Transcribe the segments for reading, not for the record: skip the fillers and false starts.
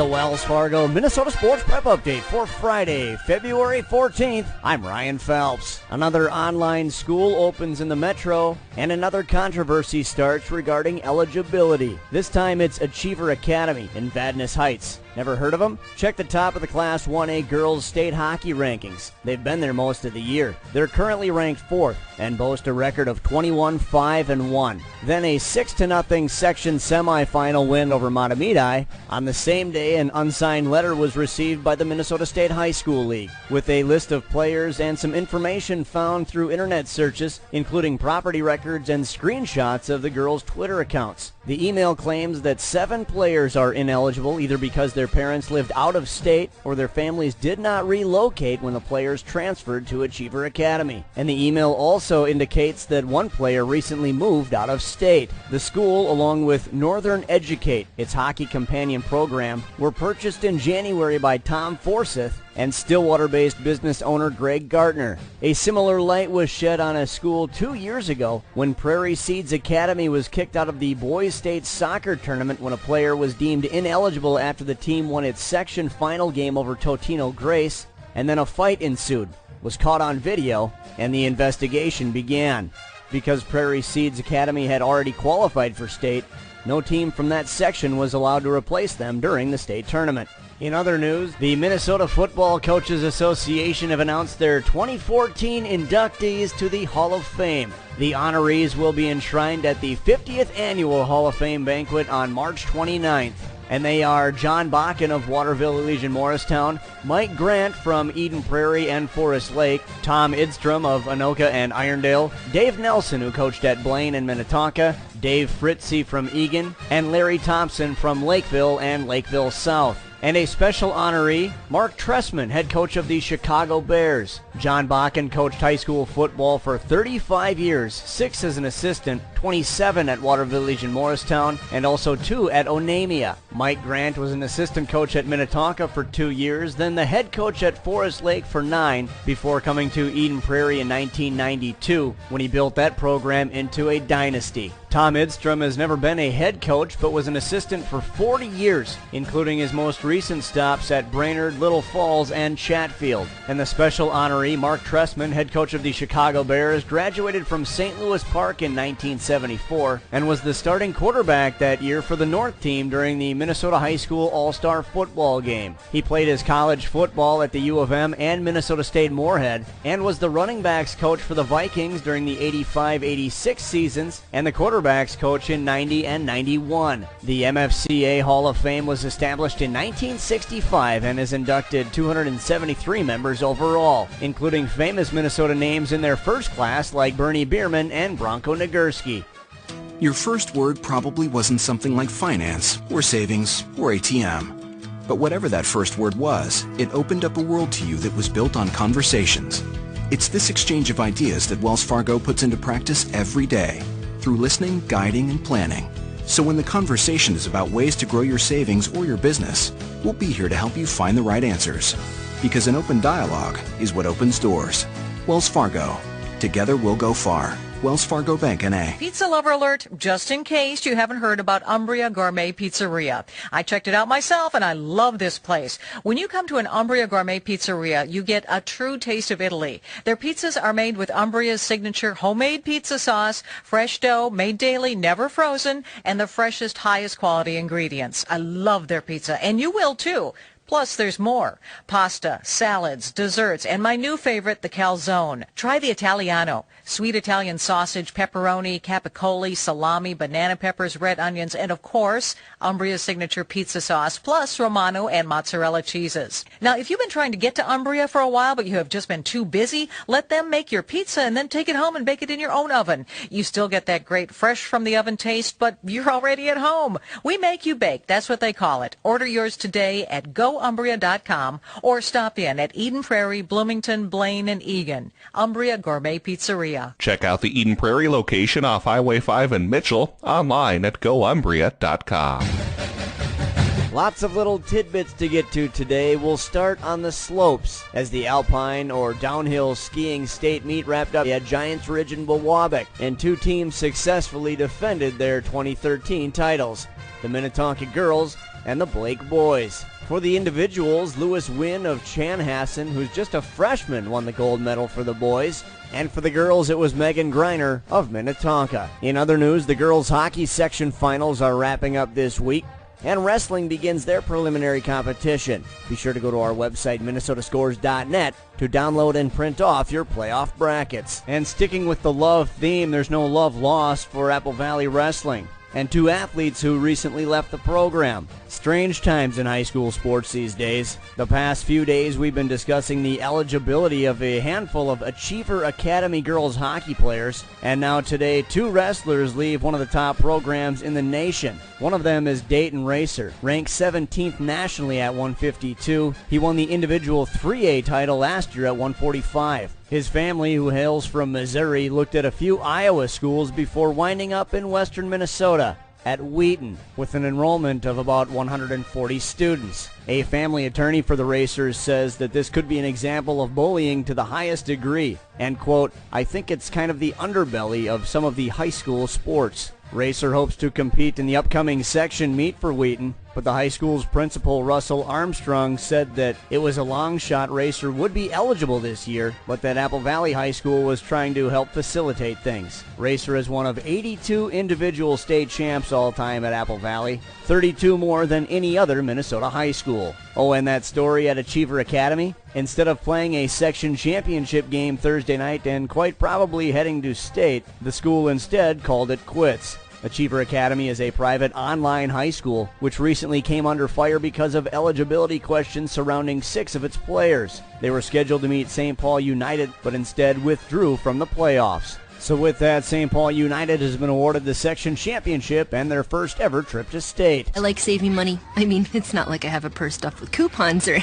the Wells Fargo Minnesota Sports Prep Update for Friday, February 14th. I'm Ryan Phelps. Another online school opens in the Metro, and another controversy starts regarding eligibility. This time it's Achiever Academy in Vadnais Heights. Never heard of them? Check the top of the Class 1A girls state hockey rankings. They've been there most of the year. They're currently ranked 4th and boast a record of 21-5-1. Then a 6-0 section semifinal win over Matamidi. On the same day, an unsigned letter was received by the Minnesota State High School League with a list of players and some information found through internet searches, including property records and screenshots of the girls' Twitter accounts. The email claims that 7 players are ineligible either because their parents lived out of state or their families did not relocate when the players transferred to Achiever Academy. And the email also indicates that 1 player recently moved out of state. The school, along with Northern Educate, its hockey companion program, were purchased in January by Tom Forsyth and Stillwater-based business owner Greg Gartner. A similar light was shed on a school 2 years ago when Prairie Seeds Academy was kicked out of the boys state soccer tournament when a player was deemed ineligible after the team won its section final game over Totino Grace, and then a fight ensued, was caught on video, and the investigation began. Because Prairie Seeds Academy had already qualified for state, no team from that section was allowed to replace them during the state tournament. In other news, the Minnesota Football Coaches Association have announced their 2014 inductees to the Hall of Fame. The honorees will be enshrined at the 50th Annual Hall of Fame banquet on March 29th. And they are John Bakken of Waterville, Elysian, Morristown, Mike Grant from Eden Prairie and Forest Lake, Tom Idstrom of Anoka and Irondale, Dave Nelson, who coached at Blaine and Minnetonka, Dave Fritzy from Egan, and Larry Thompson from Lakeville and Lakeville South. And a special honoree, Mark Tressman, head coach of the Chicago Bears. John Bakken coached high school football for 35 years, 6 as an assistant, 27 at Waterville Elysian Morristown, and also 2 at Onamia. Mike Grant was an assistant coach at Minnetonka for 2 years, then the head coach at Forest Lake for 9, before coming to Eden Prairie in 1992, when he built that program into a dynasty. Tom Idstrom has never been a head coach, but was an assistant for 40 years, including his most recent stops at Brainerd, Little Falls, and Chatfield. And the special honoree, Mark Tressman, head coach of the Chicago Bears, graduated from St. Louis Park in 1974 and was the starting quarterback that year for the North team during the Minnesota High School All-Star football game. He played his college football at the U of M and Minnesota State Moorhead and was the running backs coach for the Vikings during the 85-86 seasons and the quarterbacks coach in 90 and 91. The MFCA Hall of Fame was established in 1965 and has inducted 273 members overall, including famous Minnesota names in their first class like Bernie Bierman and Bronco Nagurski. Your first word probably wasn't something like finance, or savings, or ATM. But whatever that first word was, it opened up a world to you that was built on conversations. It's this exchange of ideas that Wells Fargo puts into practice every day, through listening, guiding, and planning. So when the conversation is about ways to grow your savings or your business, we'll be here to help you find the right answers. Because an open dialogue is what opens doors. Wells Fargo. Together we'll go far. Wells Fargo Bank, N.A. Pizza lover alert, just in case you haven't heard about Umbria Gourmet Pizzeria. I checked it out myself, and I love this place. When you come to an Umbria Gourmet Pizzeria, you get a true taste of Italy. Their pizzas are made with Umbria's signature homemade pizza sauce, fresh dough, made daily, never frozen, and the freshest, highest quality ingredients. I love their pizza, and you will too. Plus, there's more. Pasta, salads, desserts, and my new favorite, the calzone. Try the Italiano. Sweet Italian sausage, pepperoni, capicoli, salami, banana peppers, red onions, and of course, Umbria's signature pizza sauce, plus Romano and mozzarella cheeses. Now, if you've been trying to get to Umbria for a while, but you have just been too busy, let them make your pizza and then take it home and bake it in your own oven. You still get that great fresh from the oven taste, but you're already at home. We make you bake. That's what they call it. Order yours today at GoUmbria.com or stop in at Eden Prairie, Bloomington, Blaine, and Egan. Umbria Gourmet Pizzeria. Check out the Eden Prairie location off Highway 5 in Mitchell online at GoUmbria.com. Lots of little tidbits to get to today. We'll start on the slopes as the alpine or downhill skiing state meet wrapped up at Giants Ridge in Wawabic, and 2 teams successfully defended their 2013 titles. The Minnetonka girls and the Blake boys. For the individuals, Lewis Wynn of Chanhassen, who's just a freshman, won the gold medal for the boys. And for the girls, it was Megan Greiner of Minnetonka. In other news, the girls' hockey section finals are wrapping up this week, and wrestling begins their preliminary competition. Be sure to go to our website, minnesotascores.net, to download and print off your playoff brackets. And sticking with the love theme, there's no love lost for Apple Valley Wrestling and two athletes who recently left the program. Strange times in high school sports these days. The past few days we've been discussing the eligibility of a handful of Achiever Academy girls hockey players, and now today two wrestlers leave one of the top programs in the nation. One of them is Dayton Racer, ranked 17th nationally at 152. He won the individual 3A title last year at 145. His family, who hails from Missouri, looked at a few Iowa schools before winding up in western Minnesota at Wheaton, with an enrollment of about 140 students. A family attorney for the Racers says that this could be an example of bullying to the highest degree, and, quote, "I think it's kind of the underbelly of some of the high school sports." Racer hopes to compete in the upcoming section meet for Wheaton, but the high school's principal, Russell Armstrong, said that it was a long shot Racer would be eligible this year, but that Apple Valley High School was trying to help facilitate things. Racer is one of 82 individual state champs all time at Apple Valley, 32 more than any other Minnesota high school. Oh, and that story at Achiever Academy? Instead of playing a section championship game Thursday night and quite probably heading to state, the school instead called it quits. Achiever Academy is a private online high school which recently came under fire because of eligibility questions surrounding 6 of its players. They were scheduled to meet St. Paul United, but instead withdrew from the playoffs. So with that, St. Paul United has been awarded the section championship and their first ever trip to state. I like saving money. I mean, it's not like I have a purse stuffed with coupons or...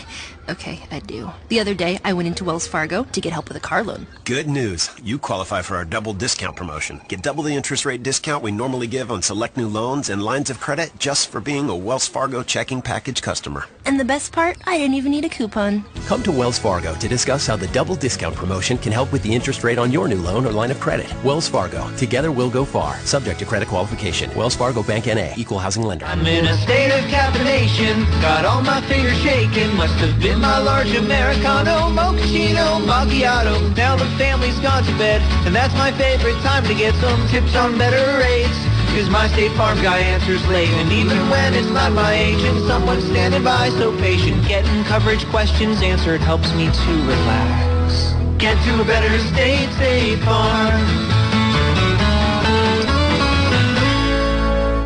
Okay, I do. The other day, I went into Wells Fargo to get help with a car loan. Good news. You qualify for our double discount promotion. Get double the interest rate discount we normally give on select new loans and lines of credit just for being a Wells Fargo checking package customer. And the best part, I didn't even need a coupon. Come to Wells Fargo to discuss how the double discount promotion can help with the interest rate on your new loan or line of credit. Wells Fargo. Together we'll go far. Subject to credit qualification. Wells Fargo Bank N.A. Equal housing lender. I'm in a state of caffeination. Got all my fingers shaking. Must have been my large Americano, mochaccino, macchiato. Now the family's gone to bed, and that's my favorite time to get some tips on better rates. Cause my State Farm guy answers late, and even when it's not my agent, someone's standing by so patient. Getting coverage questions answered helps me to relax. Get to a better State Farm.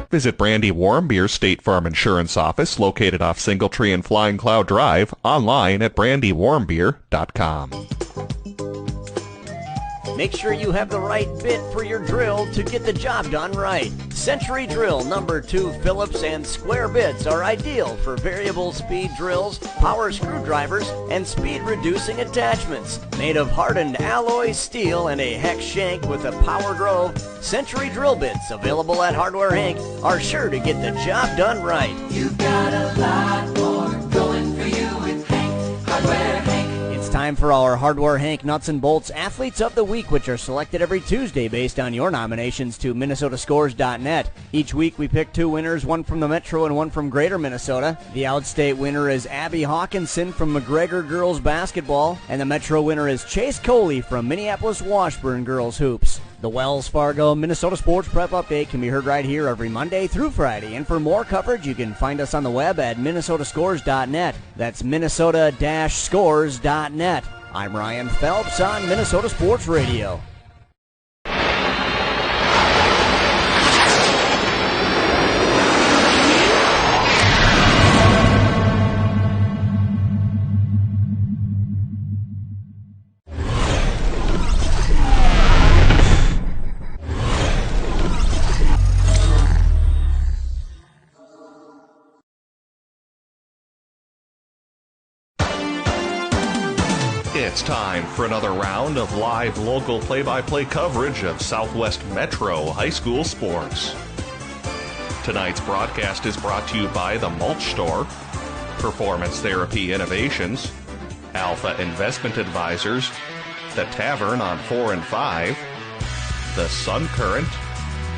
Visit Brandy Warmbier State Farm Insurance Office, located off Singletree and Flying Cloud Drive, online at brandywarmbier.com. Make sure you have the right bit for your drill to get the job done right. Century Drill number 2 Phillips and square bits are ideal for variable speed drills, power screwdrivers, and speed reducing attachments. Made of hardened alloy steel and a hex shank with a power drove, Century Drill bits available at Hardware Inc. are sure to get the job done right. You've got a lot more going for you with Hank, Hardware Hank. It's time for our Hardware Hank Nuts and Bolts Athletes of the Week, which are selected every Tuesday based on your nominations to minnesotascores.net. Each week we pick 2 winners, one from the Metro and one from Greater Minnesota. The outstate winner is Abby Hawkinson from McGregor Girls Basketball, and the Metro winner is Chase Coley from Minneapolis Washburn Girls Hoops. The Wells Fargo Minnesota Sports Prep Update can be heard right here every Monday through Friday. And for more coverage, you can find us on the web at minnesotascores.net. That's minnesota-scores.net. I'm Ryan Phelps on Minnesota Sports Radio. It's time for another round of live local play-by-play coverage of Southwest Metro high school sports. Tonight's broadcast is brought to you by the Mulch Store, Performance Therapy Innovations, Alpha Investment Advisors, The Tavern on 4 and 5, The Sun Current,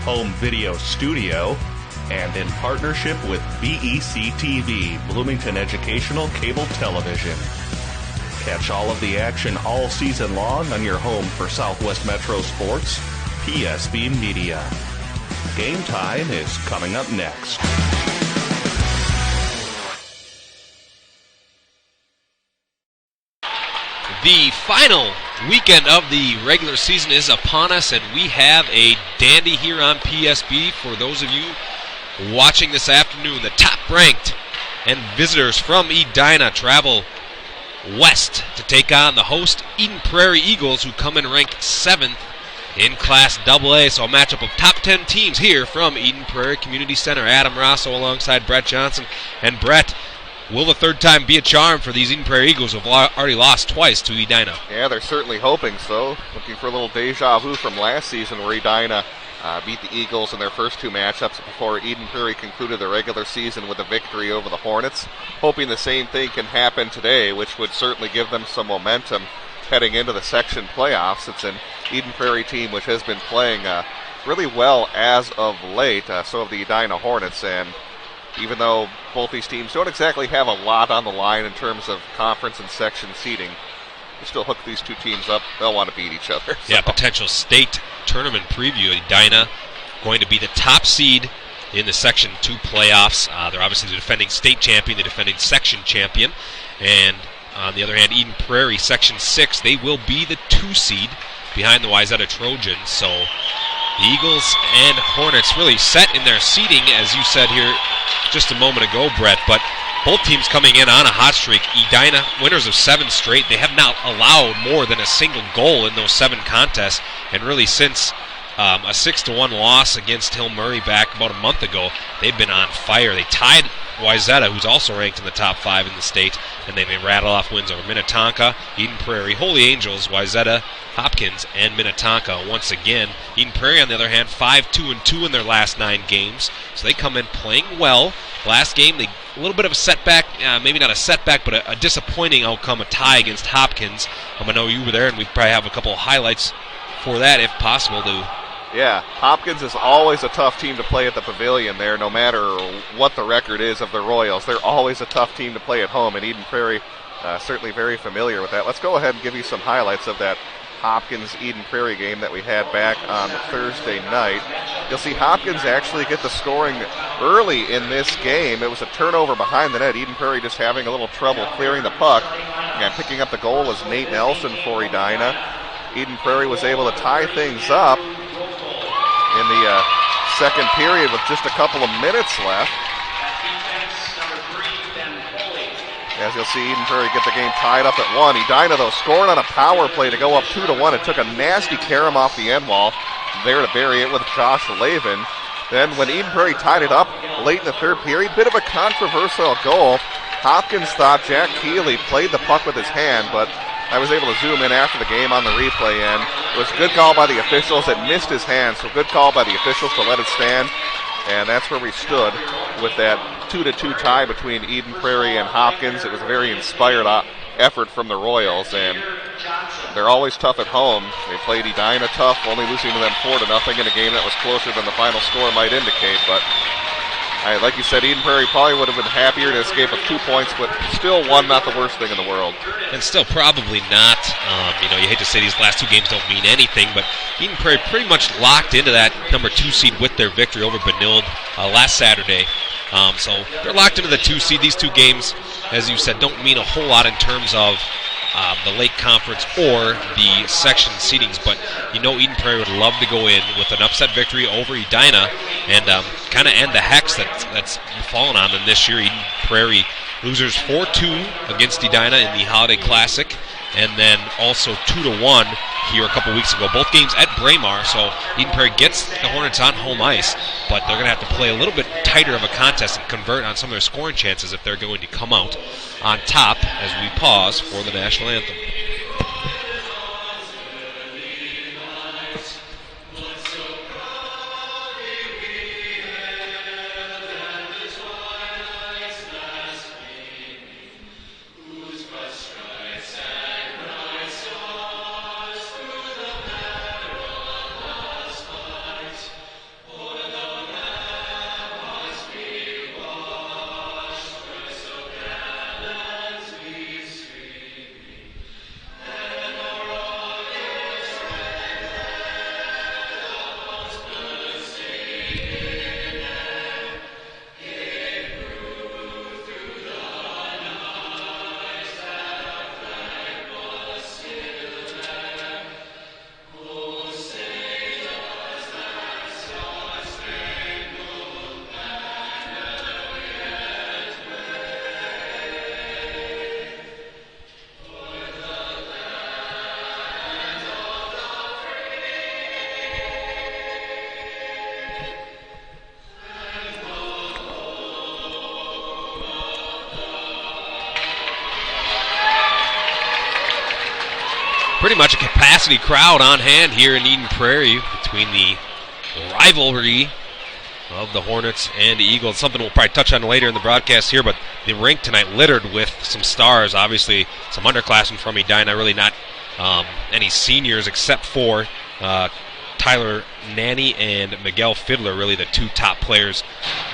Home Video Studio, and in partnership with BEC TV, Bloomington Educational Cable Television. Catch all of the action all season long on your home for Southwest Metro Sports, PSB Media. Game time is coming up next. The final weekend of the regular season is upon us, and we have a dandy here on PSB. For those of you watching this afternoon, the top-ranked and visitors from Edina travel west to take on the host Eden Prairie Eagles, who come in ranked 7th in Class AA. So a matchup of top 10 teams here from Eden Prairie Community Center. Adam Rosso alongside Brett Johnson. And Brett, will the third time be a charm for these Eden Prairie Eagles who have already lost twice to Edina? Yeah, they're certainly hoping so. Looking for a little deja vu from last season where Edina beat the Eagles in their first two matchups before Eden Prairie concluded the regular season with a victory over the Hornets. Hoping the same thing can happen today, which would certainly give them some momentum heading into the section playoffs. It's an Eden Prairie team which has been playing really well as of late, so have the Edina Hornets, and even though both these teams don't exactly have a lot on the line in terms of conference and section seeding, you still hook these two teams up, they'll want to beat each other. Yeah, potential state tournament preview. Edina going to be the top seed in the Section 2 playoffs. They're obviously the defending state champion, the defending section champion. And on the other hand, Eden Prairie, Section 6, they will be the 2 seed behind the Wayzata Trojans. So the Eagles and Hornets really set in their seeding, as you said here just a moment ago, Brett. But both teams coming in on a hot streak. Edina, winners of 7 straight. They have not allowed more than a single goal in those 7 contests. And really since a 6-1 loss against Hill Murray back about a month ago, they've been on fire. They tied Wayzata, who's also ranked in the top 5 in the state, and then they rattle off wins over Minnetonka, Eden Prairie, Holy Angels, Wayzata, Hopkins, and Minnetonka once again. Eden Prairie, on the other hand, 5-2-2 in their last 9 games, so they come in playing well. Last game, a little bit of a setback, maybe not a setback, but a disappointing outcome, a tie against Hopkins. I know you were there, and we probably have a couple of highlights for that, if possible, to... Yeah, Hopkins is always a tough team to play at the Pavilion there, no matter what the record is of the Royals. They're always a tough team to play at home, and Eden Prairie certainly very familiar with that. Let's go ahead and give you some highlights of that Hopkins-Eden Prairie game that we had back on Thursday night. You'll see Hopkins actually get the scoring early in this game. It was a turnover behind the net. Eden Prairie just having a little trouble clearing the puck, and picking up the goal was Nate Nelson for Edina. Eden Prairie was able to tie things up in the second period with just a couple of minutes left. As you'll see, Eden Prairie get the game tied up at 1. Edina, though, scored on a power play to go up 2-1. It took a nasty carom off the end wall there to bury it with Josh Lavin. Then when Eden Prairie tied it up late in the third period, bit of a controversial goal. Hopkins thought Jack Keeley played the puck with his hand, but I was able to zoom in after the game on the replay, and it was a good call by the officials. It missed his hand, so good call by the officials to let it stand. And that's where we stood with that 2-2 tie between Eden Prairie and Hopkins. It was a very inspired effort from the Royals, and they're always tough at home. They played Edina tough, only losing to them 4-0 in a game that was closer than the final score might indicate. But like you said, Eden Prairie probably would have been happier to escape with 2 points, but still one, not the worst thing in the world. And still probably not. You hate to say these last 2 games don't mean anything, but Eden Prairie pretty much locked into that number 2 seed with their victory over Benilde last Saturday. So they're locked into the 2 seed. These 2 games, as you said, don't mean a whole lot in terms of the Lake Conference or the section seedings, but Eden Prairie would love to go in with an upset victory over Edina and kind of end the hex that's fallen on them this year. Eden Prairie losers 4-2 against Edina in the Holiday Classic, and then also 2-1 here a couple weeks ago. Both games at Braemar, so Eden Prairie gets the Hornets on home ice, but they're going to have to play a little bit tighter of a contest and convert on some of their scoring chances if they're going to come out on top as we pause for the national anthem. pretty much a capacity crowd on hand here in Eden Prairie between the rivalry of the Hornets and the Eagles. Something we'll probably touch on later in the broadcast here, but the rink tonight littered with some stars. Obviously, some underclassmen from Edina, really not any seniors except for Tyler Nanny and Miguel Fiddler, really the two top players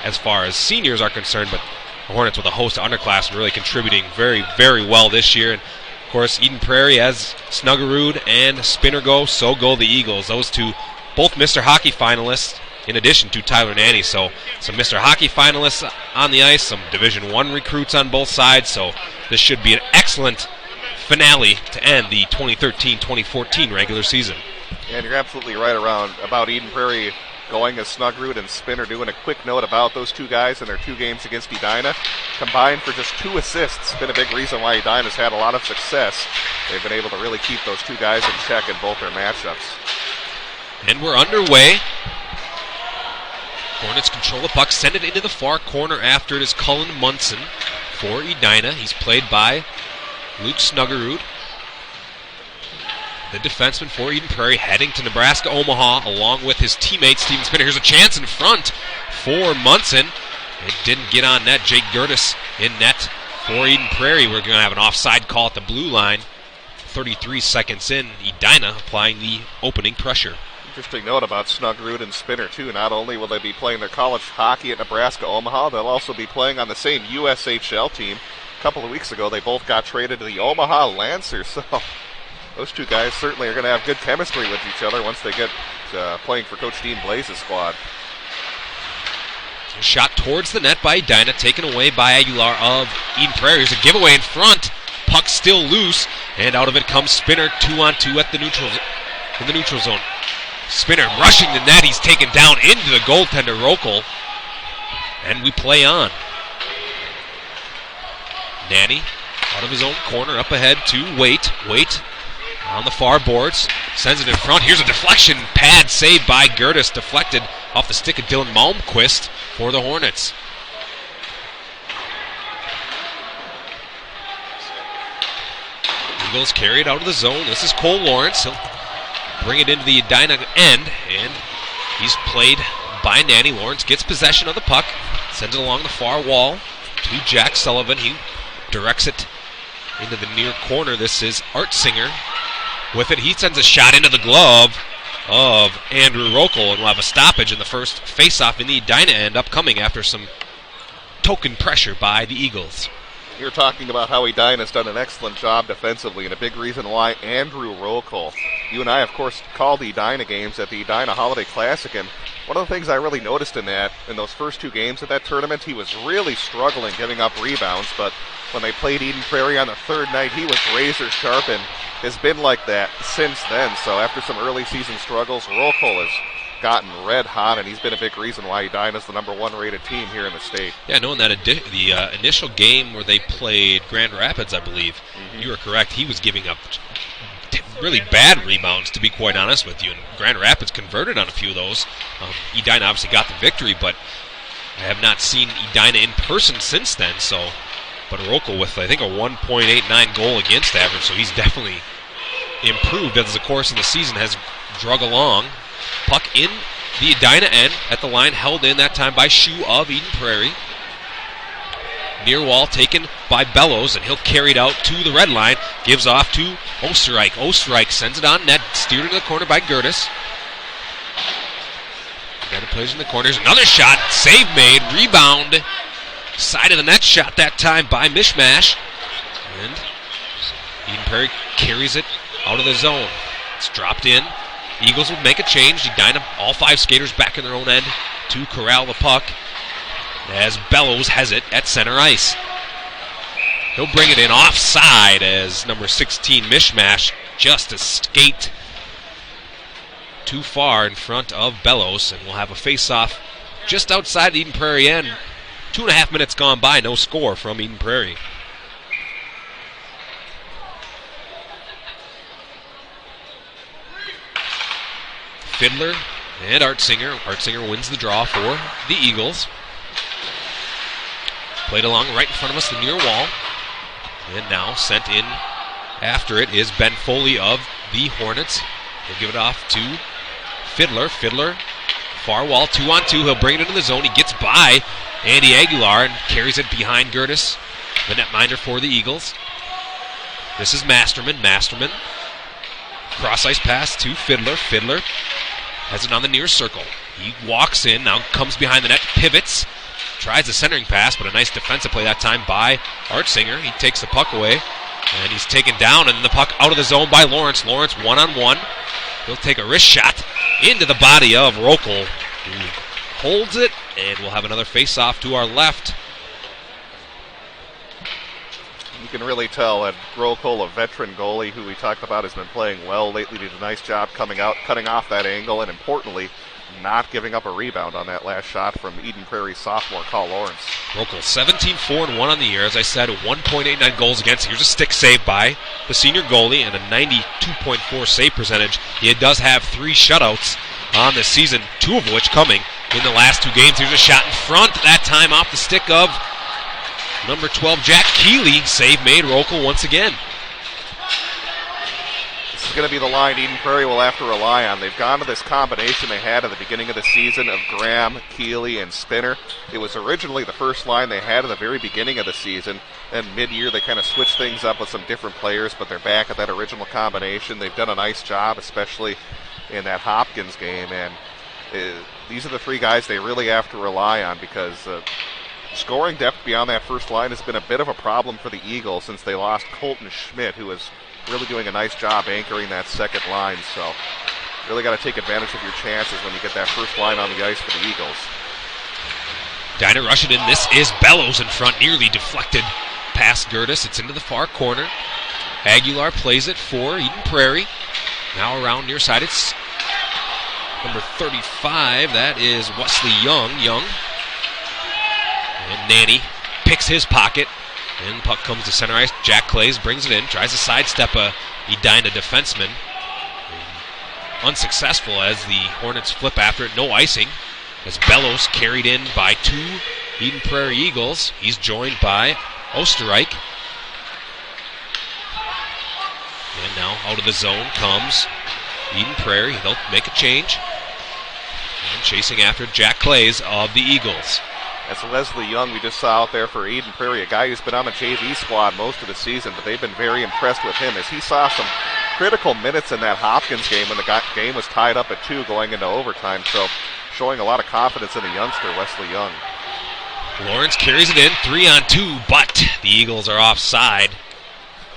as far as seniors are concerned, but the Hornets with a host of underclassmen really contributing very, very well this year. And of course, Eden Prairie, as Snuggerud and Spinner go, so go the Eagles. Those two, both Mr. Hockey finalists, in addition to Tyler Nanny. So some Mr. Hockey finalists on the ice, some Division I recruits on both sides. So this should be an excellent finale to end the 2013-2014 regular season. And you're absolutely right about Eden Prairie going as Snuggerud and Spinner. Doing a quick note about those two guys in their 2 games against Edina. Combined for just 2 assists. Been a big reason why Edina's had a lot of success. They've been able to really keep those 2 guys in check in both their matchups. And we're underway. Hornets control the puck, send it into the far corner after it is Cullen Munson for Edina. He's played by Luke Snuggerud. The defenseman for Eden Prairie heading to Nebraska-Omaha along with his teammate Steven Spinner. Here's a chance in front for Munson. It didn't get on net. Jake Gertis in net for Eden Prairie. We're going to have an offside call at the blue line. 33 seconds in, Edina applying the opening pressure. Interesting note about Snuggerud and Spinner, too. Not only will they be playing their college hockey at Nebraska-Omaha, they'll also be playing on the same USHL team. A couple of weeks ago, they both got traded to the Omaha Lancers, so those two guys certainly are going to have good chemistry with each other once they get playing for Coach Dean Blaze's squad. Shot towards the net by Edina, taken away by Aguilar of Eden Prairie. There's a giveaway in front. Puck still loose, and out of it comes Spinner 2-on-2 at the neutral zone. Spinner rushing the net. He's taken down into the goaltender, Rokel. And we play on. Nanny out of his own corner, up ahead to Waite. Waite on the far boards, sends it in front. Here's a deflection. Pad saved by Gertis, deflected off the stick of Dylan Malmquist for the Hornets. Eagles carry it out of the zone. This is Cole Lawrence. He'll bring it into the Edina end, and he's played by Nanny. Lawrence gets possession of the puck, sends it along the far wall to Jack Sullivan. He directs it into the near corner. This is Artsinger. With it, he sends a shot into the glove of Andrew Rokel, and we'll have a stoppage in the first face-off in the Edina end, upcoming after some token pressure by the Eagles. You're talking about how Edina's done an excellent job defensively, and a big reason why Andrew Rokel. You and I, of course, called the Edina games at the Edina Holiday Classic, and one of the things I really noticed in those first 2 games of that tournament, he was really struggling giving up rebounds, but when they played Eden Prairie on the 3rd night, he was razor sharp and has been like that since then. So after some early season struggles, Rokel has gotten red hot, and he's been a big reason why Edina's the number 1 rated team here in the state. Yeah, knowing that the initial game where they played Grand Rapids, I believe, you were correct, he was giving up really bad rebounds, to be quite honest with you, and Grand Rapids converted on a few of those. Edina obviously got the victory, but I have not seen Edina in person since then. But Rokel with, I think, a 1.89 goal against average, so he's definitely improved as the course of the season has drug along. Puck in the Edina end at the line, held in that time by Shu of Eden Prairie. Near wall taken by Bellows, and he'll carry it out to the red line. Gives off to Osterreich. Osterreich sends it on net, steered into the corner by Gertis. Edina plays in the corners. Another shot, save made, rebound. Side of the net shot that time by Mishmash. And Eden Prairie carries it out of the zone. It's dropped in. Eagles will make a change. Edina, all 5 skaters back in their own end to corral the puck as Bellows has it at center ice. He'll bring it in offside as number 16 Mishmash just a skate too far in front of Bellows, and we'll have a face-off just outside the Eden Prairie end. 2.5 minutes gone by, no score from Eden Prairie. Fiddler and Artsinger. Artsinger wins the draw for the Eagles. Played along right in front of us, the near wall. And now sent in after it is Ben Foley of the Hornets. He'll give it off to Fiddler. Fiddler, far wall, 2-on-2. He'll bring it into the zone. He gets by Andy Aguilar and carries it behind Gertis, the netminder for the Eagles. This is Masterman. Masterman, cross-ice pass to Fiddler. Fiddler has it on the near circle. He walks in, now comes behind the net, pivots, tries a centering pass, but a nice defensive play that time by Artsinger. He takes the puck away, and he's taken down, and the puck out of the zone by Lawrence. Lawrence one-on-one. He'll take a wrist shot into the body of Rokel, who holds it, and we'll have another face-off to our left. You can really tell that Rokel, a veteran goalie who we talked about, has been playing well lately, did a nice job coming out, cutting off that angle, and importantly, not giving up a rebound on that last shot from Eden Prairie sophomore Carl Lawrence. Rokel 17-4-1 on the year. As I said, 1.89 goals against. Here's a stick save by the senior goalie and a 92.4 save percentage. He does have 3 shutouts on the season, 2 of which coming in the last 2 games. Here's a shot in front, that time off the stick of number 12, Jack Keeley. Save made. Rokel once again. This is going to be the line Eden Prairie will have to rely on. They've gone to this combination they had at the beginning of the season of Graham, Keeley, and Spinner. It was originally the first line they had at the very beginning of the season. Then mid-year they kind of switched things up with some different players, but they're back at that original combination. They've done a nice job, especially in that Hopkins game. And these are the 3 guys they really have to rely on, because scoring depth beyond that first line has been a bit of a problem for the Eagles since they lost Colton Schmidt, who is really doing a nice job anchoring that second line. So really got to take advantage of your chances when you get that first line on the ice for the Eagles. Edina rush it in. This is Bellows in front, nearly deflected past Gertis. It's into the far corner. Aguilar plays it for Eden Prairie. Now around near side, it's number 35. That is Wesley Young. And Nanny picks his pocket. And the puck comes to center ice. Jack Clays brings it in, tries to sidestep a Edina defenseman. Unsuccessful as the Hornets flip after it. No icing as Bellows carried in by 2 Eden Prairie Eagles. He's joined by Osterreich. And now out of the zone comes Eden Prairie. They'll make a change. And chasing after Jack Clays of the Eagles. That's Leslie Young we just saw out there for Eden Prairie, a guy who's been on the JV squad most of the season, but they've been very impressed with him as he saw some critical minutes in that Hopkins game when the game was tied up at 2 going into overtime. So showing a lot of confidence in the youngster, Wesley Young. Lawrence carries it in, 3-on-2, but the Eagles are offside.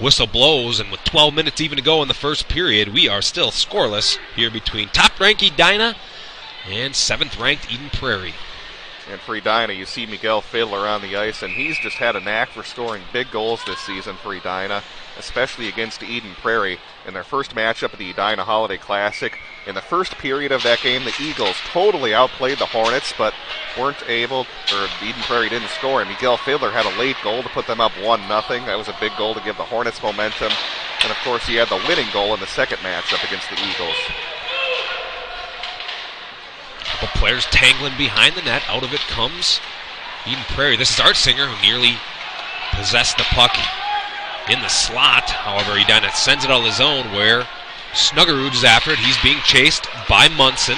Whistle blows, and with 12 minutes even to go in the first period, we are still scoreless here between top-ranked Edina and 7th-ranked Eden Prairie. And for Edina, you see Miguel Fiddler on the ice, and he's just had a knack for scoring big goals this season for Edina, especially against Eden Prairie in their first matchup at the Edina Holiday Classic. In the first period of that game, the Eagles totally outplayed the Hornets, but weren't able, or Eden Prairie didn't score, and Miguel Fiddler had a late goal to put them up 1-0. That was a big goal to give the Hornets momentum. And of course, he had the winning goal in the second matchup against the Eagles. Couple players tangling behind the net. Out of it comes Eden Prairie. This is Artsinger, who nearly possessed the puck in the slot. However, Edina sends it out of the zone where Snuggerud is after it. He's being chased by Munson.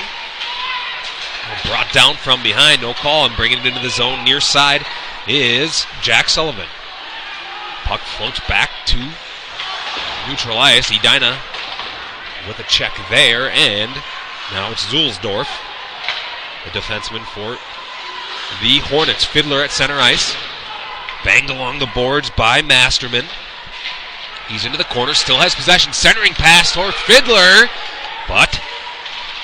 Brought down from behind, no call, and bringing it into the zone near side is Jack Sullivan. Puck floats back to neutral ice. Edina with a check there, and now it's Zulsdorf, the defenseman for the Hornets. Fiddler at center ice. Banged along the boards by Masterman. He's into the corner, still has possession. Centering pass for Fiddler, but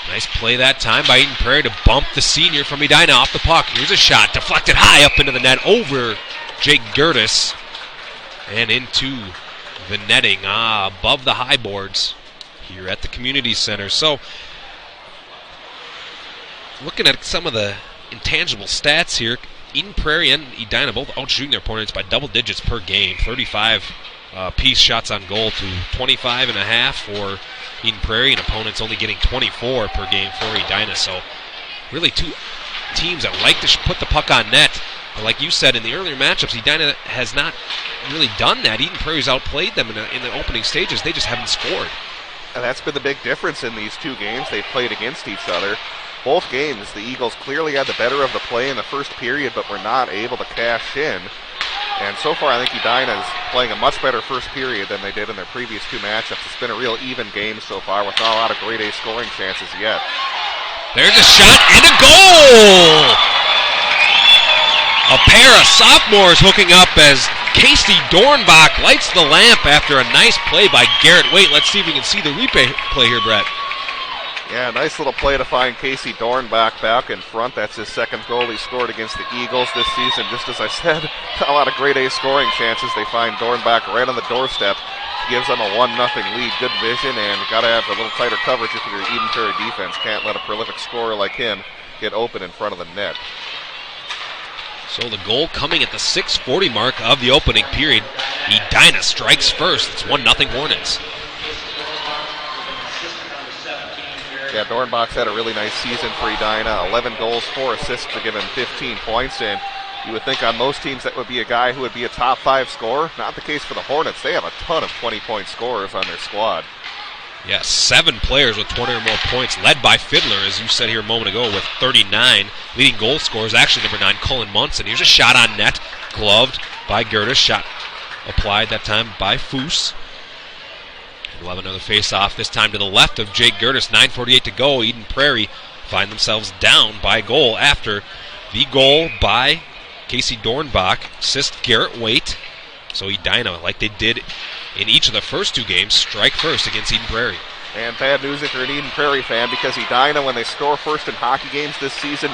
nice play that time by Eden Prairie to bump the senior from Edina off the puck. Here's a shot, deflected high up into the net over Jake Gertis and into the netting above the high boards here at the community center. So, looking at some of the intangible stats here, Eden Prairie and Edina both outshooting their opponents by double digits per game. 35 piece shots on goal to 25.5 for Eden Prairie, and opponents only getting 24 per game for Edina. So really 2 teams that like to put the puck on net. But like you said, in the earlier matchups, Edina has not really done that. Eden Prairie's outplayed them in the opening stages. They just haven't scored. And that's been the big difference in these two games they've played against each other. Both games, the Eagles clearly had the better of the play in the first period, but were not able to cash in. And so far, I think Edina is playing a much better first period than they did in their previous two matchups. It's been a real even game so far with not a lot of grade A scoring chances yet. There's a shot and a goal! A pair of sophomores hooking up as Casey Dornbach lights the lamp after a nice play by Garrett Waite. Let's see if we can see the replay here, Brett. Yeah, nice little play to find Casey Dornbach back in front. That's his second goal he scored against the Eagles this season. Just as I said, a lot of grade A scoring chances. They find Dornbach right on the doorstep. Gives them a 1-0 lead. Good vision, and got to have a little tighter coverage if your Eden Prairie defense can't let a prolific scorer like him get open in front of the net. So the goal coming at the 6:40 mark of the opening period. Edina strikes first. It's 1-0 Hornets. Yeah, Dornbach's had a really nice season for Edina. 11 goals, 4 assists to give him 15 points. And you would think on most teams that would be a guy who would be a top 5 scorer. Not the case for the Hornets. They have a ton of 20-point scorers on their squad. Yes, 7 players with 20 or more points, led by Fiddler, as you said here a moment ago, with 39. Leading goal scorers, actually number 9, Cullen Munson. Here's a shot on net, gloved by Gertis. Shot applied that time by Foose. We'll have another face-off, this time to the left of Jake Gertis. 9:48 to go. Eden Prairie find themselves down by a goal after the goal by Casey Dornbach. Assist Garrett Waite. So Edina, like they did in each of the first two games, strike first against Eden Prairie. And bad news if you're an Eden Prairie fan, because Edina, when they score first in hockey games this season,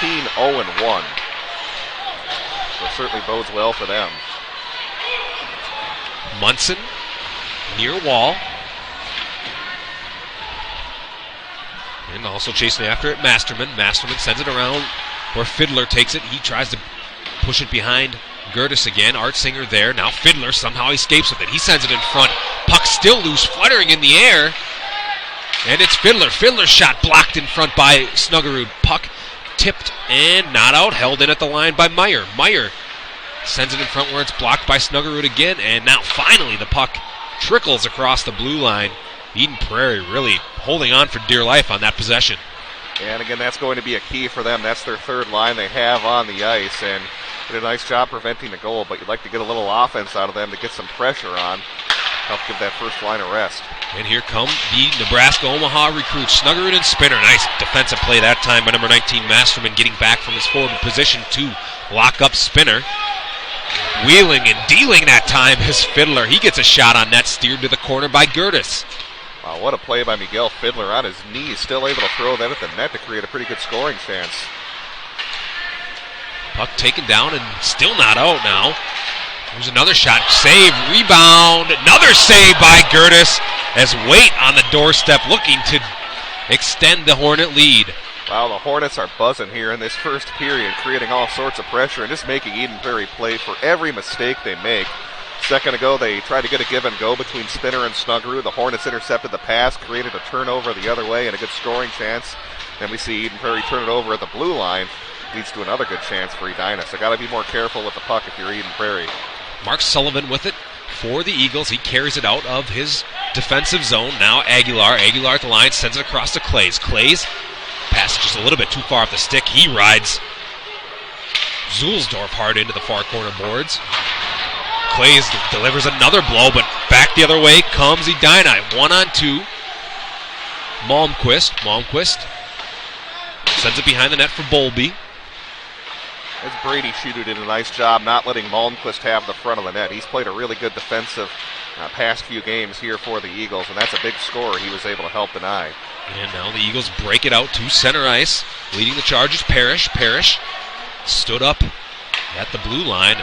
18-0-1. So certainly bodes well for them. Munson, near wall. And also chasing after it, Masterman. Masterman sends it around where Fiddler takes it. He tries to push it behind Gertis again. Artsinger there. Now Fiddler somehow escapes with it. He sends it in front. Puck still loose, fluttering in the air. And it's Fiddler. Fiddler's shot blocked in front by Snuggerud. Puck tipped and not out. Held in at the line by Meyer. Meyer sends it in front where it's blocked by Snuggerud again. And now finally the puck trickles across the blue line. Eden Prairie really holding on for dear life on that possession. And again, that's going to be a key for them. That's their third line they have on the ice. And did a nice job preventing the goal, but you'd like to get a little offense out of them to get some pressure on. Help give that first line a rest. And here come the Nebraska Omaha recruits, Snuggerud and Spinner. Nice defensive play that time by number 19 Masterman, getting back from his forward position to lock up Spinner. Wheeling and dealing that time is Fiddler. He gets a shot on net, steered to the corner by Gertis. Wow, what a play by Miguel Fiddler on his knees, still able to throw that at the net to create a pretty good scoring chance. Puck taken down and still not out now. There's another shot, save, rebound, another save by Gertis as Waite on the doorstep looking to extend the Hornet lead. Wow, the Hornets are buzzing here in this first period, creating all sorts of pressure and just making Eden Prairie play for every mistake they make. Second ago, they tried to get a give and go between Spinner and Snuggerud. The Hornets intercepted the pass, created a turnover the other way and a good scoring chance. Then we see Eden Prairie turn it over at the blue line. Leads to another good chance for Edina. So got to be more careful with the puck if you're Eden Prairie. Mark Sullivan with it for the Eagles. He carries it out of his defensive zone. Now Aguilar. Aguilar at the line, sends it across to Clays. Clays passes just a little bit too far off the stick. He rides Zulsdorf hard into the far corner boards. Clays delivers another blow, but back the other way comes Edina. 1-on-2. Malmquist sends it behind the net for Bowlby. As Brady Shooter did a nice job not letting Malmquist have the front of the net. He's played a really good defensive past few games here for the Eagles, and that's a big score he was able to help deny. And now the Eagles break it out to center ice. Leading the charge is Parrish. Parrish stood up at the blue line.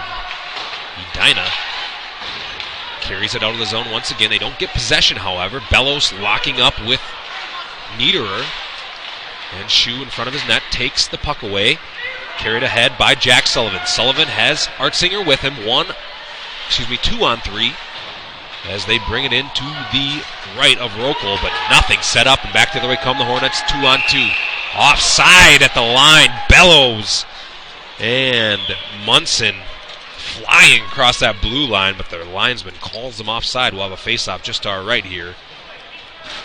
Edina carries it out of the zone once again. They don't get possession, however. Bellows locking up with Niederer. And Shue in front of his net takes the puck away. Carried ahead by Jack Sullivan. Sullivan has Artsinger with him. 2-on-3. As they bring it into the right of Rokel, but nothing set up. And back the other way come the Hornets. 2-on-2. Offside at the line. Bellows. And Munson flying across that blue line, but their linesman calls them offside. We'll have a face-off just to our right here.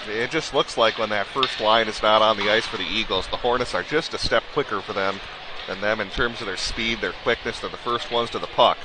It just looks like when that first line is not on the ice for the Eagles, the Hornets are just a step quicker for them than them in terms of their speed, their quickness. They're the first ones to the puck.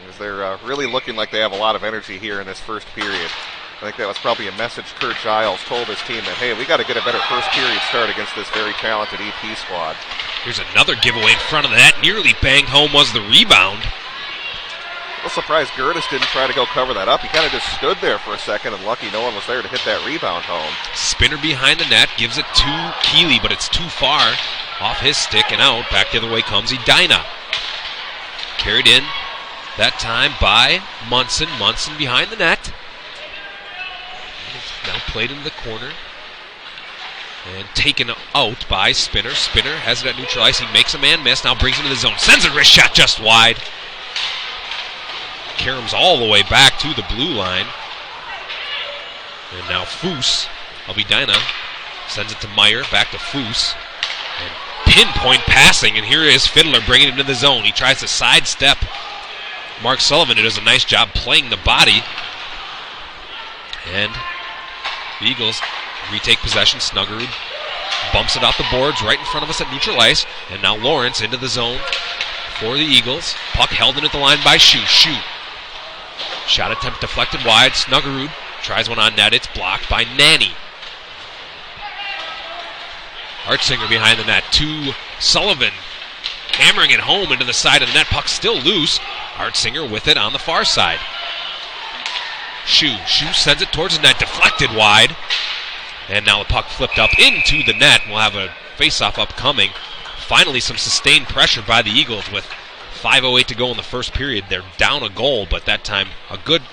As they're really looking like they have a lot of energy here in this first period. I think that was probably a message Kurt Giles told his team that, hey, we got to get a better first period start against this very talented EP squad. Here's another giveaway in front of the net. Nearly banged home was the rebound. A little surprised Gertis didn't try to go cover that up. He kind of just stood there for a second, and lucky no one was there to hit that rebound home. Spinner behind the net, gives it to Keeley, but it's too far off his stick and out. Back the other way comes Edina. Carried in that time by Munson. Munson behind the net. Now played into the corner. And taken out by Spinner. Spinner has it at neutral ice. He makes a man miss. Now brings it into the zone. Sends a wrist shot just wide. Karem's all the way back to the blue line. And now Foose of Edina sends it to Meyer. Back to Foose. And pinpoint passing. And here is Fiddler bringing it into the zone. He tries to sidestep Mark Sullivan, who does a nice job playing the body. And the Eagles retake possession. Snuggerud bumps it off the boards right in front of us at neutral ice. And now Lawrence into the zone for the Eagles. Puck held in at the line by Shoot. Shot attempt deflected wide. Snuggerud tries one on net. It's blocked by Nanny. Hartsinger behind the net to Sullivan. Hammering it home into the side of the net. Puck still loose. Hartsinger with it on the far side. Shoe sends it towards the net. Deflected wide. And now the puck flipped up into the net. We'll have a face-off upcoming. Finally some sustained pressure by the Eagles with 5:08 to go in the first period. They're down a goal, but that time a good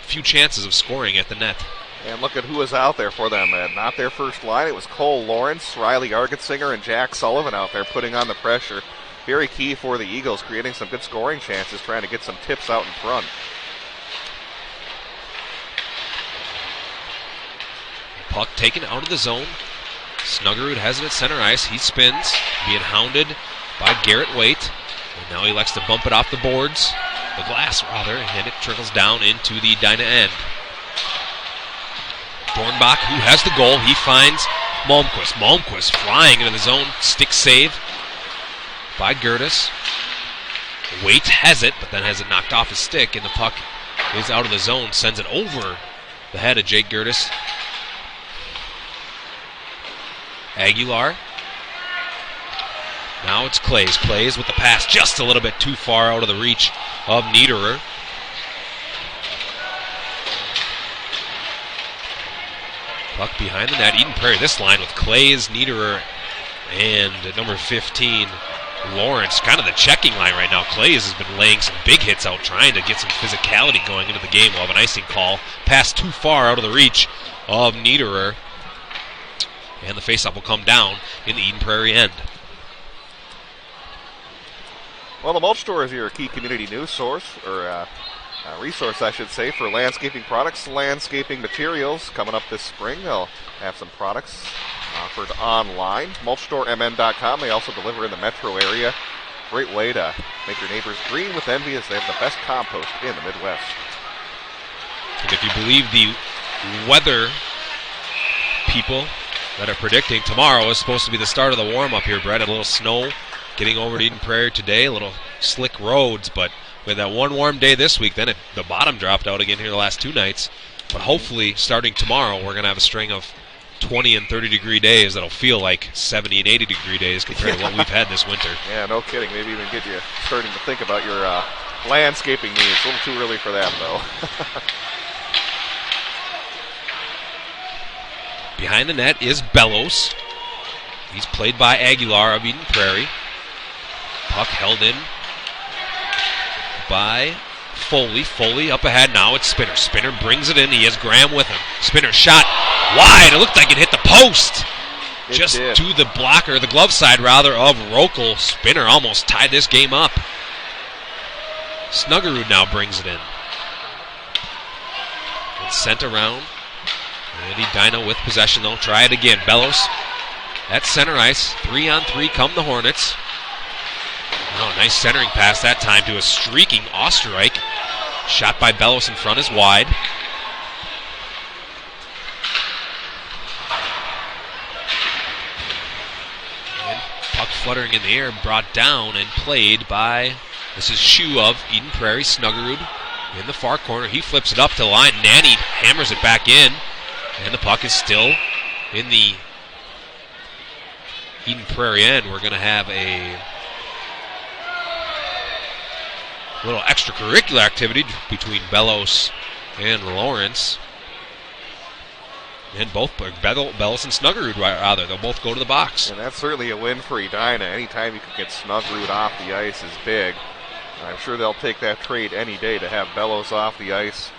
few chances of scoring at the net. And look at who was out there for them. Not their first line. It was Cole Lawrence, Riley Argetsinger, and Jack Sullivan out there putting on the pressure. Very key for the Eagles, creating some good scoring chances, trying to get some tips out in front. Puck taken out of the zone. Snuggerud has it at center ice. He spins, being hounded by Garrett Waite. And now he likes to bump it off the boards, the glass rather, and it trickles down into the Edina end. Dornbach, who has the goal, he finds Malmquist. Malmquist flying into the zone, stick save by Gertis. Waite has it, but then has it knocked off his stick, and the puck is out of the zone, sends it over the head of Jake Gertis. Aguilar. Now it's Clays. Clays with the pass just a little bit too far out of the reach of Niederer. Puck behind the net. Eden Prairie, this line with Clays, Niederer, and number 15, Lawrence. Kind of the checking line right now. Clays has been laying some big hits out, trying to get some physicality going into the game. We'll have an icing call. Pass too far out of the reach of Niederer. And the faceoff will come down in the Eden Prairie end. Well, the Mulch Store is your key community news source, or resource, I should say, for landscaping products, landscaping materials. Coming up this spring, they'll have some products offered online. MulchStoreMN.com. They also deliver in the metro area. Great way to make your neighbors green with envy, as they have the best compost in the Midwest. And if you believe the weather people that are predicting, tomorrow is supposed to be the start of the warm-up here, Brett. A little snow getting over to Eden Prairie today, a little slick roads, but with that one warm day this week, then the bottom dropped out again here the last two nights. But hopefully, starting tomorrow, we're going to have a string of 20 and 30-degree days that'll feel like 70 and 80-degree days compared to what we've had this winter. Yeah, no kidding. Maybe even get you starting to think about your landscaping needs. A little too early for that, though. Behind the net is Bellows. He's played by Aguilar of Eden Prairie. Puck held in by Foley. Foley up ahead. Now it's Spinner. Spinner brings it in. He has Graham with him. Spinner shot wide. It looked like it hit the post. Just to the blocker, the glove side rather, of Rokel. Spinner almost tied this game up. Snuggerud now brings it in. It's sent around. And Edina with possession, though. Try it again. Bellows at center ice. 3-on-3 come the Hornets. Oh, nice centering pass that time to a streaking Osterreich. Shot by Bellows in front is wide. fluttering in the air, brought down and played by, this is Shu of Eden Prairie, Snuggerud in the far corner. He flips it up to the line. Nanny hammers it back in, and the puck is still in the Eden Prairie end. We're going to have a little extracurricular activity between Bellows and Lawrence. And both Bellows and Snuggerud, rather, they'll both go to the box. And that's certainly a win for Edina. Anytime you can get Snuggerud off the ice is big. I'm sure they'll take that trade any day to have Bellows off the ice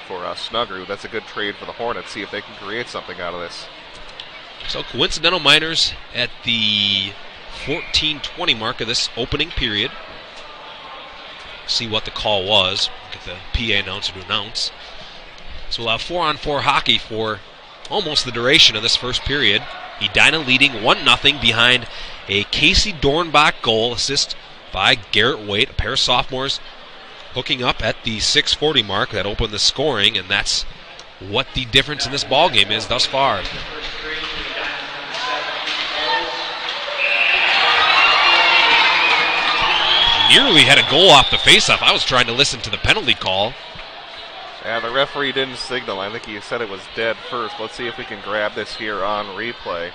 for Snuggerud. That's a good trade for the Hornets. See if they can create something out of this. So coincidental minors at the 14:20 mark of this opening period. See what the call was. Get the PA announcer to announce. So we'll have 4-on-4 hockey for almost the duration of this first period. Edina leading 1-0 behind a Casey Dornbach goal, assist by Garrett Waite. A pair of sophomores hooking up at the 6:40 mark that opened the scoring, and that's what the difference in this ball game is thus far. Nearly had a goal off the faceoff. I was trying to listen to the penalty call. Yeah, the referee didn't signal. I think he said it was dead first. Let's see if we can grab this here on replay.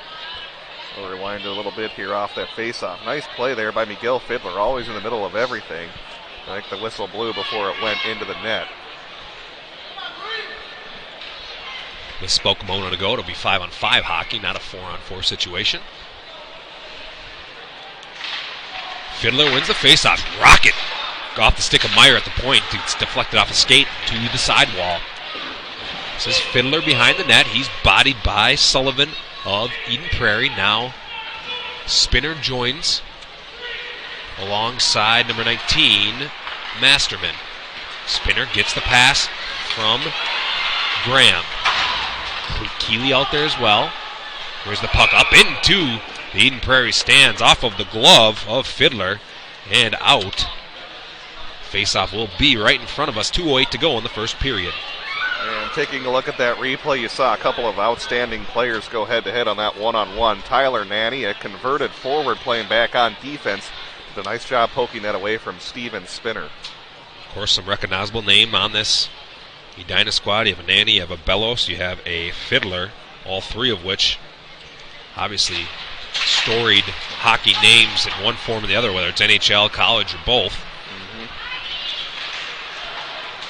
We'll rewind it a little bit here off that faceoff. Nice play there by Miguel Fiddler, always in the middle of everything. I think the whistle blew before it went into the net. Misspoke a moment ago. It'll be 5-on-5 hockey, not a 4-on-4 situation. Fiddler wins the faceoff. Rocket off the stick of Meyer at the point. It's deflected off a skate to the sidewall. This is Fiddler behind the net. He's bodied by Sullivan of Eden Prairie. Now Spinner joins alongside number 19, Masterman. Spinner gets the pass from Graham. Keeley out there as well. Where's the puck? Up into the Eden Prairie stands, off of the glove of Fiddler and out. Faceoff will be right in front of us. 2:08 to go in the first period. And taking a look at that replay, you saw a couple of outstanding players go head-to-head on that one-on-one. Tyler Nanny, a converted forward playing back on defense, did a nice job poking that away from Steven Spinner. Of course, some recognizable name on this Edina squad. You have a Nanny, you have a Bellows, you have a Fiddler, all three of which obviously storied hockey names in one form or the other, whether it's NHL, college, or both.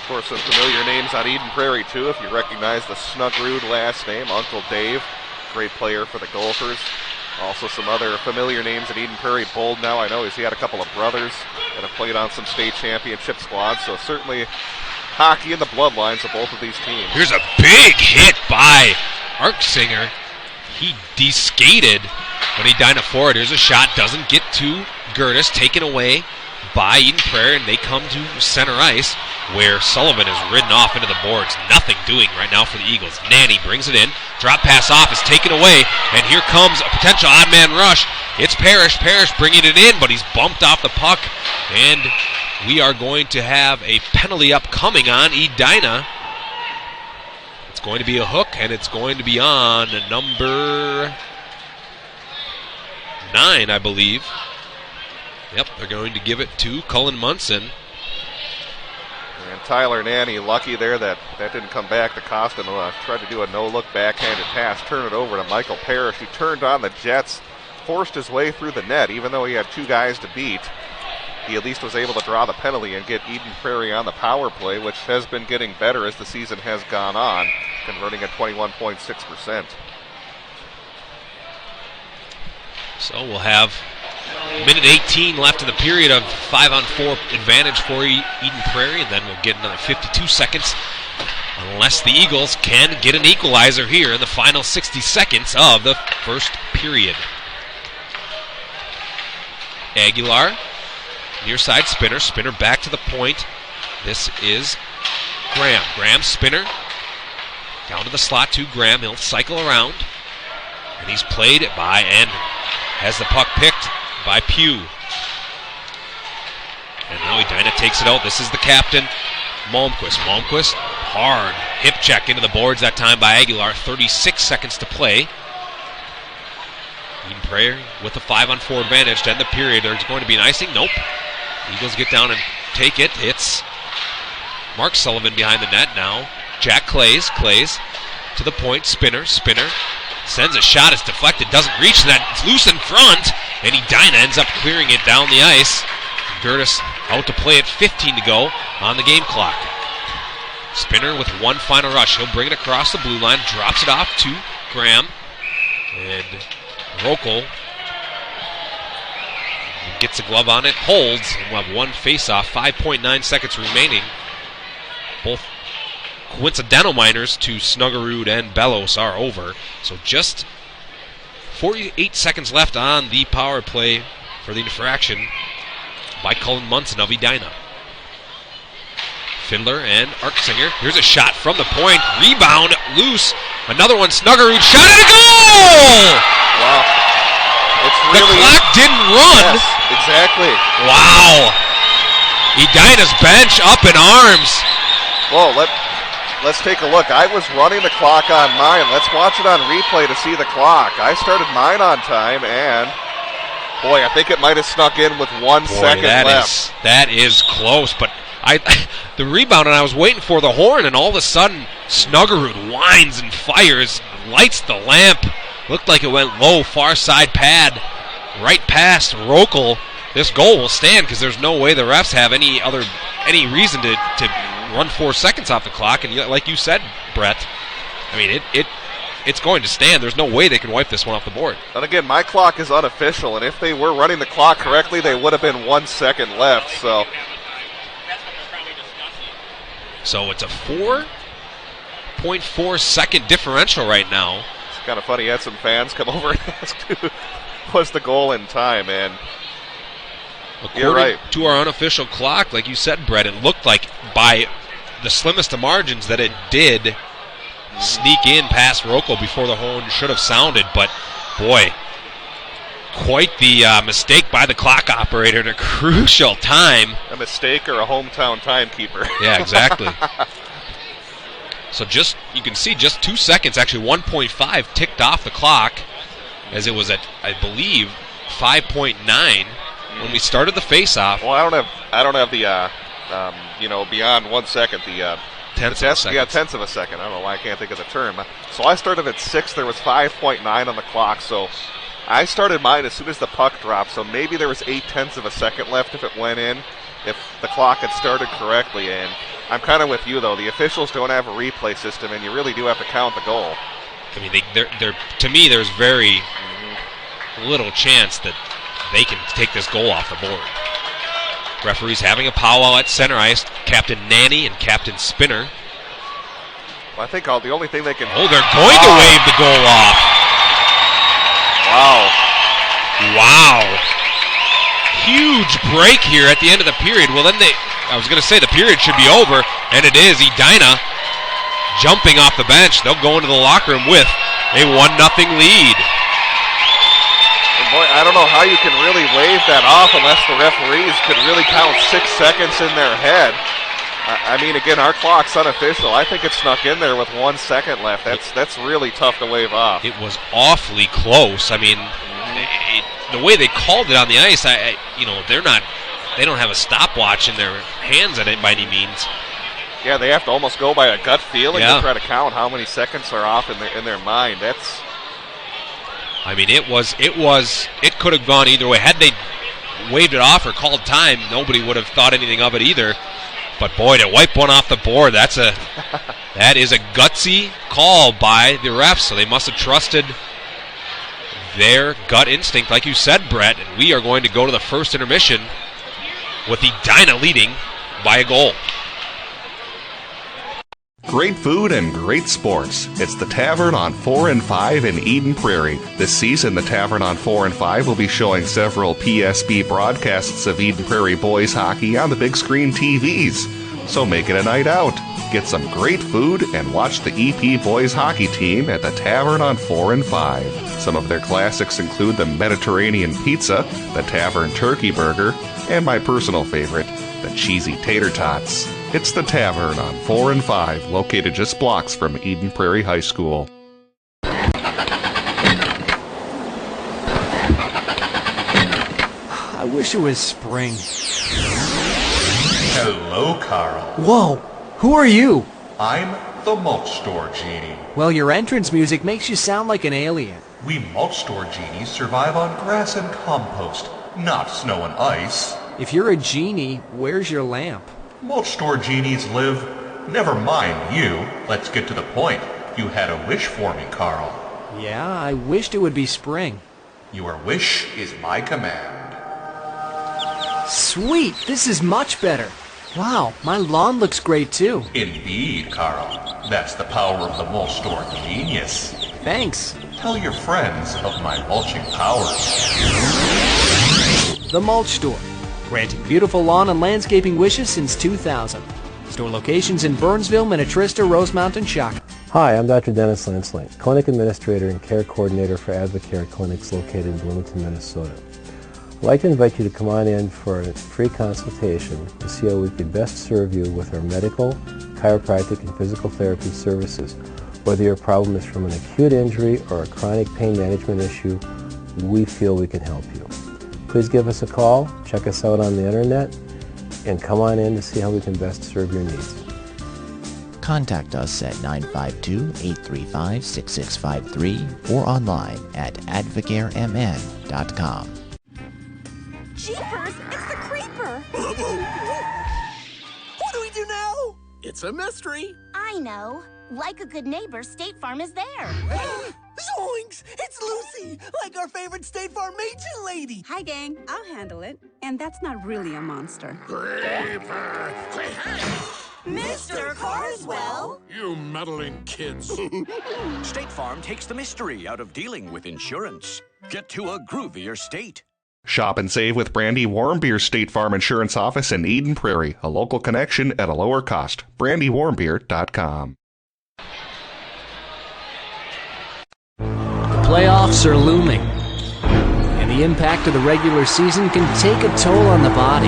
Of course, some familiar names on Eden Prairie, too, if you recognize the Snuggerud last name. Uncle Dave, great player for the Gophers. Also some other familiar names at Eden Prairie. Bold now, I know he had a couple of brothers that have played on some state championship squads, so certainly hockey in the bloodlines of both of these teams. Here's a big hit by Arksinger. He de-skated when Edina forward. Here's a shot, doesn't get to Gertis, taken away by Eden Prairie, and they come to center ice where Sullivan is ridden off into the boards. Nothing doing right now for the Eagles. Nanny brings it in. Drop pass off is taken away, and here comes a potential odd man rush. It's Parrish. Parrish bringing it in, but he's bumped off the puck, and we are going to have a penalty upcoming on Edina. It's going to be a hook, and it's going to be on number 9, I believe. Yep, they're going to give it to Cullen Munson. And Tyler Nanny, lucky there that didn't come back to cost him. Tried to do a no-look backhanded pass, turn it over to Michael Parrish, who turned on the Jets, forced his way through the net. Even though he had two guys to beat, he at least was able to draw the penalty and get Eden Prairie on the power play, which has been getting better as the season has gone on, converting at 21.6%. So we'll have minute 18 left in the period of 5-on-4 advantage for Eden Prairie, and then we'll get another 52 seconds unless the Eagles can get an equalizer here in the final 60 seconds of the first period. Aguilar, near side Spinner. Spinner back to the point. This is Graham. Graham, Spinner, down to the slot to Graham. He'll cycle around, and he's played it by and has the puck picked by Pugh. And now Edina takes it out. This is the captain, Malmquist. Malmquist, hard hip check into the boards that time by Aguilar. 36 seconds to play. Eden Prairie with a 5-on-4 advantage to end the period. There's going to be an icing. Nope. Eagles get down and take it. It's Mark Sullivan behind the net now. Jack Clays to the point. Spinner. Sends a shot. It's deflected. Doesn't reach that. It's loose in front. And Edina ends up clearing it down the ice. Gertis out to play it. 15 to go on the game clock. Spinner with one final rush. He'll bring it across the blue line. Drops it off to Graham. And Rokel gets a glove on it. Holds. And we'll have one face-off. 5.9 seconds remaining. Both coincidental minors to Snuggerud and Bellows are over. So just 48 seconds left on the power play for the infraction by Cullen Munson of Edina. Findler and Arksinger. Here's a shot from the point. Rebound, loose. Another one, Snuggerud. Shot at a goal! Wow. It's the really, clock didn't run. Yes, exactly. Wow. Edina's bench up in arms. Well, let's take a look. I was running the clock on mine. Let's watch it on replay to see the clock. I started mine on time, and boy, I think it might have snuck in with 1 second left. That is close, but the rebound, and I was waiting for the horn, and all of a sudden, Snuggerud winds and fires, lights the lamp. Looked like it went low, far side pad, right past Rokel. This goal will stand because there's no way the refs have any reason to run 4 seconds off the clock. And like you said, Brett, I mean, it's going to stand. There's no way they can wipe this one off the board. And again, my clock is unofficial, and if they were running the clock correctly, they would have been 1 second left. So it's a 4.4 second differential right now. It's kind of funny. You had some fans come over and ask who was the goal in time, and according to our unofficial clock, like you said, Brett, it looked like by the slimmest of margins that it did sneak in past Rokel before the horn should have sounded. But boy, quite the mistake by the clock operator at a crucial time. A mistake or a hometown timekeeper. Yeah, exactly. So you can see just 2 seconds, actually 1.5 ticked off the clock, as it was at, I believe, 5.9 when we started the face-off. Well, I don't have the beyond 1 second, the tenths of a second. Yeah, tenths of a second. I don't know why I can't think of the term. So I started at 6. There was 5.9 on the clock. So I started mine as soon as the puck dropped. So maybe there was 0.8 of a second left if it went in, if the clock had started correctly. And I'm kind of with you, though. The officials don't have a replay system, and you really do have to count the goal. I mean, to me, there's very little chance that they can take this goal off the board. Referees having a powwow at center ice. Captain Nanny and Captain Spinner. Well, I think the only thing they can... Oh, they're going to wave the goal off. Wow. Huge break here at the end of the period. Well, then I was going to say the period should be over, and it is. Edina jumping off the bench. They'll go into the locker room with a 1-0 lead. And boy, I don't know how you can really wave that off unless the referees could really count 6 seconds in their head. I mean, again, our clock's unofficial. I think it snuck in there with 1 second left. That's really tough to wave off. It was awfully close. I mean, the way they called it on the ice, they don't have a stopwatch in their hands at it by any means. Yeah, they have to almost go by a gut feeling to try to count how many seconds are off in their mind. It could have gone either way. Had they waved it off or called time, nobody would have thought anything of it either. But boy, to wipe one off the board, that is a gutsy call by the refs. So they must have trusted their gut instinct, like you said, Brett. And we are going to go to the first intermission with Edina leading by a goal. Great food and great sports. It's the Tavern on 4 and 5 in Eden Prairie. This season, the Tavern on 4 and 5 will be showing several PSB broadcasts of Eden Prairie boys hockey on the big screen TVs. So make it a night out. Get some great food and watch the EP boys hockey team at the Tavern on 4 and 5. Some of their classics include the Mediterranean pizza, the Tavern turkey burger, and my personal favorite, the cheesy tater tots. It's the Tavern on 4 and 5, located just blocks from Eden Prairie High School. I wish it was spring. Hello, Carl. Whoa, who are you? I'm the Mulch Store Genie. Well, your entrance music makes you sound like an alien. We Mulch Store Genies survive on grass and compost, not snow and ice. If you're a genie, where's your lamp? Mulch Store Genies live... Never mind you. Let's get to the point. You had a wish for me, Carl. Yeah, I wished it would be spring. Your wish is my command. Sweet, this is much better. Wow, my lawn looks great too. Indeed, Carl. That's the power of the Mulch Store genius. Thanks. Tell your friends of my mulching powers. The Mulch Store, granting beautiful lawn and landscaping wishes since 2000. Store locations in Burnsville, Minnetrista, Rosemount, and Shaka. Hi, I'm Dr. Dennis Lansley, Clinic Administrator and Care Coordinator for Advocare Clinics located in Bloomington, Minnesota. I'd like to invite you to come on in for a free consultation to see how we can best serve you with our medical, chiropractic, and physical therapy services. Whether your problem is from an acute injury or a chronic pain management issue, we feel we can help you. Please give us a call, check us out on the internet, and come on in to see how we can best serve your needs. Contact us at 952-835-6653 or online at advocaremn.com. Jeepers, it's the creeper! What do we do now? It's a mystery. I know. Like a good neighbor, State Farm is there. Zoinks! It's Lucy, like our favorite State Farm agent lady. Hi, gang. I'll handle it. And that's not really a monster. Creeper! Mr. Carswell! You meddling kids. State Farm takes the mystery out of dealing with insurance. Get to a groovier state. Shop and save with Brandy Warmbier State Farm Insurance Office in Eden Prairie, a local connection at a lower cost. BrandyWarmbier.com. The playoffs are looming, and the impact of the regular season can take a toll on the body.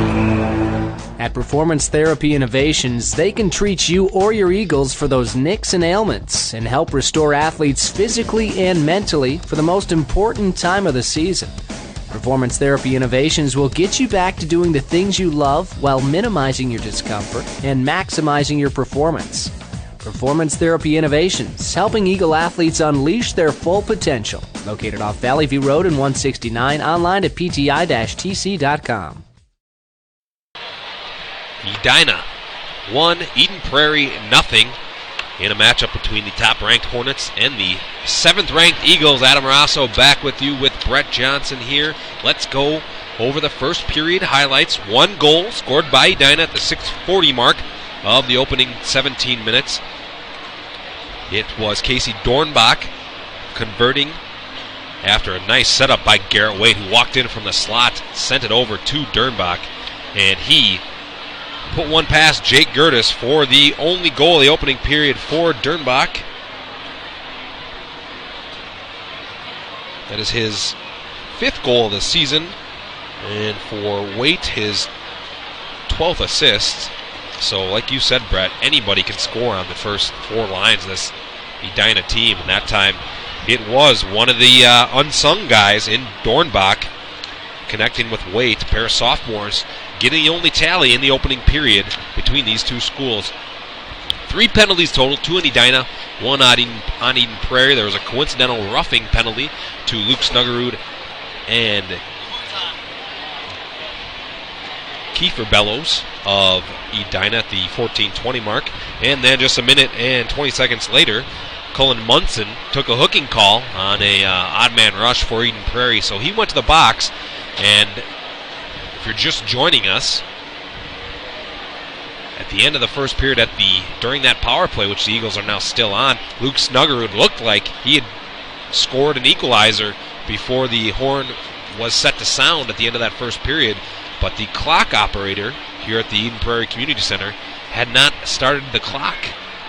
At Performance Therapy Innovations, they can treat you or your Eagles for those nicks and ailments and help restore athletes physically and mentally for the most important time of the season. Performance Therapy Innovations will get you back to doing the things you love while minimizing your discomfort and maximizing your performance. Performance Therapy Innovations, helping Eagle athletes unleash their full potential. Located off Valley View Road in 169, online at pti-tc.com. Edina 1, Eden Prairie 0 in a matchup between the top-ranked Hornets and the 7th-ranked Eagles. Adam Rosso back with you with Brett Johnson here. Let's go over the first period highlights. 1 goal scored by Edina at the 6:40 mark of the opening 17 minutes. It was Casey Dornbach converting after a nice setup by Garrett Wade, who walked in from the slot, sent it over to Dornbach, and he put one past Jake Gertis for the only goal of the opening period for Dornbach. That is his 5th goal of the season, and for Waite, his 12th assist. So, like you said, Brett, anybody can score on the first 4 lines of this Edina team, and that time it was one of the unsung guys in Dornbach connecting with Waite, a pair of sophomores, getting the only tally in the opening period between these two schools. 3 penalties total, 2 in Edina, 1 on Eden Prairie. There was a coincidental roughing penalty to Luke Snuggerud and Kiefer Bellows of Edina at the 14:20 mark. And then just a minute and 20 seconds later, Cullen Munson took a hooking call on a odd man rush for Eden Prairie. So he went to the box, and if you're just joining us, at the end of the first period, during that power play, which the Eagles are now still on, Luke Snuggerud looked like he had scored an equalizer before the horn was set to sound at the end of that first period. But the clock operator here at the Eden Prairie Community Center had not started the clock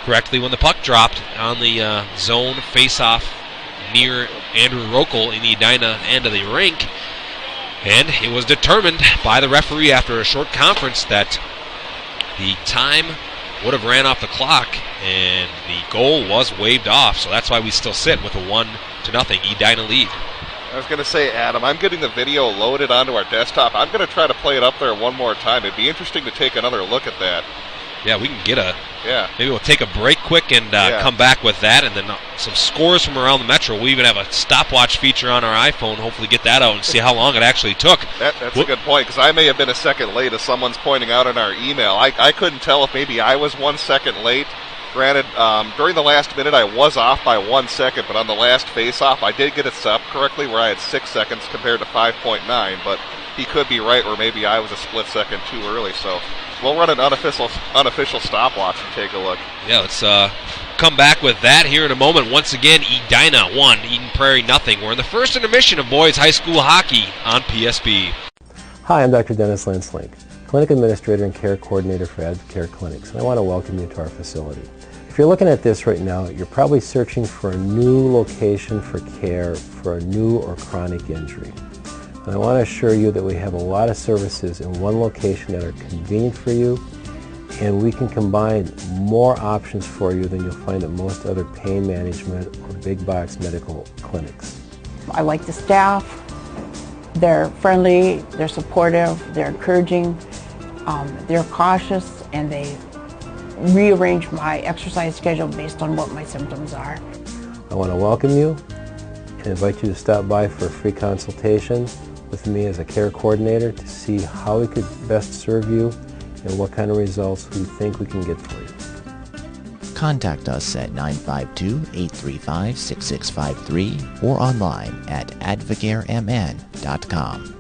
correctly when the puck dropped on the zone face-off near Andrew Rokel in the Edina end of the rink. And it was determined by the referee after a short conference that the time would have ran off the clock, and the goal was waved off. So that's why we still sit with a 1-0 Edina lead. I was going to say, Adam, I'm getting the video loaded onto our desktop. I'm going to try to play it up there one more time. It'd be interesting to take another look at that. Yeah, we can get maybe we'll take a break quick and come back with that, and then some scores from around the Metro. We even have a stopwatch feature on our iPhone. Hopefully get that out and see how long it actually took. That's a good point, because I may have been a second late, as someone's pointing out in our email. I couldn't tell if maybe I was 1 second late. Granted, during the last minute I was off by 1 second, but on the last face-off I did get it set up correctly where I had 6 seconds compared to 5.9, but he could be right, or maybe I was a split second too early, so we'll run an unofficial stopwatch and take a look. Yeah, let's come back with that here in a moment. Once again, Edina 1, Eden Prairie nothing. We're in the first intermission of boys high school hockey on PSB. Hi, I'm Dr. Dennis Linslink, Clinic Administrator and Care Coordinator for Advocare Clinics, and I want to welcome you to our facility. If you're looking at this right now, you're probably searching for a new location for care for a new or chronic injury. And I want to assure you that we have a lot of services in one location that are convenient for you, and we can combine more options for you than you'll find at most other pain management or big box medical clinics. I like the staff. They're friendly, they're supportive, they're encouraging, they're cautious, and they rearrange my exercise schedule based on what my symptoms are. I want to welcome you and invite you to stop by for a free consultation with me as a care coordinator to see how we could best serve you and what kind of results we think we can get for you. Contact us at 952-835-6653 or online at advocaremn.com.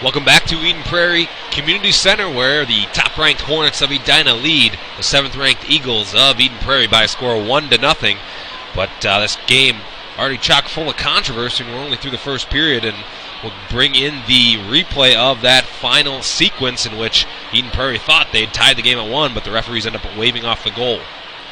Welcome back to Eden Prairie Community Center, where the top-ranked Hornets of Edina lead the 7th-ranked Eagles of Eden Prairie by a score of 1-0. But this game already chock full of controversy, and we're only through the first period, and We'll bring in the replay of that final sequence in which Eden Prairie thought they'd tied the game at 1, but the referees end up waving off the goal.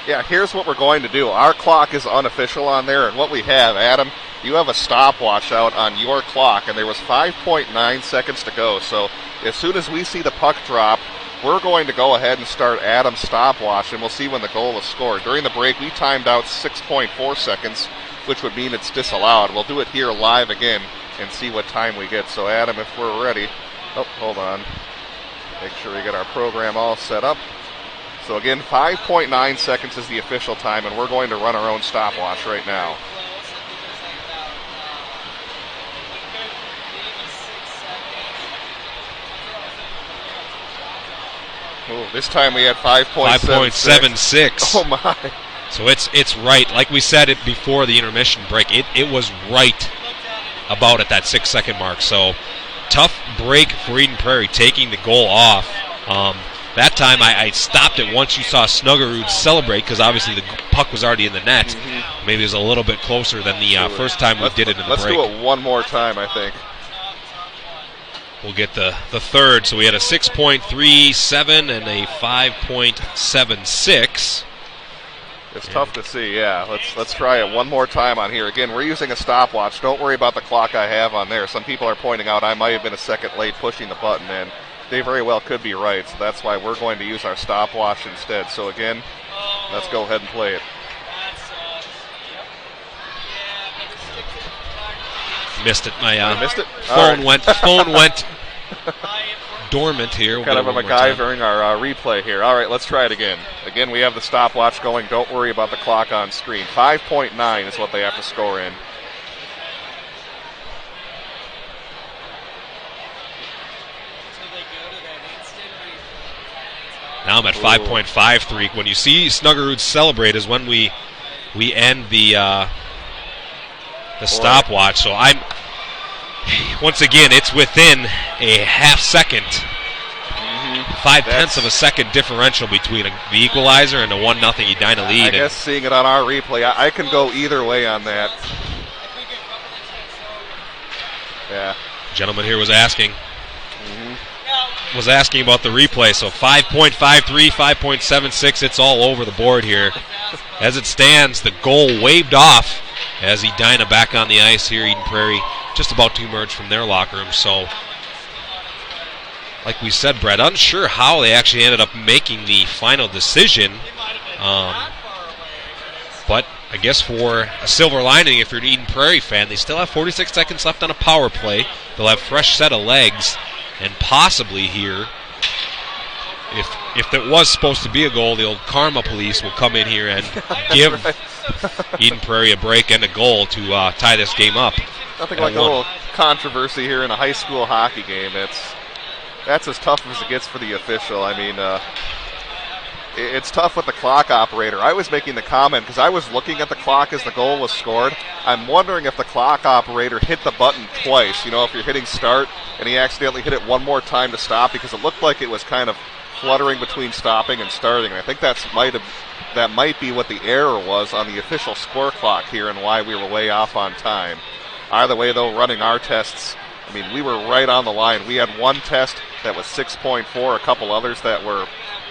Yeah, here's what we're going to do. Our clock is unofficial on there, and what we have, Adam, you have a stopwatch out on your clock, and there was 5.9 seconds to go. So as soon as we see the puck drop, we're going to go ahead and start Adam's stopwatch, and we'll see when the goal is scored. During the break, we timed out 6.4 seconds, which would mean it's disallowed. We'll do it here live again and see what time we get. So, Adam, if we're ready. Oh, hold on. Make sure we get our program all set up. So, again, 5.9 seconds is the official time, and we're going to run our own stopwatch right now. Ooh, this time we had 5.76. Oh, my. So it's right. Like we said it before the intermission break, it was right about at that 6-second mark. So tough break for Eden Prairie, taking the goal off. That time I stopped it once you saw Snuggerud celebrate, because obviously the puck was already in the net. Mm-hmm. Maybe it was a little bit closer than the first time we did it in the break. Let's do it one more time, I think. We'll get the third. So we had a 6.37 and a 5.76. It's tough to see, yeah. Let's try it one more time on here. Again, we're using a stopwatch. Don't worry about the clock I have on there. Some people are pointing out I might have been a second late pushing the button, and they very well could be right. So that's why we're going to use our stopwatch instead. So again, let's go ahead and play it. Missed it. My missed it? phone went dormant here. Kind of a MacGyvering our replay here. All right, let's try it again. Again, we have the stopwatch going. Don't worry about the clock on screen. 5.9 is what they have to score in. Now I'm at 5.53. When you see Snuggerud celebrate is when we end the stopwatch. So I'm once again, it's within a half second, 0.5 of a second differential between the equalizer and the 1-0 Edina lead. I guess seeing it on our replay, I can go either way on that. Yeah. Gentleman here was asking. Was asking about the replay. So 5.53, 5.76, it's all over the board here. As it stands, the goal waved off as Edina back on the ice here. Eden Prairie just about to emerge from their locker room. So, like we said, Brett, unsure how they actually ended up making the final decision. But I guess for a silver lining, if you're an Eden Prairie fan, they still have 46 seconds left on a power play. They'll have fresh set of legs. And possibly here, if there was supposed to be a goal, the old karma police will come in here and give Eden Prairie a break and a goal to tie this game up. Nothing like a little controversy here in a high school hockey game. That's as tough as it gets for the official. I mean, it's tough with the clock operator. I was making the comment because I was looking at the clock as the goal was scored. I'm wondering if the clock operator hit the button twice. You know, if you're hitting start and he accidentally hit it one more time to stop, because it looked like it was kind of fluttering between stopping and starting. And I think that might be what the error was on the official score clock here and why we were way off on time. Either way, though, running our tests, I mean, we were right on the line. We had one test that was 6.4, a couple others that were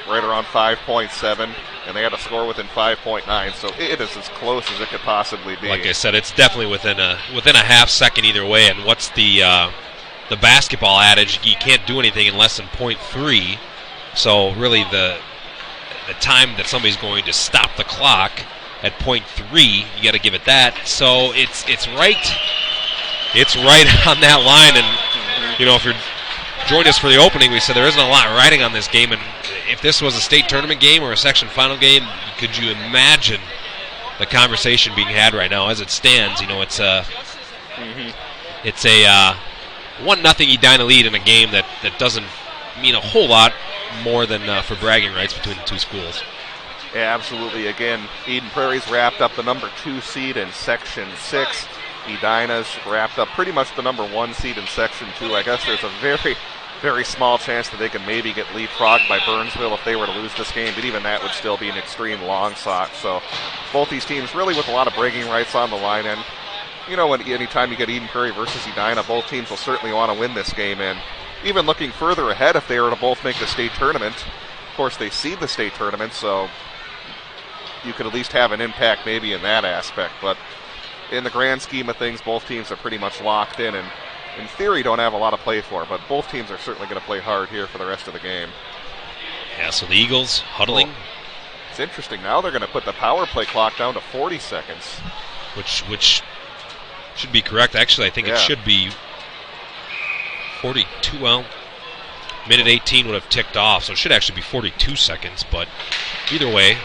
right around 5.7, and they had a score within 5.9, so it is as close as it could possibly be. Like I said, it's definitely within a half second either way. And what's the basketball adage? You can't do anything in less than 0.3. So really, the time that somebody's going to stop the clock at 0.3, you got to give it that. So it's right on that line. And you know, if you're joined us for the opening, we said there isn't a lot riding on this game, and if this was a state tournament game or a section final game, could you imagine the conversation being had right now? As it stands, you know, it's a 1-0 Edina lead in a game that doesn't mean a whole lot more than for bragging rights between the two schools. Yeah, absolutely. Again, Eden Prairie's wrapped up the number 2 seed in Section 6. Edina's wrapped up pretty much the number 1 seed in Section 2. I guess there's a very, very small chance that they can maybe get leapfrogged by Burnsville if they were to lose this game, but even that would still be an extreme long shot. So both these teams really with a lot of bragging rights on the line, and you know, anytime you get Eden Prairie versus Edina, both teams will certainly want to win this game. And even looking further ahead, if they were to both make the state tournament, of course they seed the state tournament, so you could at least have an impact maybe in that aspect. But in the grand scheme of things, both teams are pretty much locked in and in theory don't have a lot to play for, but both teams are certainly going to play hard here for the rest of the game. Yeah, so the Eagles huddling. Cool. It's interesting. Now they're going to put the power play clock down to 40 seconds. Which should be correct. Actually, I think it should be 42. Well, minute 18 would have ticked off, so it should actually be 42 seconds. But either way,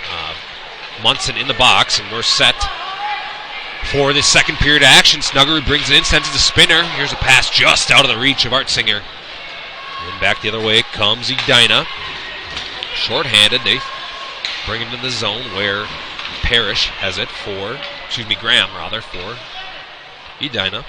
Munson in the box, and we're set for this second period of action. Snuggerud brings it in, sends it to Spinner. Here's a pass just out of the reach of Artsinger. And back the other way comes Edina. Short-handed, they bring it into the zone where Parrish has it for, Graham rather, for Edina.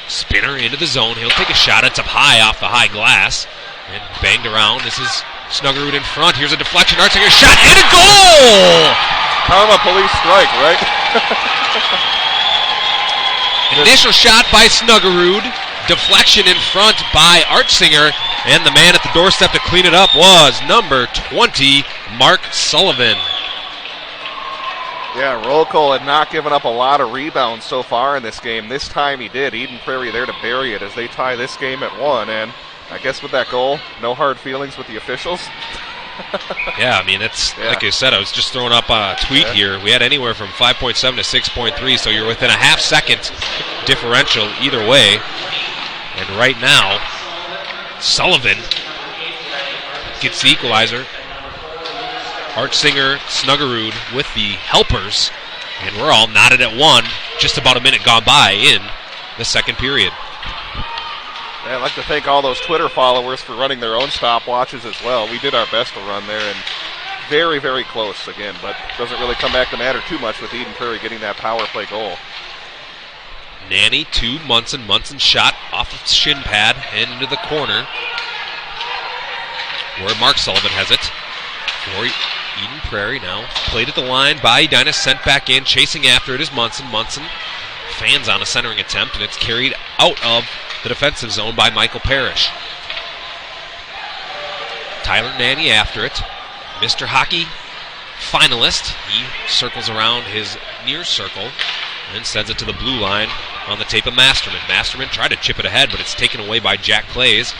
Spinner into the zone. He'll take a shot. It's up high off the high glass and banged around. This is Snuggerud in front. Here's a deflection. Artsinger shot and a goal! Karma police strike, right? Initial shot by Snuggerud. Deflection in front by Artsinger. And the man at the doorstep to clean it up was number 20, Mark Sullivan. Yeah, Rolko had not given up a lot of rebounds so far in this game. This time he did. Eden Prairie there to bury it as they tie this game at 1. And I guess with that goal, no hard feelings with the officials. Yeah, I mean, it's like I said, I was just throwing up a tweet here. We had anywhere from 5.7 to 6.3, so you're within a half-second differential either way. And right now, Sullivan gets the equalizer. Artsinger, Snuggerud with the helpers, and we're all knotted at 1. Just about a minute gone by in the second period. I'd like to thank all those Twitter followers for running their own stopwatches as well. We did our best to run there, and very, very close again, but doesn't really come back to matter too much with Eden Prairie getting that power play goal. Nanny to Munson. Munson shot off of shin pad and into the corner where Mark Sullivan has it for Eden Prairie. Now played at the line by Edina, sent back in. Chasing after it is Munson. Munson fans on a centering attempt, and it's carried out of the defensive zone by Michael Parrish. Tyler Nanny after it. Mr. Hockey finalist. He circles around his near circle and sends it to the blue line on the tape of Masterman. Masterman tried to chip it ahead, but it's taken away by Jack Clays.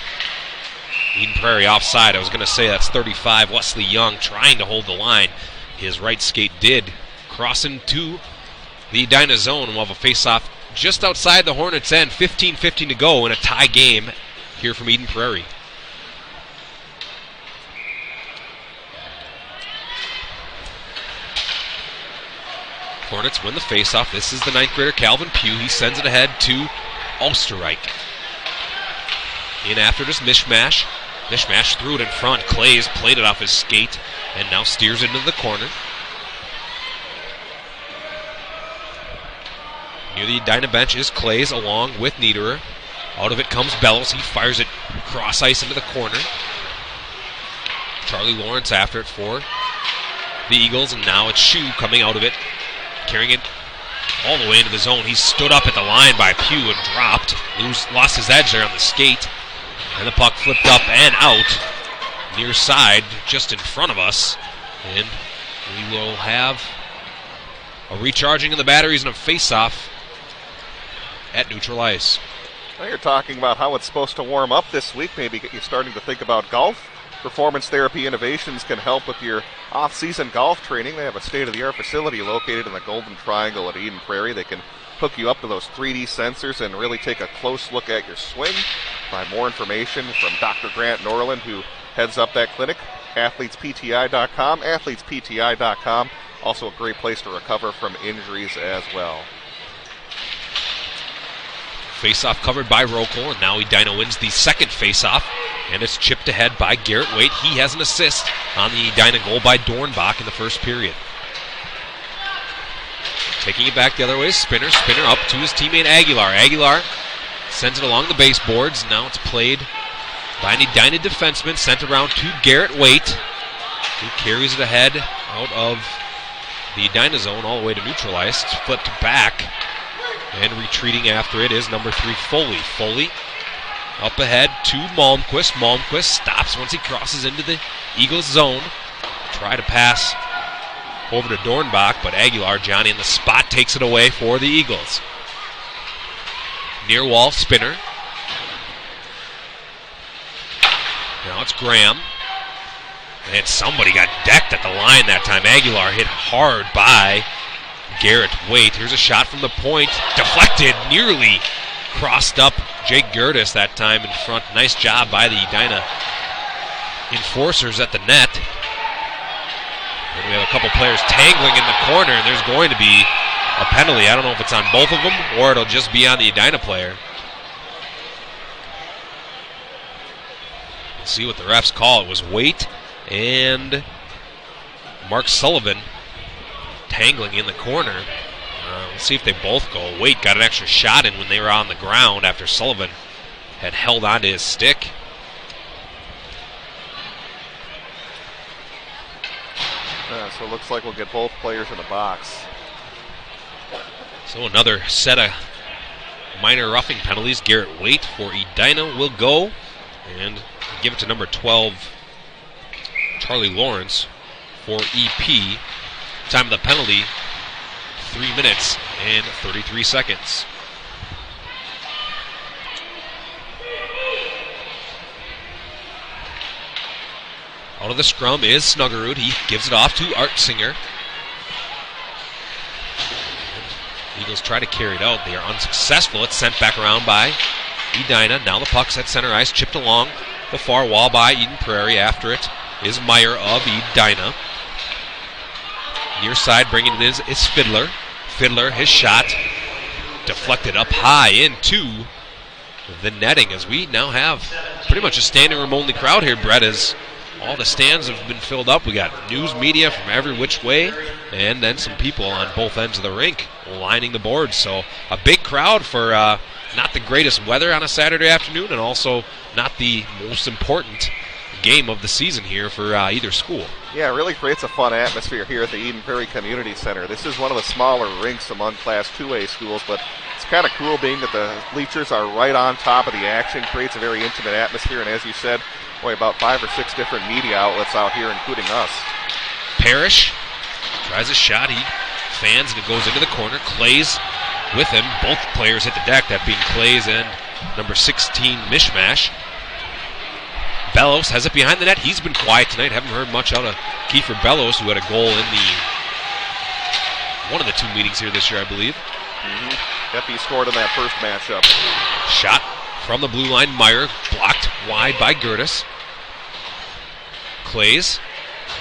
Eden Prairie offside. I was going to say that's 35. Wesley Young trying to hold the line. His right skate did cross into the Edina zone. We'll have a face-off just outside the Hornets' end. 15-15 to go in a tie game here from Eden Prairie. Hornets win the face-off. This is the 9th grader Calvin Pugh. He sends it ahead to Ulsterreich. In after this Mishmash. Mishmash threw it in front. Clays played it off his skate and now steers it into the corner. Near the Edina bench is Clays along with Niederer. Out of it comes Bellows. He fires it cross ice into the corner. Charlie Lawrence after it for the Eagles, and now it's Shue coming out of it, carrying it all the way into the zone. He stood up at the line by Pugh and dropped. Lost his edge there on the skate. And the puck flipped up and out near side just in front of us. And we will have a recharging of the batteries and a face-off at neutral ice. Now you're talking about how it's supposed to warm up this week. Maybe get you starting to think about golf. Performance Therapy Innovations can help with your off-season golf training. They have a state-of-the-art facility located in the Golden Triangle at Eden Prairie. They can hook you up to those 3D sensors and really take a close look at your swing. Find more information from Dr. Grant Norland, who heads up that clinic. AthletesPTI.com, AthletesPTI.com. Also a great place to recover from injuries as well. Face-off covered by Rokel, and now Edina wins the second face-off, and it's chipped ahead by Garrett Waite. He has an assist on the Edina goal by Dornbach in the first period. Taking it back the other way is Spinner. Spinner up to his teammate Aguilar. Aguilar sends it along the baseboards. Now it's played by an Edina defenseman, sent around to Garrett Waite, who carries it ahead out of the Edina zone all the way to neutralized. Flipped back and retreating after it is number 3, Foley. Foley up ahead to Malmquist. Malmquist stops once he crosses into the Eagles zone. Try to pass over to Dornbach, but Aguilar, Johnny in the spot, takes it away for the Eagles. Near wall spinner. Now it's Graham. And somebody got decked at the line that time. Aguilar hit hard by Garrett Waite. Here's a shot from the point. Deflected, nearly crossed up Jake Gertis that time in front. Nice job by the Edina enforcers at the net. And we have a couple players tangling in the corner, and there's going to be a penalty. I don't know if it's on both of them or it'll just be on the Edina player. Let's see what the refs call. It was Waite and Mark Sullivan tangling in the corner. Let's see if they both go. Waite got an extra shot in when they were on the ground after Sullivan had held onto his stick. So it looks like we'll get both players in the box. So another set of minor roughing penalties. Garrett Waite for Edina will go and give it to number 12, Charlie Lawrence for EP. Time of the penalty, 3 minutes and 33 seconds. Out of the scrum is Snuggerud. He gives it off to Artsinger. Eagles try to carry it out. They are unsuccessful. It's sent back around by Edina. Now the puck's at center ice, chipped along the far wall by Eden Prairie. After it is Meyer of Edina. Near side bringing it is Fiddler. Fiddler, his shot deflected up high into the netting, as we now have pretty much a standing room only crowd here, Brett, as all the stands have been filled up. We got news media from every which way, and then some people on both ends of the rink lining the boards. So a big crowd for not the greatest weather on a Saturday afternoon, and also not the most important game of the season here for either school. Yeah, it really creates a fun atmosphere here at the Eden Prairie Community Center. This is one of the smaller rinks among Class 2A schools, but it's kind of cool being that the bleachers are right on top of the action. Creates a very intimate atmosphere, and as you said, boy, about 5 or 6 different media outlets out here, including us. Parrish tries a shot. He fans, and it goes into the corner. Clay's with him. Both players hit the deck, that being Clay's and number 16, Mishmash. Bellows has it behind the net. He's been quiet tonight. Haven't heard much out of Kiefer Bellows, who had a goal in one of the 2 meetings here this year, I believe. Yep, he scored in that first matchup. Shot from the blue line. Meyer blocked wide by Gertis. Clays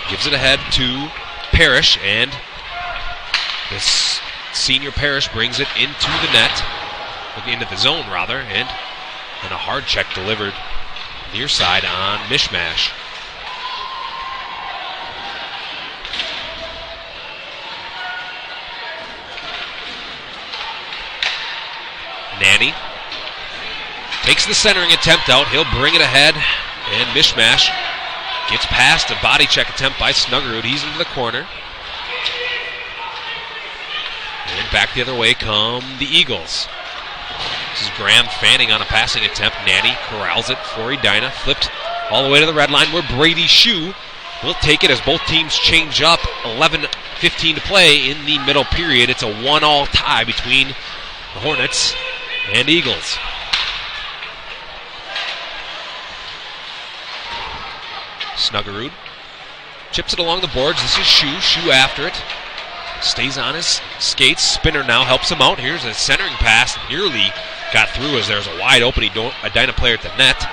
gives it ahead to Parrish, and this senior Parrish brings it into the net, into the zone rather, and a hard check delivered near side on Mishmash. Nanny takes the centering attempt out. He'll bring it ahead, and Mishmash gets past a body check attempt by Snuggerud. He's into the corner. And back the other way come the Eagles. This is Graham fanning on a passing attempt. Nanny corrals it for Edina. Flipped all the way to the red line where Brady Shue will take it as both teams change up. 11:15 to play in the middle period. It's a 1-1 tie between the Hornets and Eagles. Snuggerud chips it along the boards. This is Shue. Shue after it. Stays on his skates. Spinner now helps him out. Here's a centering pass. Nearly got through as there's a wide open Edina player at the net.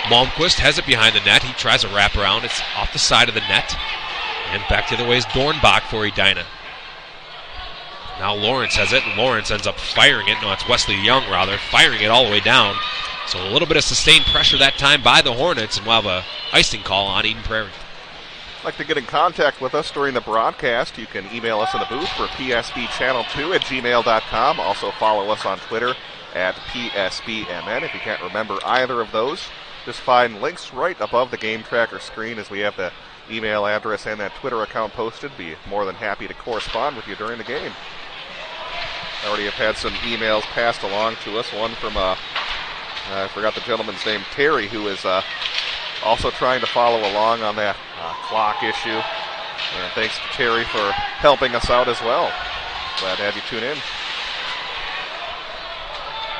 Malmquist has it behind the net. He tries a wraparound. It's off the side of the net. And back the other way is Dornbach for Edina. Now Lawrence has it, and Lawrence ends up firing it. No, it's Wesley Young, rather, firing it all the way down. So a little bit of sustained pressure that time by the Hornets, and we'll have a icing call on Eden Prairie. Like to get in contact with us during the broadcast, you can email us in the booth for psbchannel2@gmail.com. Also follow us on Twitter at PSBMN. If you can't remember either of those, just find links right above the Game Tracker screen as we have the email address and that Twitter account posted. Be more than happy to correspond with you during the game. I already have had some emails passed along to us. One from, I forgot the gentleman's name, Terry, who is also trying to follow along on that clock issue. And thanks to Terry for helping us out as well. Glad to have you tune in.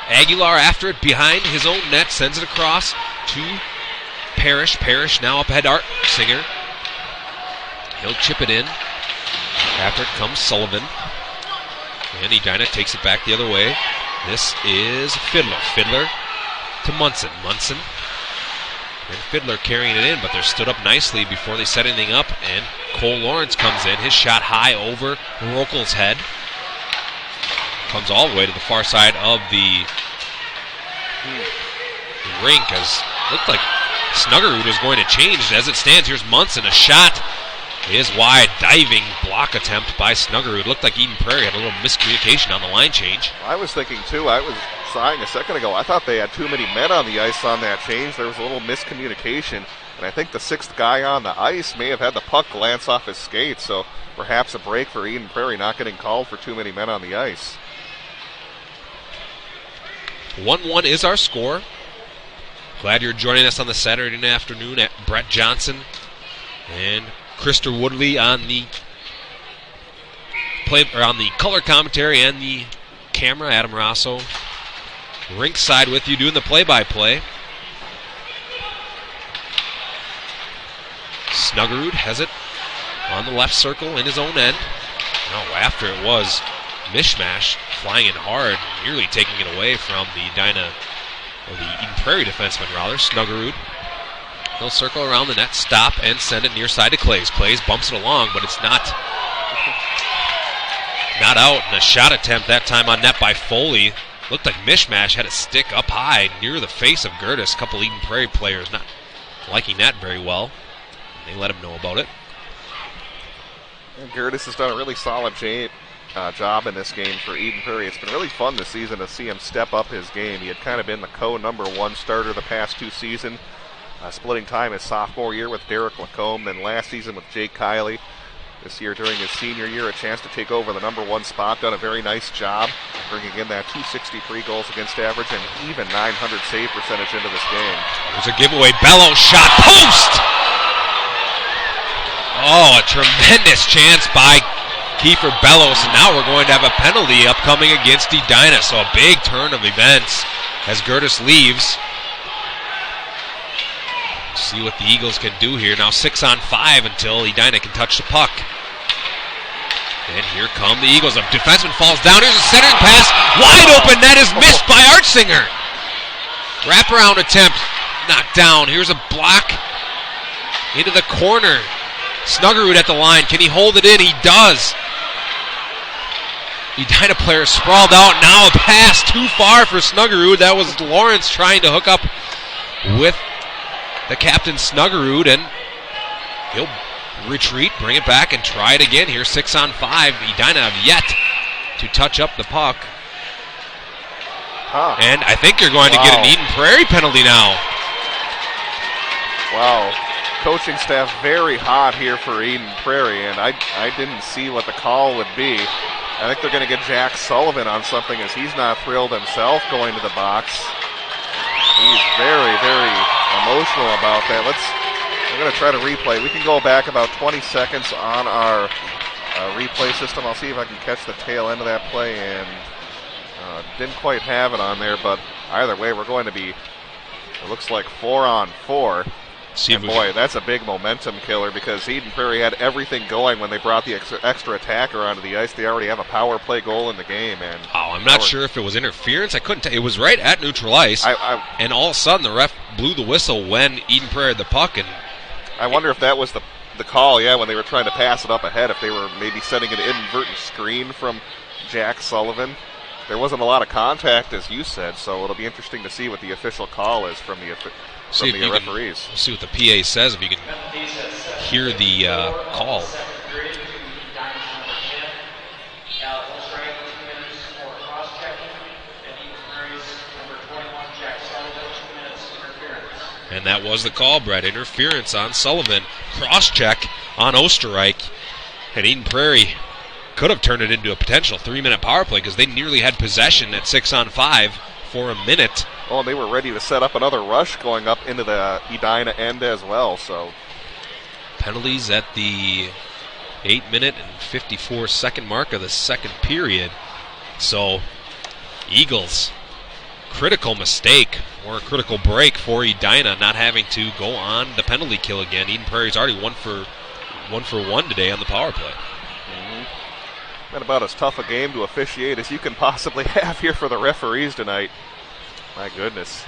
Aguilar after it behind his own net, sends it across to Parrish. Parrish now up ahead to Artsinger. He'll chip it in. After it comes Sullivan. And Edina takes it back the other way. This is Fiddler. Fiddler to Munson. Munson and Fiddler carrying it in, but they're stood up nicely before they set anything up. And Cole Lawrence comes in. His shot high over Rokel's head. Comes all the way to the far side of the rink, as looked like Snuggerud was going to change. As it stands, here's Munson. A shot is wide. Diving block attempt by Snuggerud. Looked like Eden Prairie had a little miscommunication on the line change. I was thinking too. I was sighing a second ago. I thought they had too many men on the ice on that change. There was a little miscommunication, and I think the sixth guy on the ice may have had the puck glance off his skate, so perhaps a break for Eden Prairie, not getting called for too many men on the ice. 1-1 is our score. Glad you're joining us on the Saturday afternoon at Brett Johnson and Krister Woodley on the color commentary and the camera. Adam Rosso rinkside with you doing the play-by-play. Snuggerud has it on the left circle in his own end. Oh, after it was Mishmash flying in hard, nearly taking it away from the Edina, or the Eden Prairie defenseman rather. Snuggerud. He'll circle around the net, stop, and send it near side to Clays. Clays bumps it along, but it's not out. And a shot attempt that time on net by Foley. Looked like Mishmash had a stick up high near the face of Gertis. A couple Eden Prairie players not liking that very well. They let him know about it. And Gertis has done a really solid job in this game for Eden Prairie. It's been really fun this season to see him step up his game. He had kind of been the co-number one starter the past two seasons. Splitting time his sophomore year with Derek Lacombe, then last season with Jake Kiley. This year during his senior year, a chance to take over the number one spot. Done a very nice job bringing in that 263 goals against average and even 900 save percentage into this game. There's a giveaway. Bellows shot post! Oh, a tremendous chance by Kiefer Bellows, and now we're going to have a penalty upcoming against Edina. So a big turn of events as Gertis leaves. See what the Eagles can do here. Now 6-on-5 until Edina can touch the puck. And here come the Eagles. A defenseman falls down. Here's a centering pass. Wide open net is missed by Artsinger. Wraparound attempt knocked down. Here's a block into the corner. Snuggerud at the line. Can he hold it in? He does. Edina player sprawled out. Now a pass too far for Snuggerud. That was Lawrence trying to hook up with the captain Snuggerud, and he'll retreat, bring it back, and try it again here. 6-on-5. Edina have yet to touch up the puck. And I think you're going to get an Eden Prairie penalty now. Wow. Coaching staff very hot here for Eden Prairie, and I didn't see what the call would be. I think they're going to get Jack Sullivan on something, as he's not thrilled himself going to the box. He's very, very emotional about that. We're going to try to replay. We can go back about 20 seconds on our replay system. I'll see if I can catch the tail end of that play, and didn't quite have it on there, but either way, we're going to be, it looks like 4-on-4. And boy, that's a big momentum killer, because Eden Prairie had everything going when they brought the extra attacker onto the ice. They already have a power play goal in the game. And I'm not sure if it was interference. I couldn't tell. It was right at neutral ice, and all of a sudden the ref blew the whistle when Eden Prairie had the puck. And I wonder if that was the call, when they were trying to pass it up ahead, if they were maybe setting an inadvertent screen from Jack Sullivan. There wasn't a lot of contact, as you said, so it'll be interesting to see what the official call is from the referees. We'll see what the PA says, if you can hear the call. And that was the call, Brett. Interference on Sullivan. Cross-check on Osterreich. And Eden Prairie could have turned it into a potential 3-minute power play because they nearly had possession at 6-on-5 for a minute. Oh, and they were ready to set up another rush going up into the Edina end as well. So penalties at the 8-minute and 54-second mark of the second period. So Eagles, critical mistake or a critical break for Edina, not having to go on the penalty kill again. Eden Prairie's already one for one today on the power play. Been about as tough a game to officiate as you can possibly have here for the referees tonight. My goodness.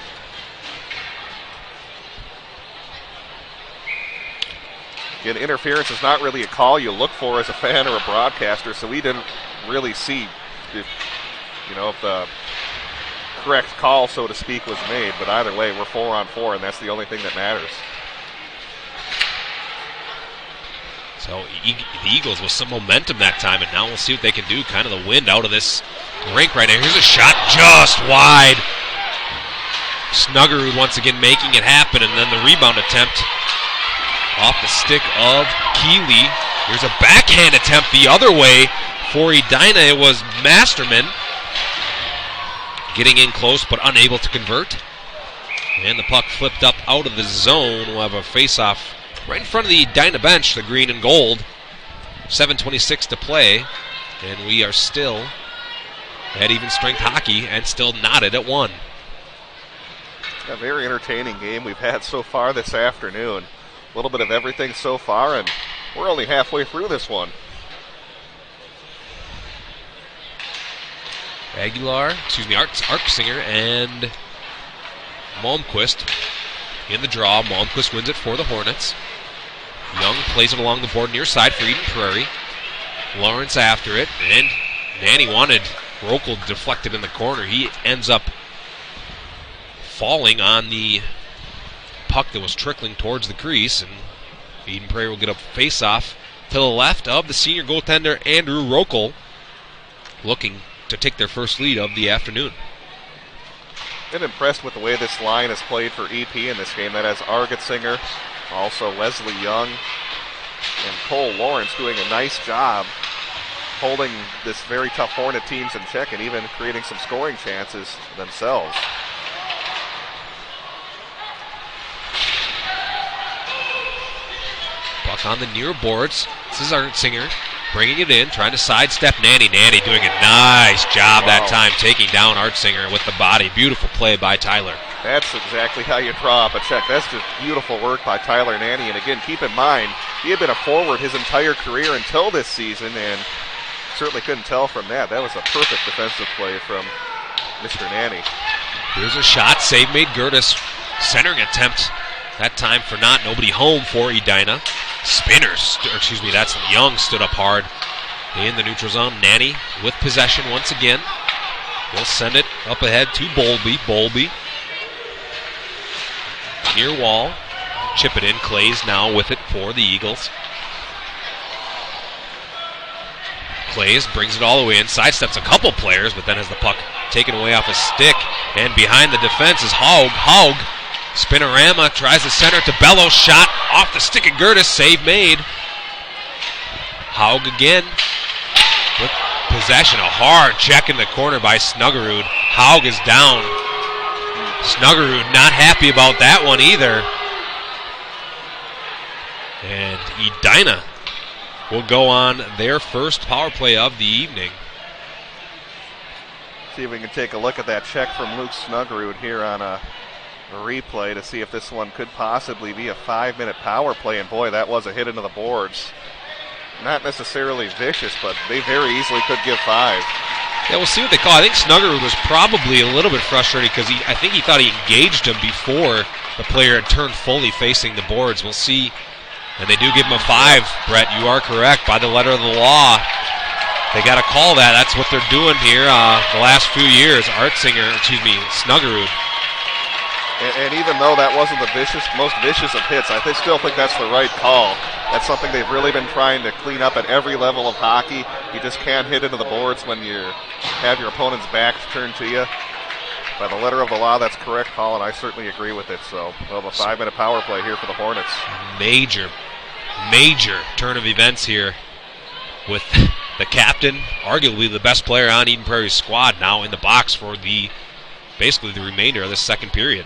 Again, interference is not really a call you look for as a fan or a broadcaster, so we didn't really see if the correct call, so to speak, was made. But either way, we're 4-on-4, and that's the only thing that matters. So the Eagles with some momentum that time, and now we'll see what they can do. Kind of the wind out of this rink right now. Here's a shot just wide. Snuggerud once again making it happen, and then the rebound attempt off the stick of Keeley. Here's a backhand attempt the other way for Edina. It was Masterman getting in close but unable to convert. And the puck flipped up out of the zone. We'll have a face-off right in front of the Edina bench, the green and gold. 7:26 to play, and we are still at even strength hockey and still knotted at 1. A very entertaining game we've had so far this afternoon. A little bit of everything so far, and we're only halfway through this one. Arksinger and Malmquist in the draw. Malmquist wins it for the Hornets. Young plays it along the board near side for Eden Prairie. Lawrence after it, and Nanny wanted Rokel deflected in the corner. He ends up falling on the puck that was trickling towards the crease, and Eden Prairie will get a face-off to the left of the senior goaltender Andrew Rokel, looking to take their first lead of the afternoon. Been impressed with the way this line has played for EP in this game. That has Argetsinger, also Wesley Young, and Cole Lawrence doing a nice job holding this very tough Hornet teams in check and even creating some scoring chances themselves. Puck on the near boards. This is Argetsinger bringing it in, trying to sidestep Nanny. Nanny doing a nice job that time, taking down Argetsinger with the body. Beautiful play by Tyler. That's exactly how you draw up a check. That's just beautiful work by Tyler Nanny. And again, keep in mind, he had been a forward his entire career until this season, and certainly couldn't tell from that. That was a perfect defensive play from Mr. Nanny. Here's a shot, save made Gertis. Centering attempt, that time for naught. Nobody home for Edina. That's Young stood up hard in the neutral zone. Nanny with possession once again. Will send it up ahead to Bowlby. Bowlby near wall. Chip it in. Clays now with it for the Eagles. Clays brings it all the way in. Sidesteps a couple players, but then has the puck taken away off his stick. And behind the defense is Haug. Haug, spinorama, tries to center to Bellows. Shot off the stick of Gertis. Save made. Haug again with possession. A hard check in the corner by Snuggerud. Haug is down. Snuggerud not happy about that one either. And Edina will go on their first power play of the evening. See if we can take a look at that check from Luke Snuggerud here on a replay to see if this one could possibly be a 5-minute power play. And boy, that was a hit into the boards. Not necessarily vicious, but they very easily could give 5. Yeah, we'll see what they call. I think Snuggerud was probably a little bit frustrated because I think he thought he engaged him before the player had turned fully facing the boards. We'll see. And they do give him a 5, Brett. You are correct. By the letter of the law, they got to call that. That's what they're doing here the last few years. Snuggerud. And even though that wasn't the most vicious of hits, I still think that's the right call. That's something they've really been trying to clean up at every level of hockey. You just can't hit into the boards when you have your opponent's back turned to you. By the letter of the law, that's correct, Colin. I certainly agree with it. So we'll have a 5-minute power play here for the Hornets. Major turn of events here with the captain, arguably the best player on Eden Prairie's squad, now in the box for basically the remainder of this second period.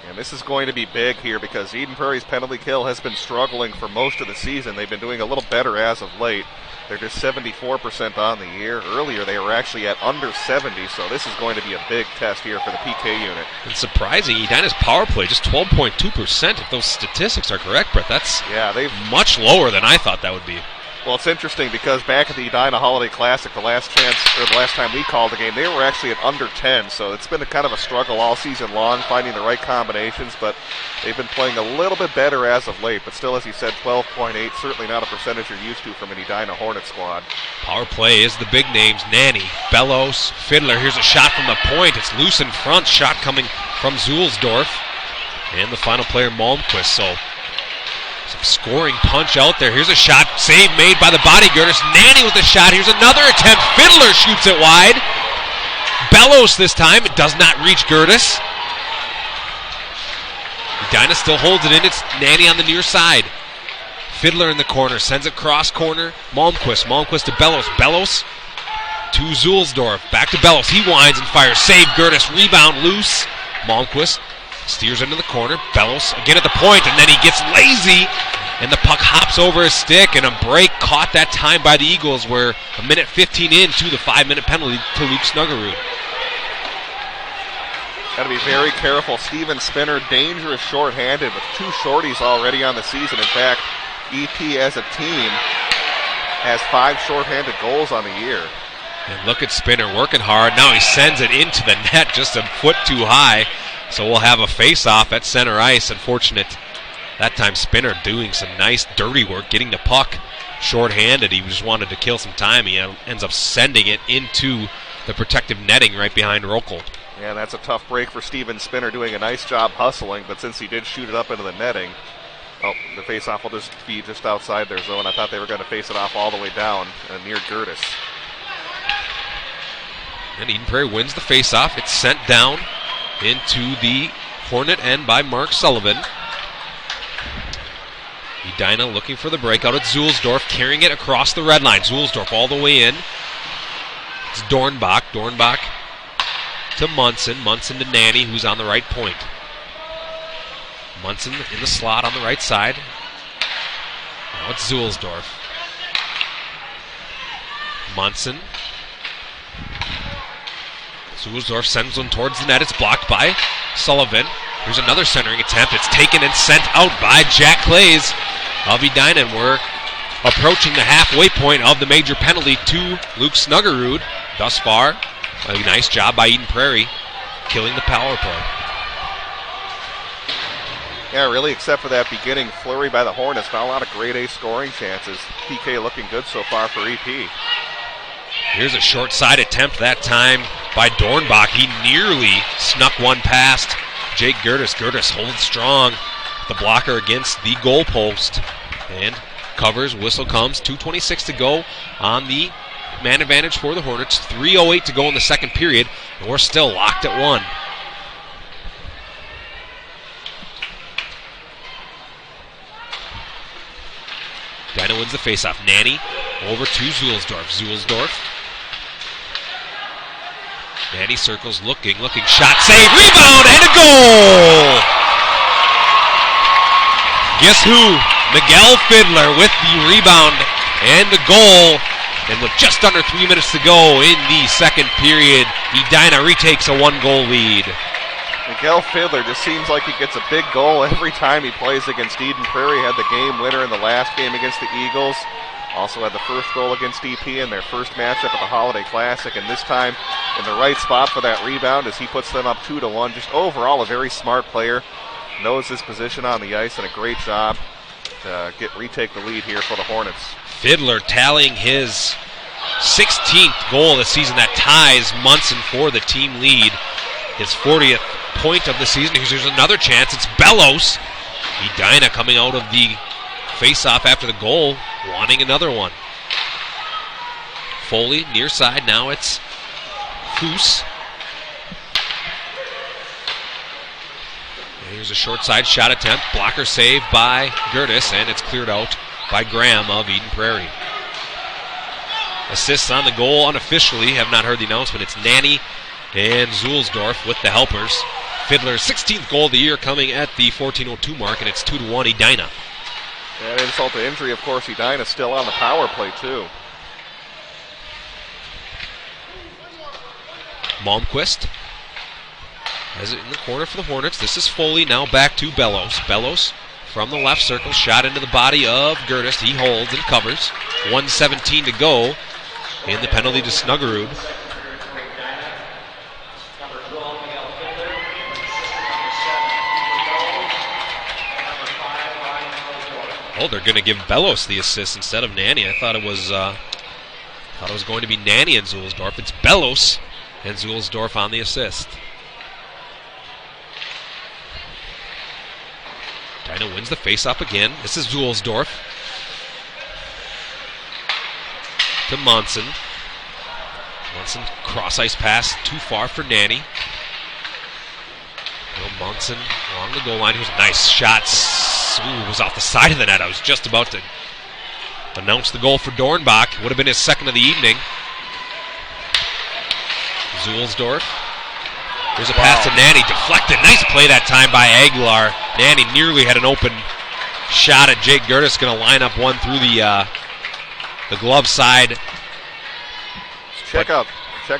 And this is going to be big here because Eden Prairie's penalty kill has been struggling for most of the season. They've been doing a little better as of late. They're just 74% on the year. Earlier, they were actually at under 70, so this is going to be a big test here for the PK unit. It's surprising. Edina's power play, just 12.2%. If those statistics are correct, Brett, that's much lower than I thought that would be. Well, it's interesting because back at the Edina Holiday Classic, the last time we called the game, they were actually at under 10. So it's been kind of a struggle all season long finding the right combinations, but they've been playing a little bit better as of late. But still, as you said, 12.8, certainly not a percentage you're used to from an Edina Hornet squad. Power play is the big names: Nanny, Bellows, Fiddler. Here's a shot from the point. It's loose in front. Shot coming from Zulsdorf. And the final player, Malmquist. So some scoring punch out there. Here's a shot. Save made by the body Gertis. Nanny with a shot. Here's another attempt. Fiddler shoots it wide. Bellows this time. It does not reach Gertis. Edina still holds it in. It's Nanny on the near side. Fiddler in the corner. Sends it cross corner. Malmquist to Bellows. Bellows to Zulsdorf. Back to Bellows. He winds and fires. Save Gertis. Rebound loose. Malmquist steers into the corner. Bellows again at the point, and then he gets lazy, and the puck hops over his stick, and a break caught that time by the Eagles. We're a minute 15 into the 5-minute penalty to Luke Snuggerud. Got to be very careful. Steven Spinner, dangerous shorthanded with 2 shorties already on the season. In fact, EP as a team has 5 shorthanded goals on the year. And look at Spinner working hard. Now he sends it into the net just a foot too high. So we'll have a face-off at center ice. Unfortunate. That time Spinner doing some nice dirty work, getting the puck shorthanded. He just wanted to kill some time. He ends up sending it into the protective netting right behind Rokel. Yeah, that's a tough break for Steven Spinner, doing a nice job hustling, but since he did shoot it up into the netting, the face-off will just be just outside their zone. I thought they were going to face it off all the way down near Gertis. And Eden Prairie wins the face-off. It's sent down into the Hornet end by Mark Sullivan. Edina looking for the breakout at Zulsdorf, carrying it across the red line. Zulsdorf all the way in. It's Dornbach. Dornbach to Munson. Munson to Nanny, who's on the right point. Munson in the slot on the right side. Now it's Zulsdorf. Munson. Zulsdorf sends one towards the net. It's blocked by Sullivan. Here's another centering attempt. It's taken and sent out by Jack Clays of Edina. And we're approaching the halfway point of the major penalty to Luke Snuggerud. Thus far, a nice job by Eden Prairie killing the power play. Yeah, really, except for that beginning flurry by the Hornets. Not a lot of grade A scoring chances. PK looking good so far for EP. Here's a short side attempt that time by Dornbach. He nearly snuck one past Jake Gertis. Gertis holds strong. The blocker against the goalpost. And covers, whistle comes. 2:26 to go on the man advantage for the Hornets. 3:08 to go in the second period. And we're still locked at 1. Edina wins the faceoff. Nanny over to Zulsdorf. Zulsdorf. Nanny circles, looking, shot, save, rebound, and a goal! Guess who? Miguel Fiddler with the rebound and the goal. And with just under 3 minutes to go in the second period, Edina retakes a 1-goal lead. Miguel Fiddler just seems like he gets a big goal every time he plays against Eden Prairie. Had the game winner in the last game against the Eagles. Also had the first goal against EP in their first matchup at the Holiday Classic, and this time in the right spot for that rebound as he puts them up 2-1. Just overall a very smart player, knows his position on the ice, and a great job to retake the lead here for the Hornets. Fiddler tallying his 16th goal of the season. That ties Munson for the team lead. His 40th point of the season. Here's another chance. It's Bellows. Edina coming out of the face-off after the goal, wanting another one. Foley near side. Now it's Foose. Here's a short side shot attempt. Blocker save by Gertis, and it's cleared out by Graham of Eden Prairie. Assists on the goal unofficially. Have not heard the announcement. It's Nanny and Zulsdorf with the helpers. Fiddler's 16th goal of the year coming at the 14:02 mark, and it's 2-1 Edina. And insult to injury, of course, Edina still on the power play, too. Malmquist has it in the corner for the Hornets. This is Foley, now back to Bellows. Bellows from the left circle, shot into the body of Gertis. He holds and covers. 1:17 to go in the penalty to Snuggerud. Oh, they're going to give Bellows the assist instead of Nanny. I thought it was going to be Nanny and Zulsdorf. It's Bellows and Zulsdorf on the assist. Edina wins the faceoff again. This is Zulsdorf to Monson. Monson cross-ice pass too far for Nanny. Monson along the goal line. Here's a nice shot. Ooh, was off the side of the net. I was just about to announce the goal for Dornbach. Would have been his second of the evening. Zulsdorf. Here's a pass to Nanny. Deflected. Nice play that time by Aguilar. Nanny nearly had an open shot at Jake Gertis. Going to line up one through the glove side. Check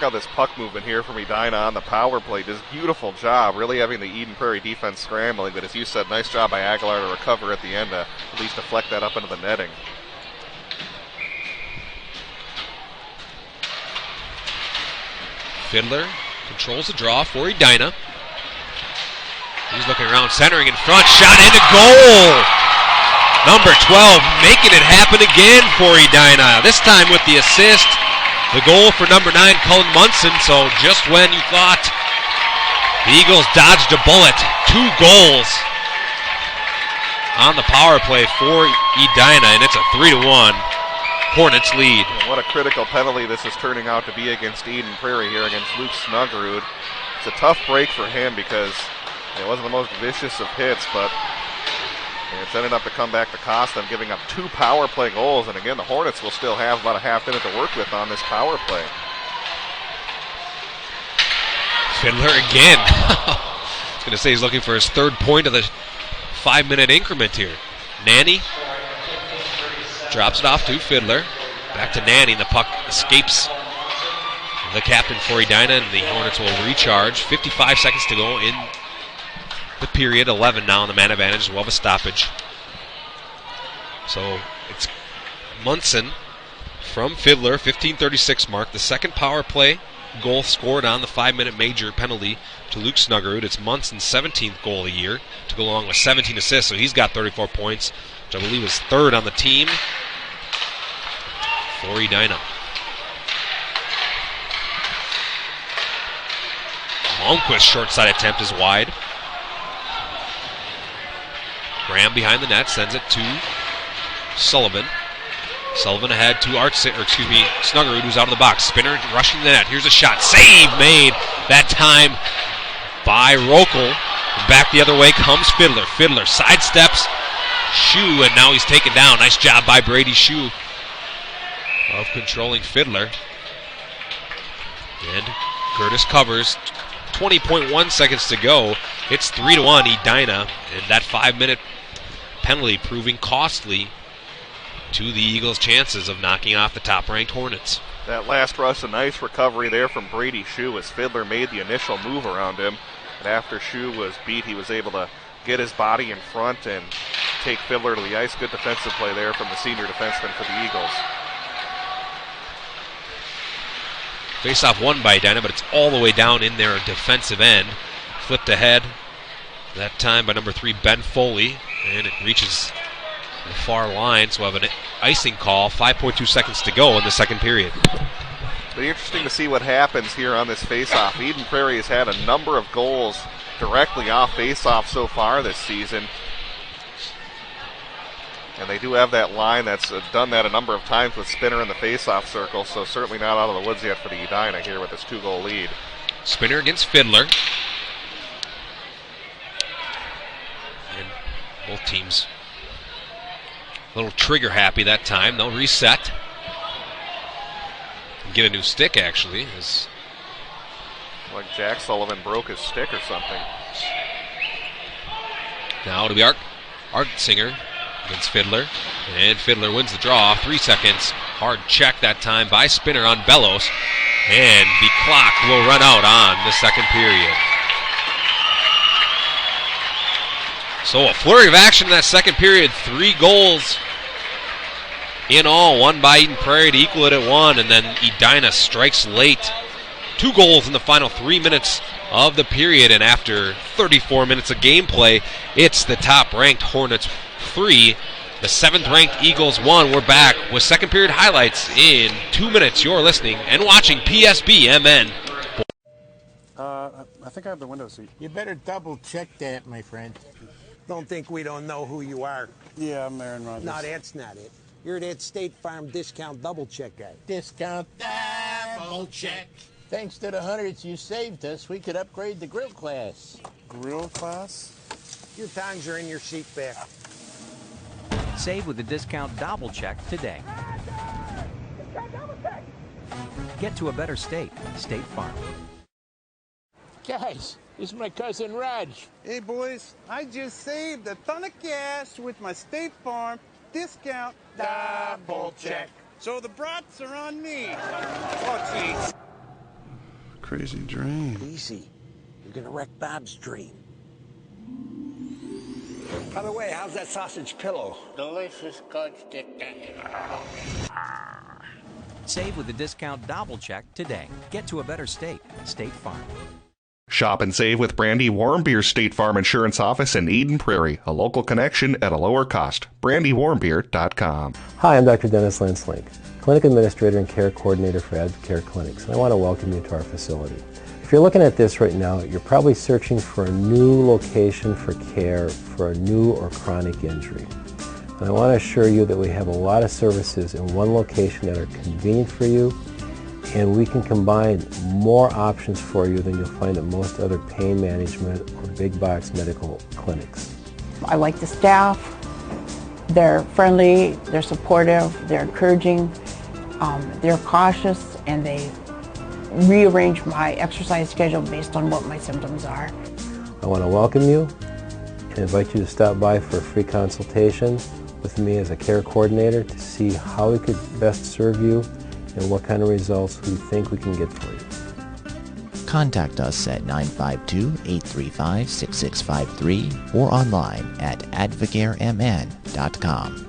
out this puck movement here from Edina on the power play. Does beautiful job, really having the Eden Prairie defense scrambling. But as you said, nice job by Aguilar to recover at the end to at least deflect that up into the netting. Fiddler controls the draw for Edina. He's looking around, centering in front, shot into goal. Number 12 making it happen again for Edina. This time with the assist. The goal for number 9, Cullen Munson. So just when you thought the Eagles dodged a bullet, 2 goals on the power play for Edina, and it's a 3-1 Hornets lead. What a critical penalty this is turning out to be against Eden Prairie here against Luke Snuggerud. It's a tough break for him because it wasn't the most vicious of hits, but it's ended up to come back to cost them, giving up 2 power play goals. And again, the Hornets will still have about a half minute to work with on this power play. Fiddler again. I was going to say he's looking for his 3rd point of the 5-minute increment here. Nanny drops it off to Fiddler. Back to Nanny, and the puck escapes the captain for Edina, and the Hornets will recharge. 55 seconds to go in the period. 11 now on the man advantage. We'll have a stoppage. So it's Munson from Fiddler, 15:36 mark. The second power play goal scored on the 5-minute major penalty to Luke Snuggerud. It's Munson's 17th goal of the year to go along with 17 assists. So he's got 34 points, which I believe is 3rd on the team for Edina. Malmquist's short side attempt is wide. Graham behind the net sends it to Sullivan. Sullivan ahead to Snuggerud, who's out of the box. Spinner rushing the net. Here's a shot. Save made that time by Rokel. Back the other way comes Fiddler. Fiddler sidesteps Shue, and now he's taken down. Nice job by Brady Shue of controlling Fiddler. And Gertis covers. 20.1 seconds to go. It's 3-1 Edina, and that 5-minute penalty proving costly to the Eagles' chances of knocking off the top-ranked Hornets. That last rush, a nice recovery there from Brady Shue as Fiddler made the initial move around him. And after Shue was beat, he was able to get his body in front and take Fiddler to the ice. Good defensive play there from the senior defenseman for the Eagles. Face-off won by Edina, but it's all the way down in their defensive end. Flipped ahead, that time by number 3, Ben Foley, and it reaches the far line, so we'll have an icing call. 5.2 seconds to go in the second period. It'll be interesting to see what happens here on this face-off. Eden Prairie has had a number of goals directly off face-off so far this season. And they do have that line that's done that a number of times with Spinner in the face-off circle, so certainly not out of the woods yet for the Edina here with this 2-goal lead. Spinner against Fiddler. Both teams a little trigger happy that time. They'll reset. Get a new stick, actually. Like Jack Sullivan broke his stick or something. Now to be Artsinger against Fiddler. And Fiddler wins the draw. 3 seconds. Hard check that time by Spinner on Bellows. And the clock will run out on the second period. So a flurry of action in that second period. 3 goals in all. One by Eden Prairie to equal it at 1. And then Edina strikes late. 2 goals in the final 3 minutes of the period. And after 34 minutes of gameplay, it's the top-ranked Hornets 3. The 7th-ranked Eagles 1. We're back with second period highlights in 2 minutes. You're listening and watching PSB MN. I think I have the window seat. You better double check that, my friend. Don't think we don't know who you are. Yeah, I'm Aaron Rodgers. No, that's not it. You're that State Farm discount double check guy. Discount double check. Thanks to the hundreds you saved us, we could upgrade the grill class. Grill class? Your tongs are in your seat back. Save with the discount double check today. Get to a better state. State Farm. Guys, this is my cousin Raj. Hey, boys, I just saved a ton of cash with my State Farm discount double check. So the brats are on me. Watch. Crazy dream. Easy. You're going to wreck Bob's dream. By the way, how's that sausage pillow? Delicious Coach Dick. Save with the discount double check today. Get to a better state. State Farm. Shop and save with Brandy Warmbier State Farm Insurance Office in Eden Prairie. A local connection at a lower cost. BrandyWarmbier.com. Hi, I'm Dr. Dennis Lenslink, Clinic Administrator and Care Coordinator for Advocare Clinics, and I want to welcome you to our facility. If you're looking at this right now, you're probably searching for a new location for care for a new or chronic injury. And I want to assure you that we have a lot of services in one location that are convenient for you, and we can combine more options for you than you'll find at most other pain management or big box medical clinics. I like the staff. They're friendly, they're supportive, they're encouraging, they're cautious, and they rearrange my exercise schedule based on what my symptoms are. I want to welcome you and invite you to stop by for a free consultation with me as a care coordinator to see how we could best serve you and what kind of results we think we can get for you. Contact us at 952-835-6653 or online at advocaremn.com.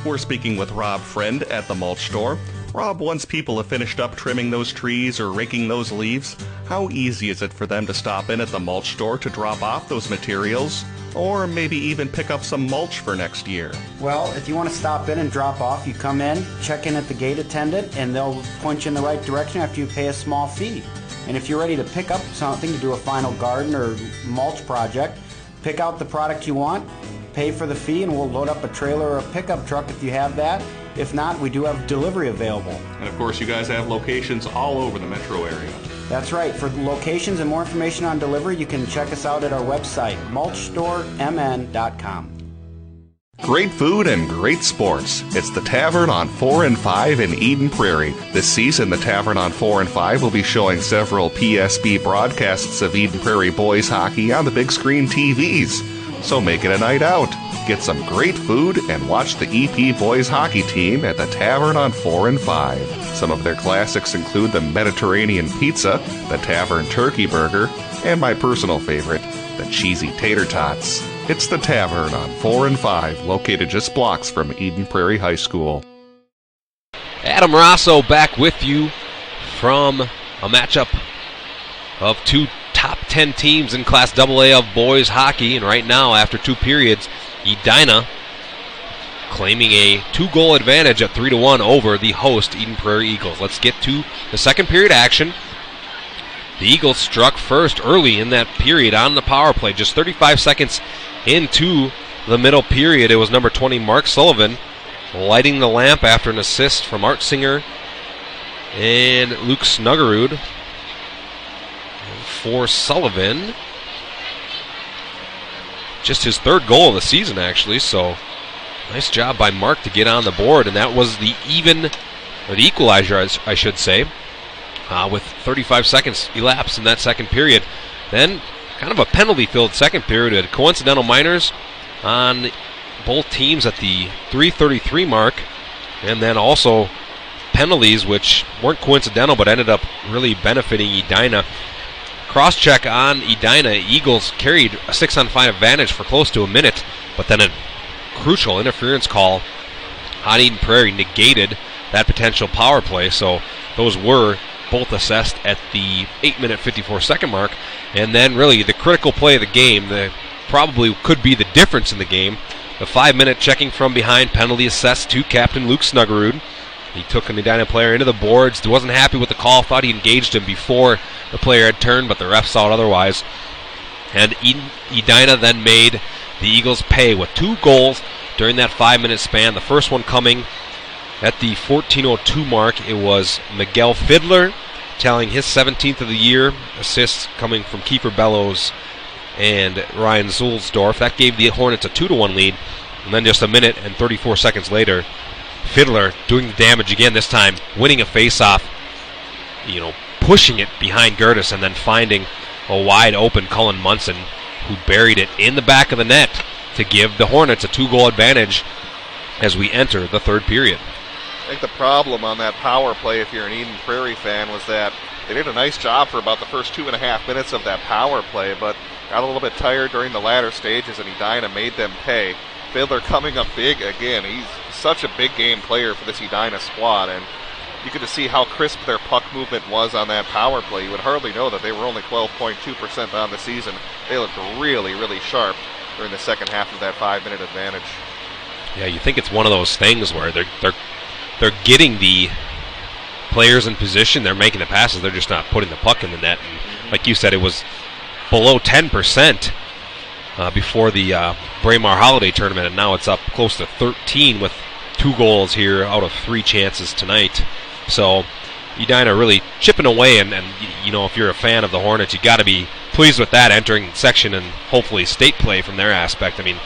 We're speaking with Rob Friend at the mulch store. Rob, once people have finished up trimming those trees or raking those leaves, how easy is it for them to stop in at the mulch store to drop off those materials? Or maybe even pick up some mulch for next year? Well, if you want to stop in and drop off, you come in, check in at the gate attendant, and they'll point you in the right direction after you pay a small fee. And if you're ready to pick up something to do a final garden or mulch project, pick out the product you want, pay for the fee, and we'll load up a trailer or a pickup truck if you have that. If not, we do have delivery available. And of course, you guys have locations all over the metro area. That's right. For locations and more information on delivery, you can check us out at our website, mulchstoremn.com. Great food and great sports. It's the Tavern on 4 and 5 in Eden Prairie. This season, the Tavern on 4 and 5 will be showing several PSB broadcasts of Eden Prairie boys hockey on the big screen TVs. So make it a night out. Get some great food and watch the EP boys hockey team at the Tavern on 4 and 5. Some of their classics include the Mediterranean pizza, the Tavern turkey burger, and my personal favorite, the cheesy tater tots. It's the Tavern on 4 and 5, located just blocks from Eden Prairie High School. Adam Rosso back with you from a matchup of two top 10 teams in Class AA of boys hockey. And right now, after 2 periods, Edina claiming a 2-goal advantage at 3-1 over the host Eden Prairie Eagles. Let's get to the second period action. The Eagles struck first early in that period on the power play. Just 35 seconds into the middle period, it was number 20, Mark Sullivan, lighting the lamp after an assist from Art Singer and Luke Snuggerud. For Sullivan, just his third goal of the season, actually. So nice job by Mark to get on the board, and that was the equalizer, I should say, with 35 seconds elapsed in that second period. Then kind of a penalty-filled second period. Had coincidental minors on both teams at the 3:33 mark, and then also penalties which weren't coincidental but ended up really benefiting Edina. Cross-check on Edina. Eagles carried a 6-on-5 advantage for close to a minute, but then a crucial interference call on Eden Prairie negated that potential power play. So those were both assessed at the 8-minute 54-second mark. And then really the critical play of the game, that probably could be the difference in the game, the 5-minute checking from behind penalty assessed to Captain Luke Snuggerud. He took an Edina player into the boards. He wasn't happy with the call, thought he engaged him before the player had turned, but the ref saw it otherwise. And Edina then made the Eagles pay with 2 goals during that 5-minute span. The first one coming at the 14:02 mark. It was Miguel Fiddler tallying his 17th of the year. Assists coming from Kiefer Bellows and Ryan Zulsdorf. That gave the Hornets a 2-1 lead. And then just a minute and 34 seconds later, Fiddler doing the damage again, this time winning a face-off, pushing it behind Gertis and then finding a wide open Cullen Munson, who buried it in the back of the net to give the Hornets a 2-goal advantage as we enter the third period. I think the problem on that power play, if you're an Eden Prairie fan, was that they did a nice job for about the first 2.5 minutes of that power play, but got a little bit tired during the latter stages, and Edina made them pay. Fiddler coming up big again. He's such a big game player for this Edina squad, and you could just see how crisp their puck movement was on that power play. You would hardly know that they were only 12.2% on the season. They looked really, really sharp during the second half of that 5-minute advantage. Yeah, you think it's one of those things where they're getting the players in position, they're making the passes, they're just not putting the puck in the net. And like you said, it was below 10% before the Braemar Holiday Tournament, and now it's up close to 13 with 2 goals here out of 3 chances tonight. So Edina really chipping away, and if you're a fan of the Hornets, you got to be pleased with that, entering section and hopefully state play from their aspect. I mean,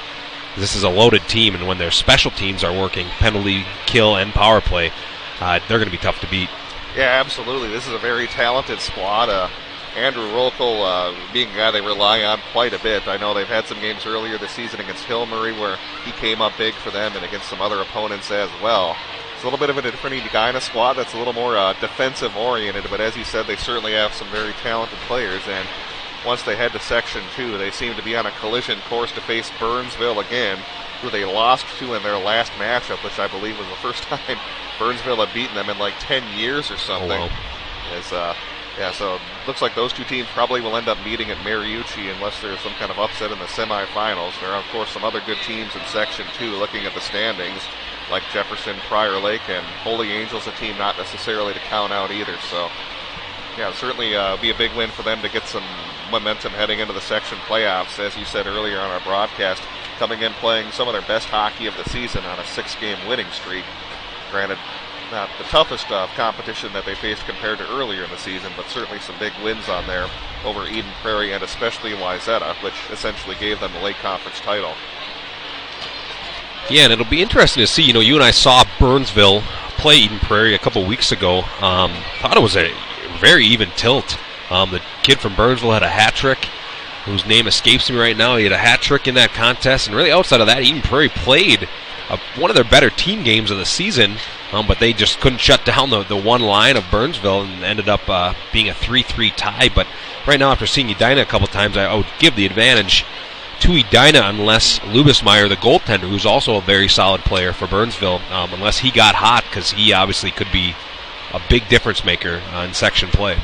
this is a loaded team, and when their special teams are working, penalty, kill, and power play, they're going to be tough to beat. Yeah, absolutely. This is a very talented squad. Andrew Rolkel being a guy they rely on quite a bit. I know they've had some games earlier this season against Hillmurray where he came up big for them, and against some other opponents as well. It's a little bit of a different Edina squad that's a little more defensive oriented, but as you said, they certainly have some very talented players, and once they head to Section 2, they seem to be on a collision course to face Burnsville again, who they lost to in their last matchup, which I believe was the first time Burnsville had beaten them in like 10 years or something. Oh, wow. So it looks like those two teams probably will end up meeting at Mariucci unless there's some kind of upset in the semifinals. There are, of course, some other good teams in Section 2 looking at the standings, like Jefferson, Prior Lake, and Holy Angels, a team not necessarily to count out either. So, yeah, certainly be a big win for them to get some momentum heading into the section playoffs. As you said earlier on our broadcast, coming in playing some of their best hockey of the season on a 6-game winning streak. Granted, not the toughest competition that they faced compared to earlier in the season, but certainly some big wins on there over Eden Prairie and especially Wayzata, which essentially gave them the late conference title. Yeah, and it'll be interesting to see. You and I saw Burnsville play Eden Prairie a couple weeks ago. Thought it was a very even tilt. The kid from Burnsville had a hat trick, whose name escapes me right now. He had a hat trick in that contest, and really outside of that, Eden Prairie played one of their better team games of the season, but they just couldn't shut down the one line of Burnsville and ended up being a 3-3 tie. But right now, after seeing Edina a couple times, I would give the advantage to Edina unless Lubismeyer, the goaltender, who's also a very solid player for Burnsville, unless he got hot, because he obviously could be a big difference maker in section play.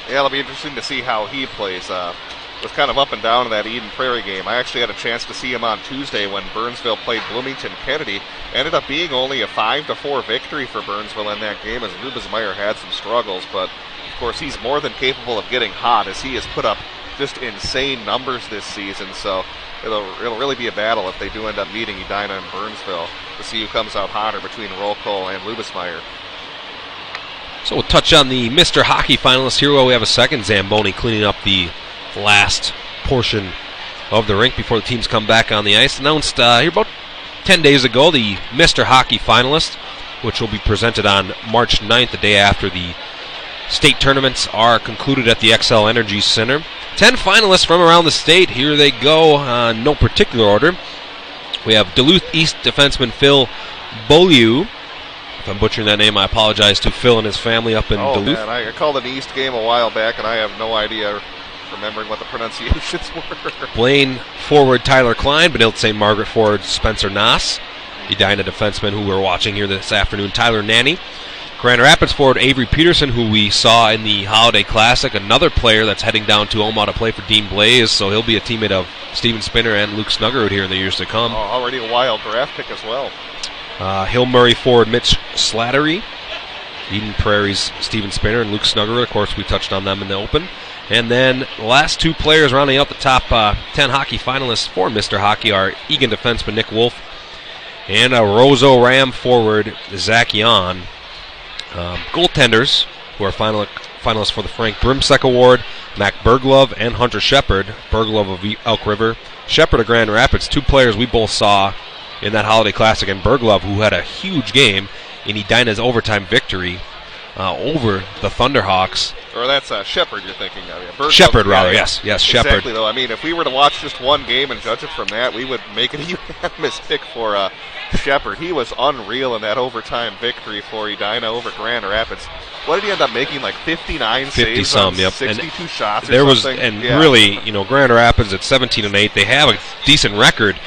Yeah, it'll be interesting to see how he plays. Was kind of up and down in that Eden Prairie game. I actually had a chance to see him on Tuesday when Burnsville played Bloomington Kennedy. Ended up being only a 5-4 victory for Burnsville in that game, as Lubismeyer had some struggles, but of course he's more than capable of getting hot, as he has put up just insane numbers this season. So it'll really be a battle if they do end up meeting Edina and Burnsville to see who comes out hotter between Rolko and Lubismeyer. So we'll touch on the Mr. Hockey finalists here while we have a second. Zamboni cleaning up the last portion of the rink before the teams come back on the ice. Announced here about 10 days ago, the Mr. Hockey finalists, which will be presented on March 9th, the day after the state tournaments are concluded at the XL Energy Center. 10 finalists from around the state. Here they go, no particular order. We have Duluth East defenseman Phil Beaulieu. If I'm butchering that name, I apologize to Phil and his family up in Duluth. Man, I called an East game a while back, and I have no idea remembering what the pronunciations were. Blaine forward Tyler Klein, Benilde St. Margaret forward Spencer Noss. Edina defenseman who we're watching here this afternoon, Tyler Nanny. Grand Rapids forward Avery Peterson, who we saw in the Holiday Classic, another player that's heading down to Omaha to play for Dean Blaze, so he'll be a teammate of Steven Spinner and Luke Snuggerud here in the years to come. Already a wild draft pick as well. Hill Murray forward Mitch Slattery. Eden Prairie's Steven Spinner and Luke Snuggerud. Of course, we touched on them in the open. And then the last two players rounding out the top 10 hockey finalists for Mr. Hockey are Egan defenseman Nick Wolf and Roseau Ram forward Zach Yon. Goaltenders, who are finalists for the Frank Brimsek Award, Mac Berglove and Hunter Shepard. Berglove of Elk River, Shepard of Grand Rapids, two players we both saw in that Holiday Classic, and Berglove, who had a huge game in Edina's overtime victory over the Thunderhawks. Or that's Shepard you're thinking of. Shepard, rather, yes, Shepard. Exactly, though. I mean, if we were to watch just one game and judge it from that, we would make it a unanimous pick for Shepard. He was unreal in that overtime victory for Edina over Grand Rapids. What did he end up making, like 59 saves on 62 shots or there something? Really, Grand Rapids at 17-8, they have a decent record,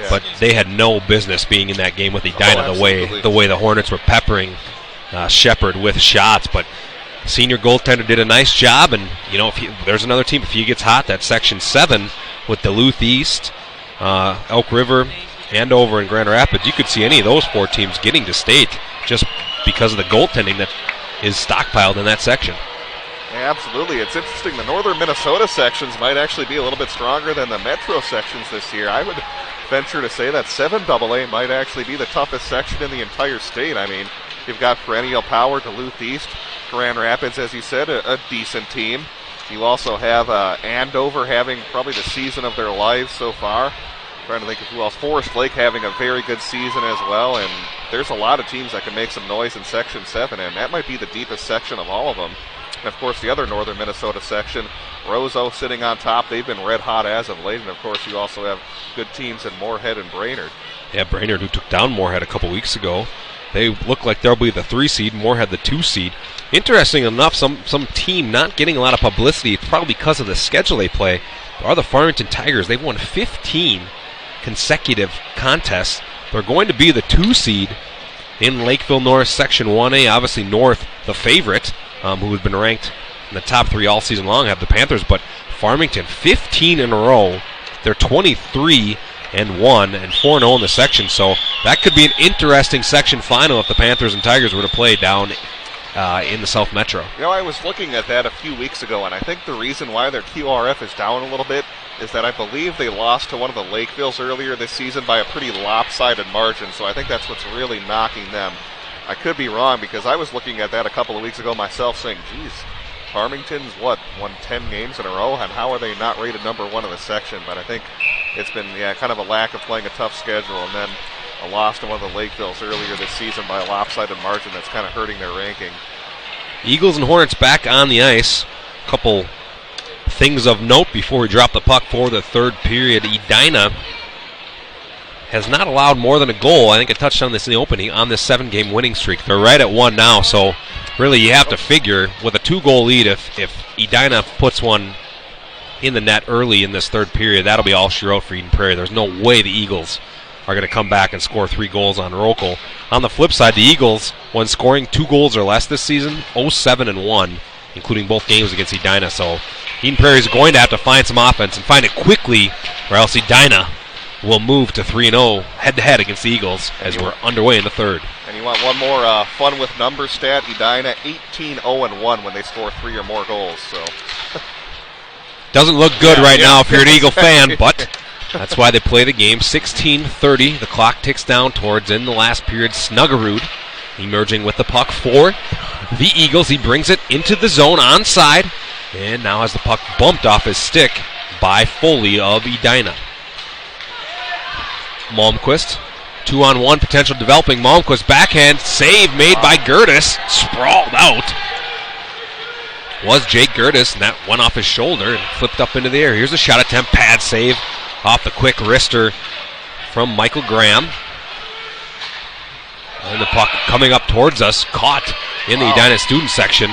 but they had no business being in that game with Edina the way the Hornets were peppering Shepard with shots. But senior goaltender did a nice job, and there's another team, if he gets hot, that's Section 7 with Duluth East, Elk River, and over in Grand Rapids. You could see any of those four teams getting to state just because of the goaltending that is stockpiled in that section. Yeah, absolutely. It's interesting. The northern Minnesota sections might actually be a little bit stronger than the metro sections this year. I would venture to say that 7AA might actually be the toughest section in the entire state. I mean, you've got perennial power, Duluth East, Grand Rapids, as you said, a decent team. You also have Andover having probably the season of their lives so far. Trying to think of who else. Forest Lake having a very good season as well, and there's a lot of teams that can make some noise in Section 7, and that might be the deepest section of all of them. And, of course, the other northern Minnesota section, Roseau sitting on top. They've been red hot as of late, and, of course, you also have good teams in Moorhead and Brainerd. Yeah, Brainerd, who took down Moorhead a couple weeks ago. They look like they'll be the 3 seed, Moorhead the 2 seed. Interesting enough, some team not getting a lot of publicity, probably because of the schedule they play, are the Farmington Tigers. They've won 15 consecutive contests. They're going to be the 2 seed in Lakeville North Section 1A. Obviously North, the favorite, who has been ranked in the top 3 all season long, have the Panthers, but Farmington 15 in a row. They're 23-1 and 4-0 in the section, so that could be an interesting section final if the Panthers and Tigers were to play down in the South Metro. I was looking at that a few weeks ago, and I think the reason why their QRF is down a little bit is that I believe they lost to one of the Lakevilles earlier this season by a pretty lopsided margin, so I think that's what's really knocking them. I could be wrong, because I was looking at that a couple of weeks ago myself saying, geez, Farmington's won 10 games in a row, and how are they not rated number 1 in the section? But I think it's been kind of a lack of playing a tough schedule, and then a loss to one of the Lakevilles earlier this season by a lopsided margin that's kind of hurting their ranking. Eagles and Hornets back on the ice. A couple things of note before we drop the puck for the third period. Edina has not allowed more than a goal. I think I touched on this in the opening, on this 7-game winning streak. They're right at 1 now, so really you have to figure with a 2-goal lead, if Edina puts one in the net early in this third period, that'll be all she wrote for Eden Prairie. There's no way the Eagles are going to come back and score 3 goals on Rokel. On the flip side, the Eagles, when scoring 2 goals or less this season, 0-7-1, including both games against Edina. So Eden Prairie is going to have to find some offense and find it quickly, or else Edina will move to 3-0 head-to-head against the Eagles as we're underway in the third. And you want one more fun with numbers stat, Edina 18-0-1 when they score 3 or more goals. So doesn't look good now if you're an Eagle fan, but that's why they play the game. 16:30, the clock ticks down towards in the last period. Snuggerud emerging with the puck for the Eagles. He brings it into the zone onside, and now has the puck bumped off his stick by Foley of Edina. Malmquist, 2-on-1 potential developing. Malmquist backhand save made by Gertis, sprawled out. Was Jake Gertis, and that went off his shoulder and flipped up into the air. Here's a shot attempt, pad save off the quick wrister from Michael Graham. And the puck coming up towards us, caught in the Edina student section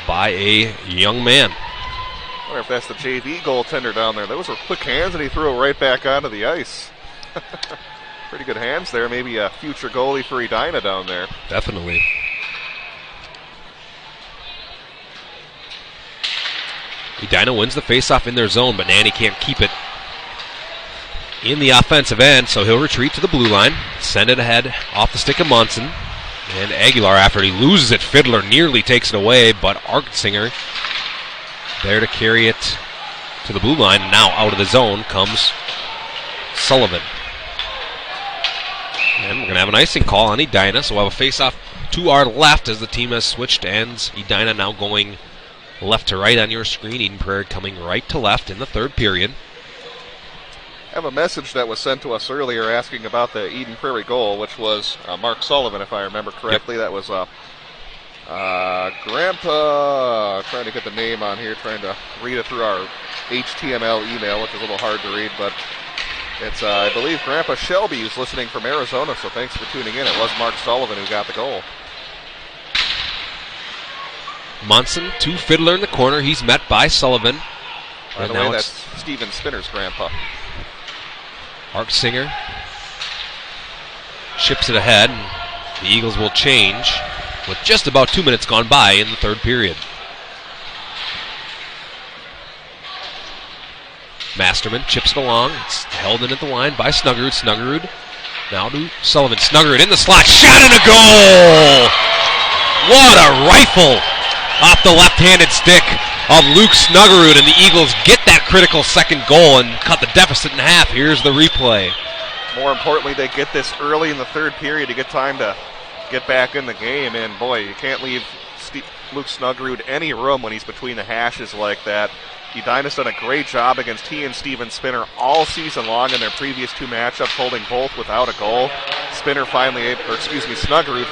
by a young man. I wonder if that's the JV goaltender down there. Those were quick hands, and he threw it right back onto the ice. Pretty good hands there. Maybe a future goalie for Edina down there. Definitely. Edina wins the faceoff in their zone, but Nanny can't keep it in the offensive end, so he'll retreat to the blue line, send it ahead off the stick of Munson. And Aguilar, after he loses it, Fiddler nearly takes it away, but Arksinger there to carry it to the blue line. Now out of the zone comes Sullivan. And we're going to have an icing call on Edina, so we'll have a face-off to our left as the team has switched ends. Edina now going left to right on your screen. Eden Prairie coming right to left in the third period. I have a message that was sent to us earlier asking about the Eden Prairie goal, which was Mark Sullivan, if I remember correctly. Yep. That was Grandpa, trying to get the name on here, trying to read it through our HTML email, which is a little hard to read, but it's, I believe, Grandpa Shelby who's listening from Arizona, so thanks for tuning in. It was Mark Sullivan who got the goal. Munson to Fiddler in the corner. He's met by Sullivan. By the way, that's Steven Spinner's grandpa. Arksinger chips it ahead. The Eagles will change with just about 2 minutes gone by in the third period. Masterman chips it along. It's held in at the line by Snuggerud. Snuggerud now to Sullivan. Snuggerud in the slot. Shot and a goal! What a rifle off the left-handed stick of Luke Snuggerud, and the Eagles get that critical second goal and cut the deficit in half. Here's the replay. More importantly, they get this early in the third period to get time to get back in the game, and boy, you can't leave Luke Snuggerud any room when he's between the hashes like that. Edina's done a great job against he and Steven Spinner all season long in their previous two matchups, holding both without a goal. Snuggerud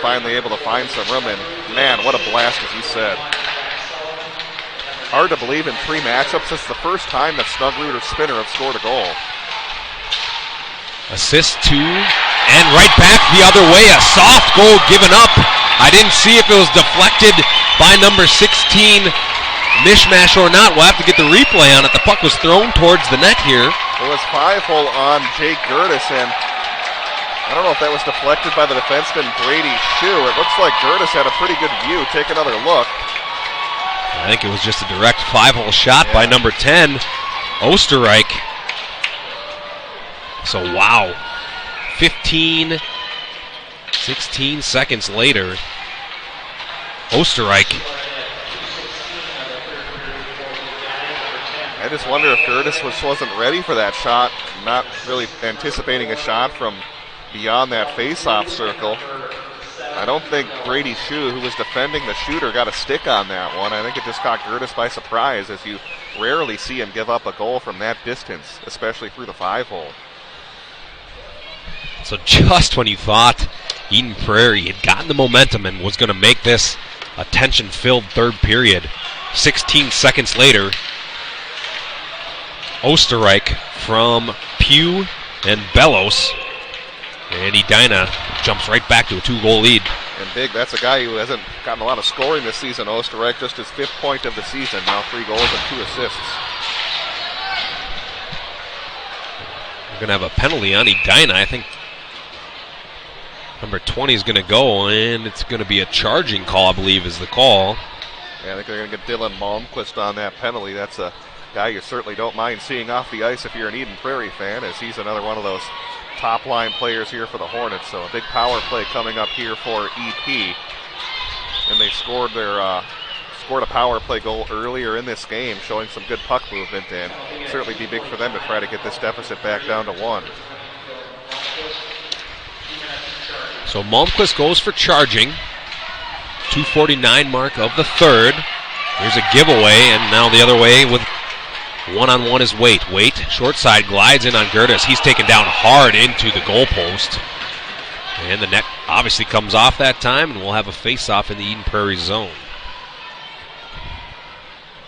finally able to find some room, and man, what a blast, as you said. Hard to believe in three matchups, it's the first time that Snuggerud or Spinner have scored a goal. Assist two, and right back the other way, a soft goal given up. I didn't see if it was deflected by number 16, Mishmash, or not. We'll have to get the replay on it. The puck was thrown towards the net here. It was 5-hole on Jake Gertis, and I don't know if that was deflected by the defenseman Brady Shue. It looks like Gertis had a pretty good view. Take another look. I think it was just a direct 5-hole shot by number 10, Osterreich. So, wow. 16 seconds later, Osterreich. I just wonder if Gertis wasn't ready for that shot, not really anticipating a shot from beyond that face-off circle. I don't think Brady Shue, who was defending the shooter, got a stick on that one. I think it just caught Gertis by surprise, as you rarely see him give up a goal from that distance, especially through the 5-hole. So just when you thought Eden Prairie had gotten the momentum and was going to make this a tension-filled third period, 16 seconds later, Osterreich from Pugh and Bellows, and Edina jumps right back to a 2-goal lead. And big, that's a guy who hasn't gotten a lot of scoring this season, Osterreich, just his 5th point of the season, now 3 goals and 2 assists. We're going to have a penalty on Edina. I think number 20 is going to go, and it's going to be a charging call, I believe, is the call. Yeah, I think they're going to get Dylan Malmquist on that penalty. That's a guy you certainly don't mind seeing off the ice if you're an Eden Prairie fan, as he's another one of those top-line players here for the Hornets. So a big power play coming up here for EP. And they scored a power play goal earlier in this game, showing some good puck movement, and certainly be big for them to try to get this deficit back down to 1. So Malmquist goes for charging. 2:49 mark of the third. Here's a giveaway, and now the other way with One-on-one is Waite. Waite, short side, glides in on Gertis. He's taken down hard into the goalpost. And the net obviously comes off that time, and we'll have a face-off in the Eden Prairie zone.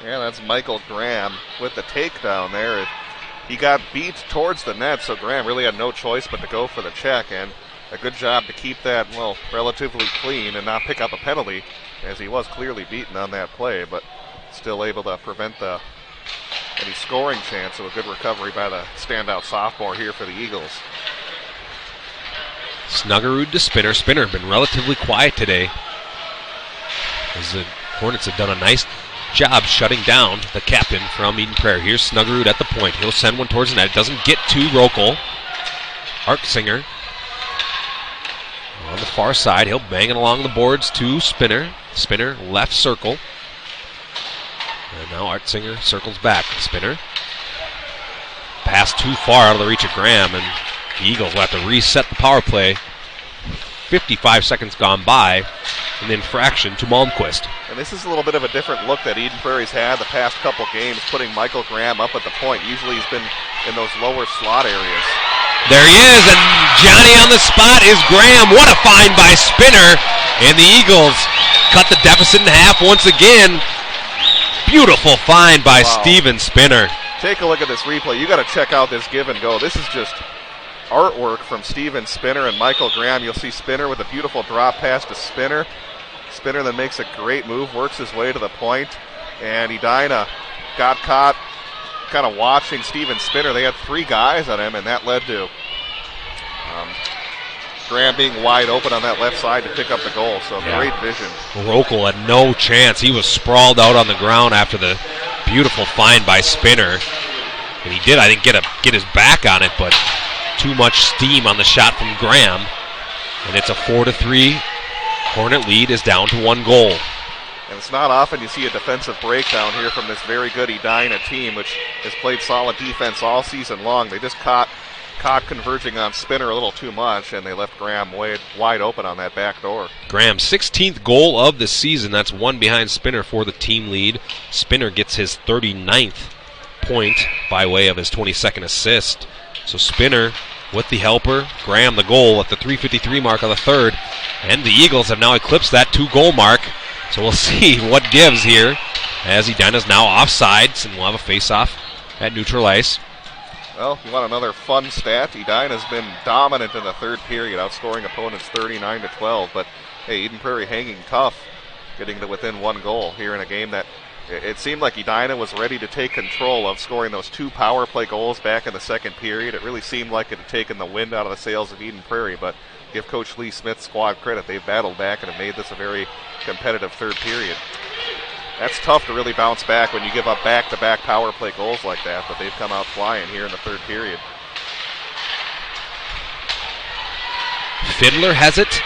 Yeah, that's Michael Graham with the takedown there. He got beat towards the net, so Graham really had no choice but to go for the check, and a good job to keep that, well, relatively clean and not pick up a penalty, as he was clearly beaten on that play, but still able to prevent any scoring chance. So a good recovery by the standout sophomore here for the Eagles. Snuggerud to Spinner. Spinner been relatively quiet today, as the Hornets have done a nice job shutting down the captain from Eden Prairie. Here's Snuggerud at the point. He'll send one towards the net. It doesn't get to Rokel. Arksinger on the far side. He'll bang it along the boards to Spinner. Spinner left circle. And now Artsinger circles back. Spinner. Pass too far out of the reach of Graham, and the Eagles will have to reset the power play. 55 seconds gone by. An infraction to Malmquist. And this is a little bit of a different look that Eden Prairie's had the past couple games, putting Michael Graham up at the point. Usually he's been in those lower slot areas. There he is, and Johnny on the spot is Graham. What a find by Spinner. And the Eagles cut the deficit in half once again. Beautiful find by Steven Spinner. Take a look at this replay. You got to check out this give and go. This is just artwork from Steven Spinner and Michael Graham. You'll see Spinner with a beautiful drop pass to Spinner. Spinner then makes a great move, works his way to the point, and Edina got caught kind of watching Steven Spinner. They had three guys on him, and that led to Graham being wide open on that left side to pick up the goal. So great vision. Rokel had no chance. He was sprawled out on the ground after the beautiful find by Spinner. And he did, I think, get his back on it, but too much steam on the shot from Graham. And it's a 4-3. Hornet lead is down to 1 goal. And it's not often you see a defensive breakdown here from this very good Edina team, which has played solid defense all season long. They just caught converging on Spinner a little too much, and they left Graham wide open on that back door. Graham's 16th goal of the season. That's one behind Spinner for the team lead. Spinner gets his 39th point by way of his 22nd assist. So Spinner with the helper, Graham the goal at the 3:53 mark of the third. And the Eagles have now eclipsed that 2-goal mark. So we'll see what gives here, as Edina's now offsides, and we'll have a face-off at neutral ice. Well, if you want another fun stat, Edina's been dominant in the third period, outscoring opponents 39-12. But hey, Eden Prairie hanging tough, getting to within 1 goal here in a game that it seemed like Edina was ready to take control of, scoring those 2 power play goals back in the second period. It really seemed like it had taken the wind out of the sails of Eden Prairie, but give Coach Lee Smith's squad credit. They've battled back and have made this a very competitive third period. That's tough to really bounce back when you give up back-to-back power play goals like that, but they've come out flying here in the third period. Fiddler has it,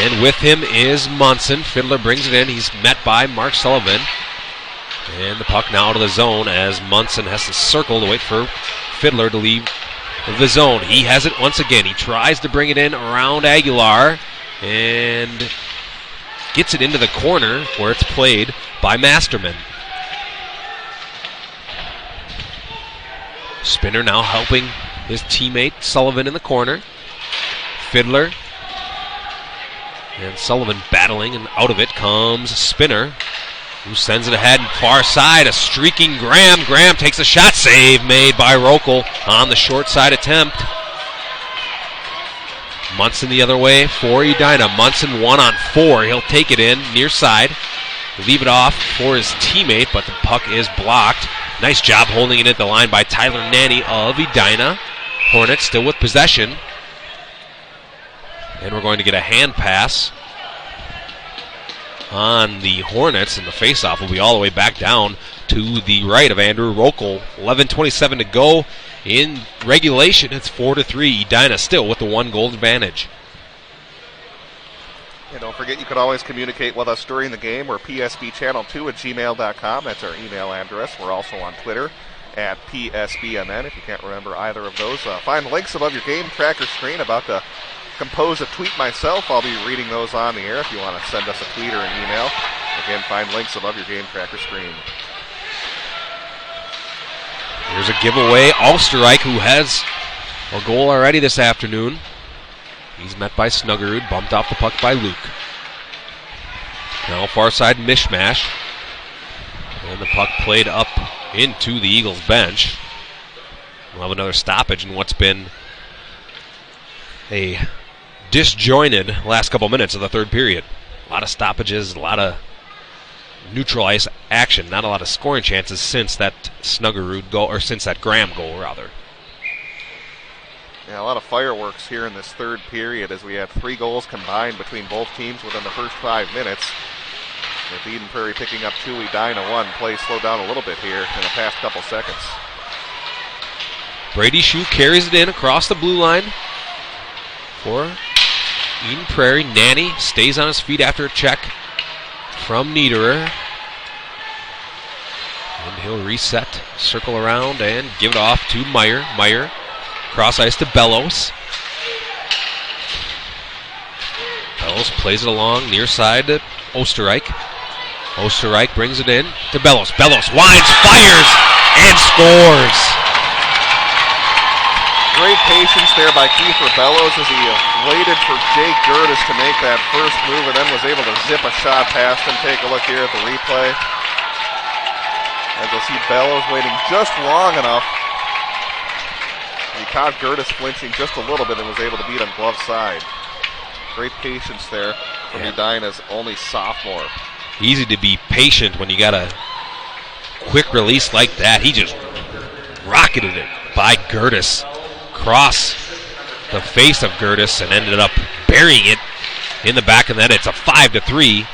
and with him is Munson. Fiddler brings it in. He's met by Mark Sullivan. And the puck now to the zone as Munson has to circle to wait for Fiddler to leave the zone. He has it once again. He tries to bring it in around Aguilar and gets it into the corner where it's played by Masterman. Spinner now helping his teammate Sullivan in the corner. Fiddler and Sullivan battling, and out of it comes Spinner, who sends it ahead and far side. A streaking Graham. Graham takes a shot. Save made by Rokel on the short side attempt. Munson the other way for Edina. Munson 1-on-4. He'll take it in near side. Leave it off for his teammate, but the puck is blocked. Nice job holding it at the line by Tyler Nanny of Edina. Hornets still with possession. And we're going to get a hand pass on the Hornets, and the faceoff will be all the way back down to the right of Andrew Rokel. 11:27 to go in regulation. It's 4-3. Edina still with the 1-goal advantage. And don't forget, you can always communicate with us during the game. We're psbchannel2@gmail.com. That's our email address. We're also on Twitter at PSBMN. If you can't remember either of those, find links above your game tracker screen. About to compose a tweet myself. I'll be reading those on the air if you want to send us a tweet or an email. Again, find links above your game tracker screen. Here's a giveaway. Ulsterreich, who has a goal already this afternoon. He's met by Snuggerud, bumped off the puck by Luke. Now far side mishmash. And the puck played up into the Eagles bench. We'll have another stoppage in what's been a disjointed last couple minutes of the third period. A lot of stoppages, a lot of neutral ice action, not a lot of scoring chances since that Snuggerud goal, or since that Graham goal, rather. Yeah, a lot of fireworks here in this third period as we had 3 goals combined between both teams within the first 5 minutes. With Eden Prairie picking up 2, Edina 1. Play slowed down a little bit here in the past couple seconds. Brady Shue carries it in across the blue line for Eden Prairie. Nanny stays on his feet after a check from Niederer. And he'll reset, circle around, and give it off to Meyer. Meyer, cross ice to Bellows. Bellows plays it along near side to Osterreich. Osterreich brings it in to Bellows. Bellows winds, fires, and scores. Great patience there by Kiefer Bellows as he waited for Jake Gertis to make that first move and then was able to zip a shot past him. Take a look here at the replay. As you'll see Bellows waiting just long enough. He caught Gertis flinching just a little bit and was able to beat him glove side. Great patience there from Edina's only sophomore. Easy to be patient when you got a quick release like that. He just rocketed it by Gertis. Cross the face of Gertis and ended up burying it in the back of the net. It's a 5-3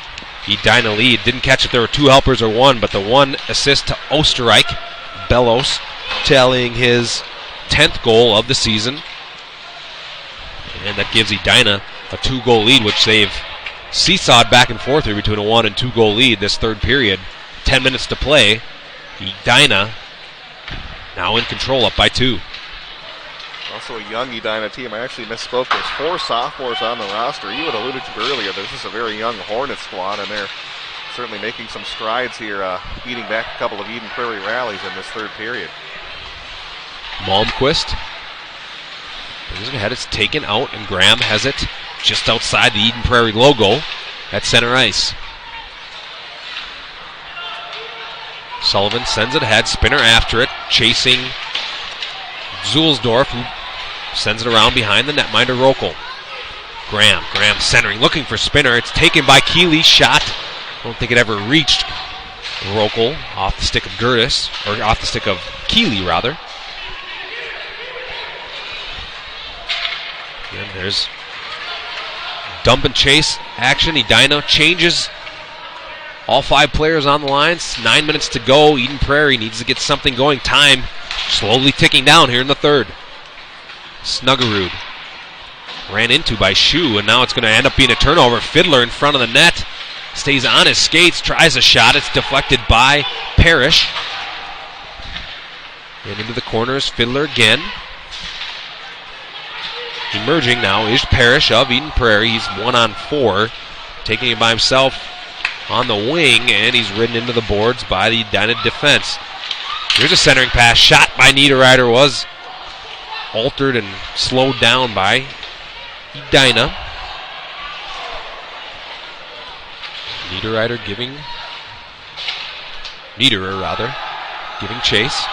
Edina lead. Didn't catch if there were 2 helpers or 1, but the 1 assist to Osterreich. Bellows tallying his 10th goal of the season. And that gives Edina a 2-goal lead, which they've seesawed back and forth here between a 1 and 2 goal lead this third period. 10 minutes to play. Edina now in control, up by 2. Also a young Edina team. I actually misspoke. There's 4 sophomores on the roster. You had alluded to earlier, this is a very young Hornet squad, and they're certainly making some strides here, beating back a couple of Eden Prairie rallies in this third period. Malmquist brings it ahead. It's taken out, and Graham has it just outside the Eden Prairie logo at center ice. Sullivan sends it ahead. Spinner after it, chasing Zulsdorf, who sends it around behind the netminder Rokel. Graham centering, looking for Spinner. It's taken by Keeley. Shot. I don't think it ever reached Rokel off the stick of Gertis, or off the stick of Keeley, rather. And there's dump and chase action. Edina changes all 5 players on the lines. 9 minutes to go. Eden Prairie needs to get something going. Time slowly ticking down here in the third. Snuggerud ran into by Shue, and now it's going to end up being a turnover. Fiddler in front of the net. Stays on his skates, tries a shot. It's deflected by Parrish. And into the corners, Fiddler again. Emerging now is Parrish of Eden Prairie. He's 1-on-4, taking it by himself on the wing, and he's ridden into the boards by the Edina defense. Here's a centering pass. Shot by Niederreiter was altered and slowed down by Edina. Niederer giving chase.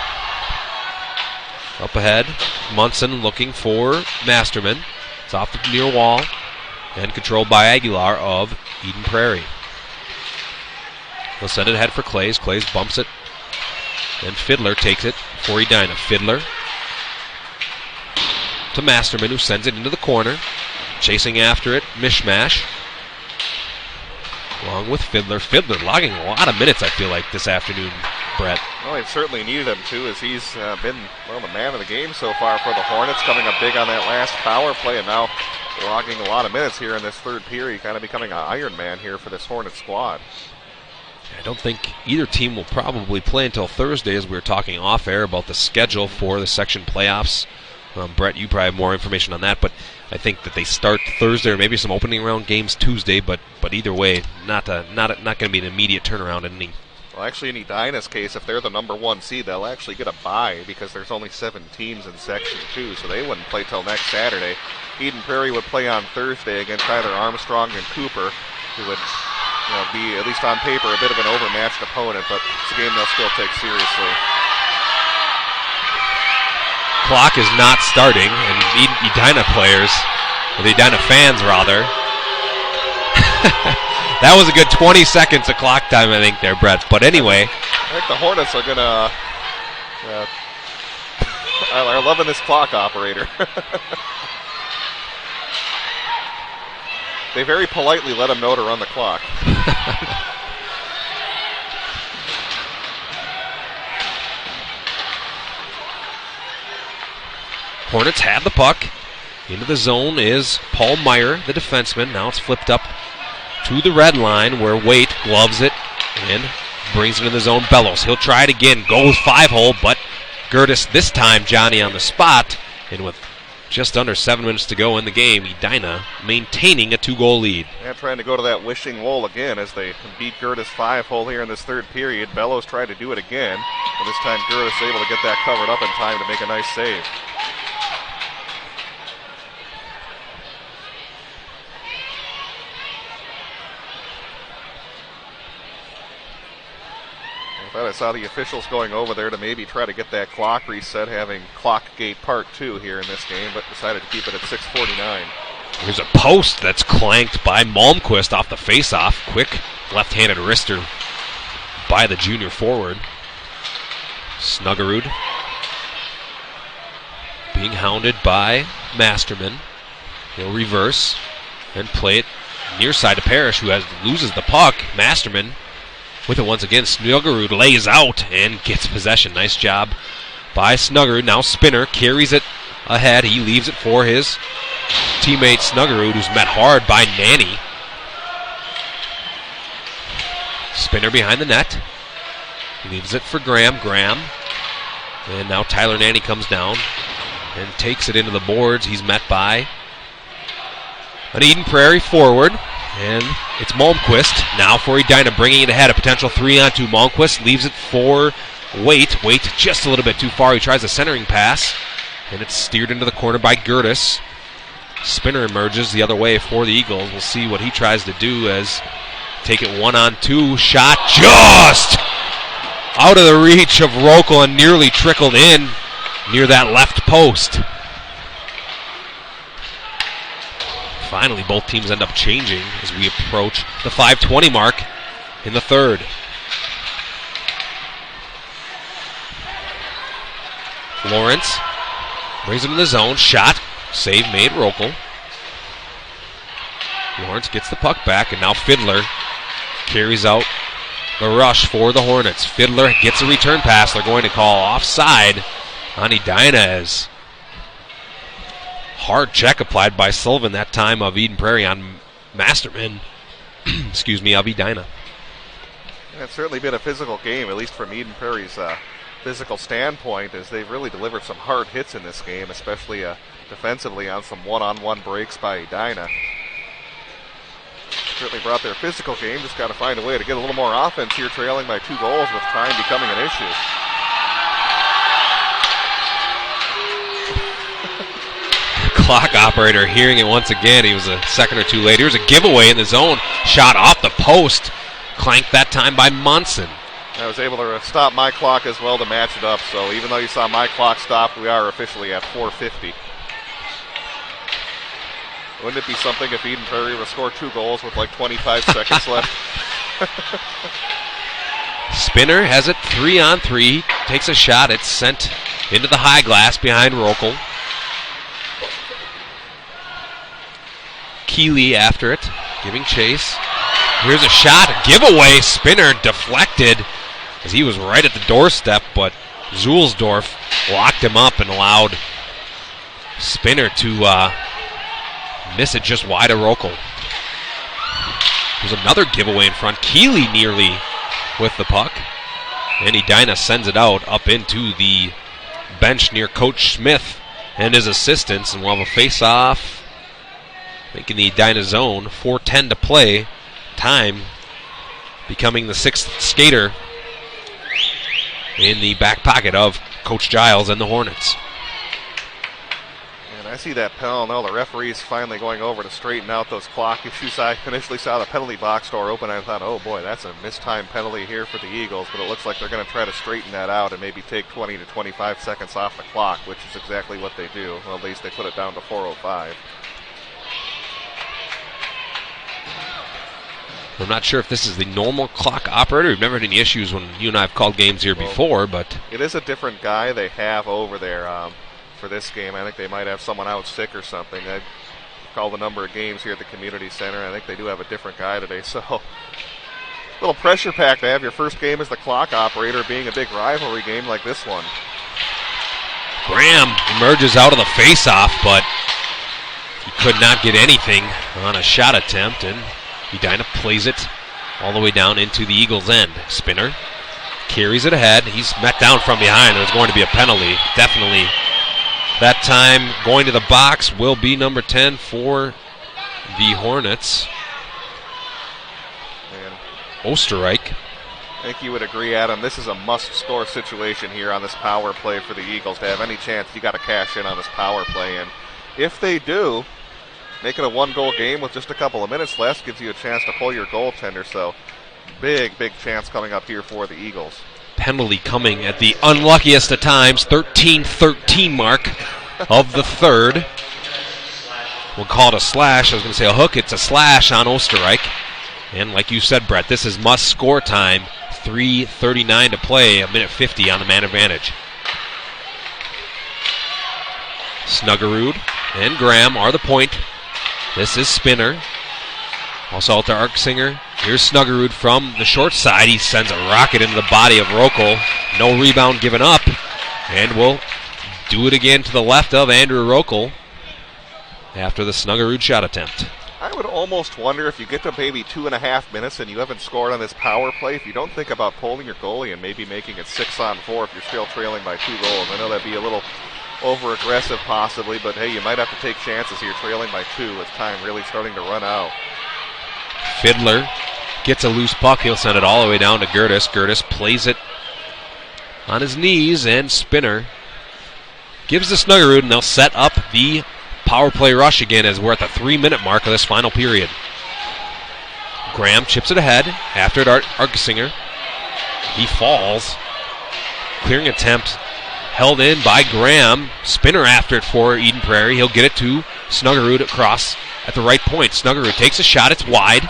Up ahead, Munson looking for Masterman. It's off the near wall and controlled by Aguilar of Eden Prairie. He'll send it ahead for Clays. Clays bumps it. Then Fiddler takes it for Edina. Fiddler to Masterman, who sends it into the corner. Chasing after it, Mishmash. Along with Fiddler. Fiddler logging a lot of minutes, I feel like, this afternoon, Brett. Well, they've certainly needed him, too, as he's been, the man of the game so far for the Hornets, coming up big on that last power play, and now logging a lot of minutes here in this third period, kind of becoming an Iron Man here for this Hornet squad. I don't think either team will probably play until Thursday, as we were talking off-air about the schedule for the section playoffs. Brett, you probably have more information on that, but I think that they start Thursday, or maybe some opening round games Tuesday, but either way, not going to be an immediate turnaround in any Well, actually, in Edina's case, if they're the number 1 seed, they'll actually get a bye because there's only 7 teams in Section 2, so they wouldn't play till next Saturday. Eden Prairie would play on Thursday against either Armstrong and Cooper, who would be, at least on paper, a bit of an overmatched opponent, but it's a game they'll still take seriously. Clock is not starting, and Edina players, or the Edina fans rather, that was a good 20 seconds of clock time, I think, there, Brett. But anyway. I think the Hornets are going to... are loving this clock operator. They very politely let him know to run the clock. Hornets have the puck. Into the zone is Paul Meyer, the defenseman. Now it's flipped up to the red line where Waite gloves it and brings it in the zone. Bellows, he'll try it again. Goes 5-hole, but Gertis this time, Johnny on the spot. And with just under 7 minutes to go in the game, Edina maintaining a 2-goal lead. Yeah, trying to go to that wishing wall again as they beat Gertis 5-hole here in this third period. Bellows tried to do it again, but this time Gertis able to get that covered up in time to make a nice save. I saw the officials going over there to maybe try to get that clock reset, having clock gate part 2 here in this game, but decided to keep it at 6:49. There's a post that's clanked by Malmquist off the face-off. Quick left-handed wrister by the junior forward. Snuggerud being hounded by Masterman. He'll reverse and play it near side to Parrish, who loses the puck. Masterman with it once again. Snuggerud lays out and gets possession. Nice job by Snuggerud. Now Spinner carries it ahead. He leaves it for his teammate Snuggerud, who's met hard by Nanny. Spinner behind the net. He leaves it for Graham. And now Tyler Nanny comes down and takes it into the boards. He's met by an Eden Prairie forward. And it's Malmquist now for Edina, bringing it ahead. A potential 3-on-2. Malmquist leaves it for Waite. Waite just a little bit too far. He tries a centering pass, and it's steered into the corner by Gertis. Spinner emerges the other way for the Eagles. We'll see what he tries to do as take it 1-on-2. Shot just out of the reach of Rokel and nearly trickled in near that left post. Finally, both teams end up changing as we approach the 5:20 mark in the third. Lawrence brings it in the zone. Shot. Save made. Rokel. Lawrence gets the puck back, and now Fiddler carries out the rush for the Hornets. Fiddler gets a return pass. They're going to call offside on Edina as hard check applied by Sullivan that time of Eden Prairie on Masterman, of Edina. It's certainly been a physical game, at least from Eden Prairie's physical standpoint, as they've really delivered some hard hits in this game, especially defensively on some one-on-one breaks by Edina. Certainly brought their physical game, just got to find a way to get a little more offense here, trailing by 2 goals with time becoming an issue. Clock operator hearing it once again. He was a second or two late. Here's a giveaway in the zone. Shot off the post. Clanked that time by Munson. I was able to stop my clock as well to match it up. So even though you saw my clock stop, we are officially at 4:50. Wouldn't it be something if Eden Prairie would score 2 goals with like 25 seconds left? Spinner has it 3-on-3. Takes a shot. It's sent into the high glass behind Rokel. Keeley after it, giving chase. Here's a shot, a giveaway. Spinner deflected as he was right at the doorstep, but Zulsdorf locked him up and allowed Spinner to miss it just wide of Rokel. There's another giveaway in front. Keeley nearly with the puck. And Edina sends it out up into the bench near Coach Smith and his assistants, and we'll have a face-off making the Edina zone. 4:10 to play. Time becoming the 6th skater in the back pocket of Coach Giles and the Hornets. And I see that penalty. No, the referee's finally going over to straighten out those clock issues. I initially saw the penalty box door open. I thought, oh boy, that's a mistimed penalty here for the Eagles. But it looks like they're going to try to straighten that out and maybe take 20 to 25 seconds off the clock, which is exactly what they do. Well, at least they put it down to 4:05. I'm not sure if this is the normal clock operator. We've never had any issues when you and I have called games here before, but it is a different guy they have over there for this game. I think they might have someone out sick or something. I called a number of games here at the community center. I think they do have a different guy today. So a little pressure pack to have your first game as the clock operator, being a big rivalry game like this one. Graham emerges out of the face-off, but he could not get anything on a shot attempt, and Edina plays it all the way down into the Eagles' end. Spinner carries it ahead. He's met down from behind. There's going to be a penalty. Definitely that time going to the box will be number 10 for the Hornets. And Osterreich. I think you would agree, Adam, this is a must-score situation here on this power play for the Eagles. To have any chance, you got to cash in on this power play. And if they do, make it a one-goal game with just a couple of minutes left gives you a chance to pull your goaltender. So big, big chance coming up here for the Eagles. Penalty coming at the unluckiest of times, 13-13 mark of the third. We'll call it a slash. I was going to say a hook. It's a slash on Osterreich. And like you said, Brett, this is must-score time. 3:39 to play, a minute 50 on the man advantage. Snuggerud and Graham are the point. This is Spinner. Also out to Arksinger. Here's Snuggerud from the short side. He sends a rocket into the body of Rokel. No rebound given up. And will do it again to the left of Andrew Rokel after the Snuggerud shot attempt. I would almost wonder if you get to maybe 2.5 minutes and you haven't scored on this power play, if you don't think about pulling your goalie and maybe making it 6-on-4 if you're still trailing by 2 goals. I know that'd be a little over-aggressive possibly, but hey, you might have to take chances here trailing by 2 with time really starting to run out. Fiddler gets a loose puck. He'll send it all the way down to Gertis. Gertis plays it on his knees, and Spinner gives the Snuggerud, and they'll set up the power play rush again as we're at the 3-minute mark of this final period. Graham chips it ahead after it Arksinger. He falls. Clearing attempt held in by Graham. Spinner after it for Eden Prairie. He'll get it to Snuggerud across at the right point. Snuggerud takes a shot. It's wide.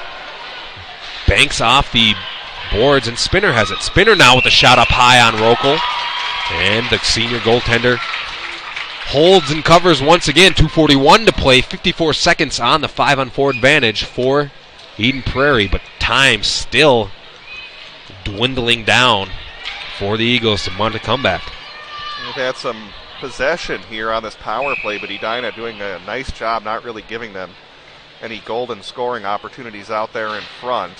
Banks off the boards, and Spinner has it. Spinner now with a shot up high on Rokel. And the senior goaltender holds and covers once again. 2:41 to play. 54 seconds on the 5-on-4 advantage for Eden Prairie. But time still dwindling down for the Eagles to mount a comeback. We've had some possession here on this power play, but Edina doing a nice job not really giving them any golden scoring opportunities out there in front.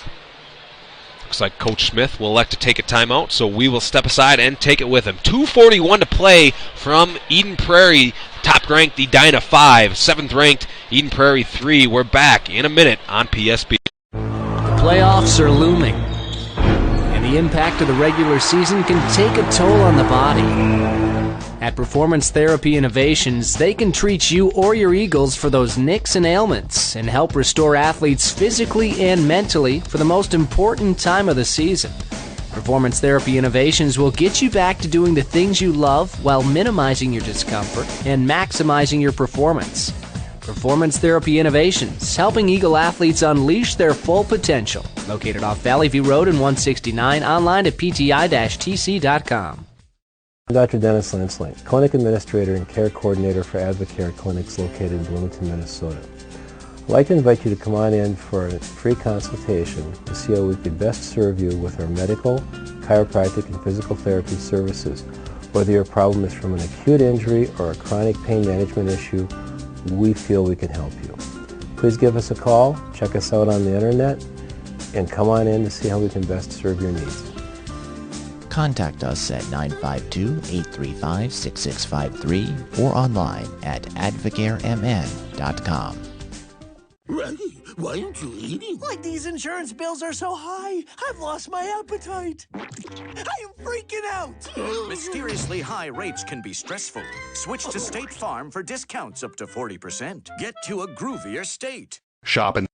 Looks like Coach Smith will elect to take a timeout, so we will step aside and take it with him. 2:41 to play from Eden Prairie. Top-ranked Edina 5, 7th-ranked Eden Prairie 3. We're back in a minute on PSB. The playoffs are looming, and the impact of the regular season can take a toll on the body. At Performance Therapy Innovations, they can treat you or your Eagles for those nicks and ailments and help restore athletes physically and mentally for the most important time of the season. Performance Therapy Innovations will get you back to doing the things you love while minimizing your discomfort and maximizing your performance. Performance Therapy Innovations, helping Eagle athletes unleash their full potential. Located off Valley View Road in 169, online at pti-tc.com. I'm Dr. Dennis Lansley, Clinic Administrator and Care Coordinator for Advocare Clinics located in Bloomington, Minnesota. I'd like to invite you to come on in for a free consultation to see how we could best serve you with our medical, chiropractic, and physical therapy services. Whether your problem is from an acute injury or a chronic pain management issue, we feel we can help you. Please give us a call, check us out on the internet, and come on in to see how we can best serve your needs. Contact us at 952-835-6653 or online at advocaremn.com. Ready? Why aren't you eating? Like these insurance bills are so high, I've lost my appetite. I am freaking out. Mysteriously high rates can be stressful. Switch to State Farm for discounts up to 40%. Get to a groovier state. Shopping.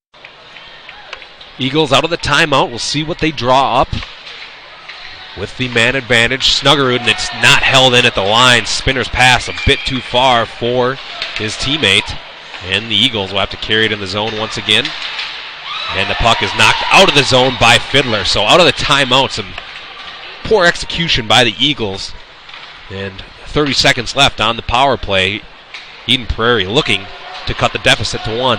Eagles out of the timeout. We'll see what they draw up with the man advantage. Snuggerud, and it's not held in at the line. Spinner's pass a bit too far for his teammate. And the Eagles will have to carry it in the zone once again. And the puck is knocked out of the zone by Fiddler. So out of the timeout, some poor execution by the Eagles. And 30 seconds left on the power play. Eden Prairie looking to cut the deficit to 1.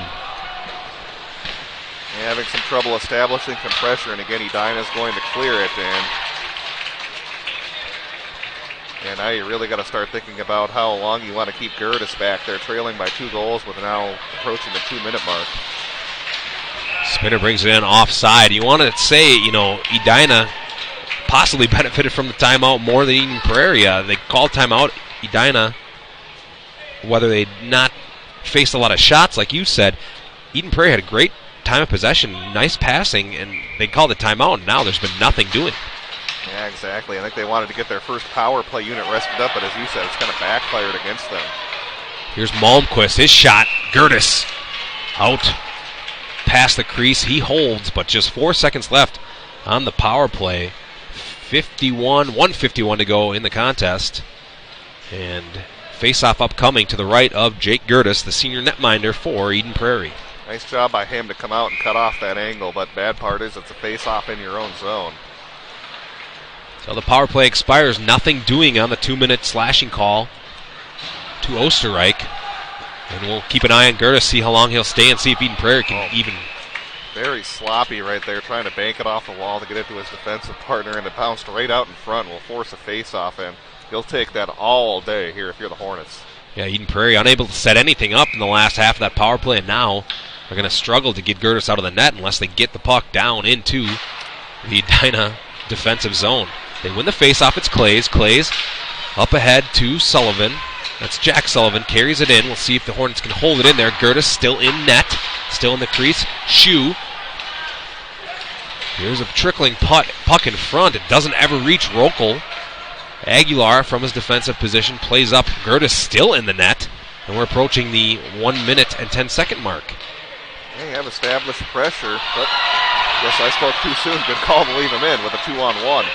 Having some trouble establishing some pressure, and again, Edina's going to clear it. And now you really got to start thinking about how long you want to keep Gertis back there, trailing by 2 goals with now approaching the 2-minute mark. Spinner brings it in offside. You want to say, Edina possibly benefited from the timeout more than Eden Prairie. They called timeout. Edina, whether they not faced a lot of shots, like you said, Eden Prairie had a great time of possession, nice passing, and they called the timeout, and now there's been nothing doing. Yeah, exactly. I think they wanted to get their first power play unit rested up, but as you said, it's kind of backfired against them. Here's Malmquist, his shot. Gertis out past the crease. He holds, but just 4 seconds left on the power play. 151 to go in the contest. And face-off upcoming to the right of Jake Gertis, the senior netminder for Eden Prairie. Nice job by him to come out and cut off that angle, but bad part is it's a face-off in your own zone. So the power play expires, nothing doing on the 2-minute slashing call to Osterreich. And we'll keep an eye on Gertis, see how long he'll stay, and see if Eden Prairie can even... Very sloppy right there, trying to bank it off the wall to get it to his defensive partner, and it bounced right out in front and will force a face-off, and he'll take that all day here if you're the Hornets. Yeah, Eden Prairie unable to set anything up in the last half of that power play, and now they're going to struggle to get Gertis out of the net unless they get the puck down into the Edina defensive zone. They win the face-off. It's Clays. Clays up ahead to Sullivan. That's Jack Sullivan. Carries it in. We'll see if the Hornets can hold it in there. Gertis still in net. Still in the crease. Shue. Here's a trickling puck in front. It doesn't ever reach Rokel. Aguilar from his defensive position plays up. Gertis still in the net. And we're approaching the 1 minute and 10-second mark. They have established pressure, but guess I spoke too soon. Good call to leave him in with a 2-on-1.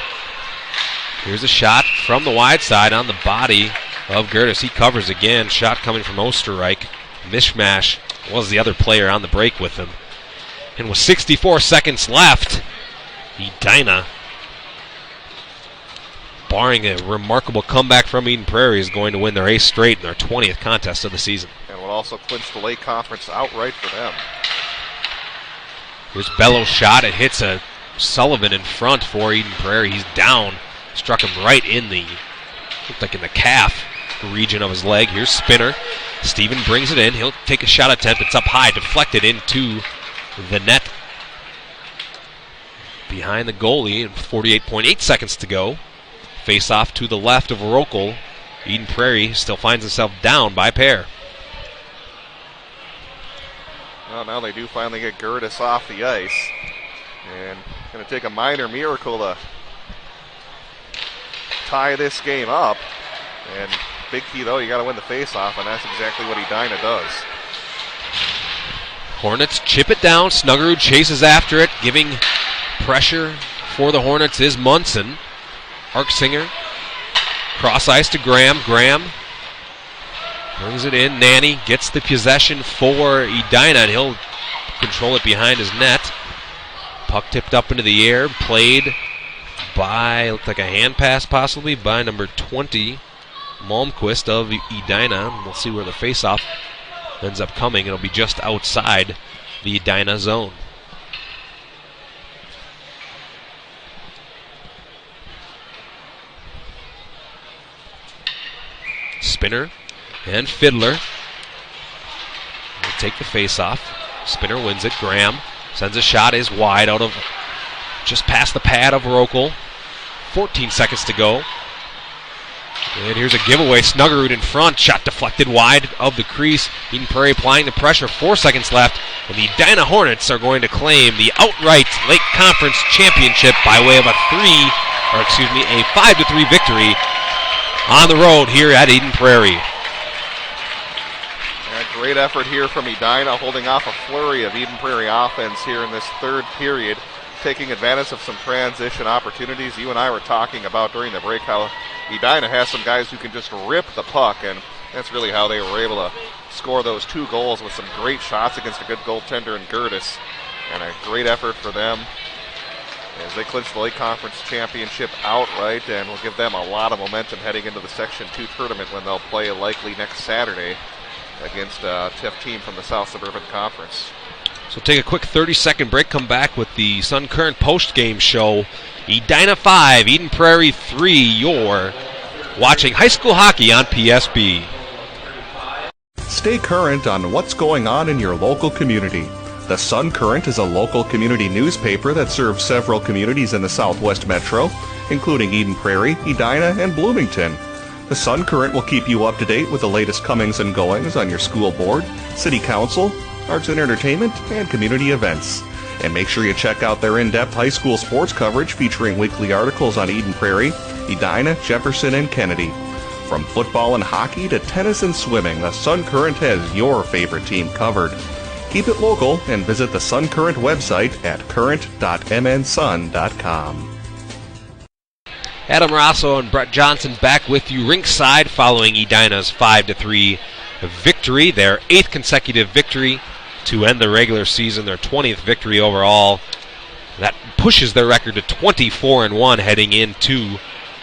Here's a shot from the wide side on the body of Gertis. He covers again. Shot coming from Osterreich. Mishmash was the other player on the break with him. And with 64 seconds left, Edina, barring a remarkable comeback from Eden Prairie, is going to win their 8th straight and their 20th contest of the season. And will also clinch the late conference outright for them. Here's Bellows' shot. It hits a Sullivan in front for Eden Prairie. He's down. Struck him right in the, looked like in the calf region of his leg. Here's Spinner. Steven brings it in. He'll take a shot attempt. It's up high, deflected into the net behind the goalie, and 48.8 seconds to go. Face off to the left of Rokel. Eden Prairie still finds himself down by a pair. Well, now they do finally get Gertis off the ice. And going to take a minor miracle to tie this game up. And big key, though, you got to win the face-off, and that's exactly what Edina does. Hornets chip it down. Snuggerud chases after it, giving pressure for the Hornets is Munson. Arksinger, cross ice to Graham. Graham brings it in. Nanny gets the possession for Edina, and he'll control it behind his net. Puck tipped up into the air, played by, looked like a hand pass possibly, by number 20, Malmquist of Edina. We'll see where the faceoff ends up coming. It'll be just outside the Edina zone. Spinner and Fiddler will take the faceoff. Spinner wins it. Graham sends a shot, is wide out of just past the pad of Rokel. 14 seconds to go. And here's a giveaway. Snuggerud in front. Shot deflected wide of the crease. Eden Prairie applying the pressure. 4 seconds left. And the Edina Hornets are going to claim the outright Lake Conference Championship by way of a 5-3 victory on the road here at Eden Prairie. A great effort here from Edina, holding off a flurry of Eden Prairie offense here in this third period, taking advantage of some transition opportunities. You and I were talking about during the break how Edina has some guys who can just rip the puck, and that's really how they were able to score those 2 goals with some great shots against a good goaltender in Gertis, and a great effort for them as they clinch the Lake Conference Championship outright, and will give them a lot of momentum heading into the Section 2 tournament when they'll play likely next Saturday against a tough team from the South Suburban Conference. So take a quick 30-second break, come back with the Sun Current post-game show. Edina 5, Eden Prairie 3. You're watching high school hockey on PSB. Stay current on what's going on in your local community. The Sun Current is a local community newspaper that serves several communities in the Southwest Metro, including Eden Prairie, Edina, and Bloomington. The Sun Current will keep you up to date with the latest comings and goings on your school board, city council, arts and entertainment, and community events. And make sure you check out their in-depth high school sports coverage featuring weekly articles on Eden Prairie, Edina, Jefferson, and Kennedy. From football and hockey to tennis and swimming, the Sun Current has your favorite team covered. Keep it local and visit the Sun Current website at current.mnsun.com. Adam Rosso and Brett Johnson back with you rinkside following Edina's 5-3 victory, their 8th consecutive victory to end the regular season, their 20th victory overall. That pushes their record to 24-1 heading into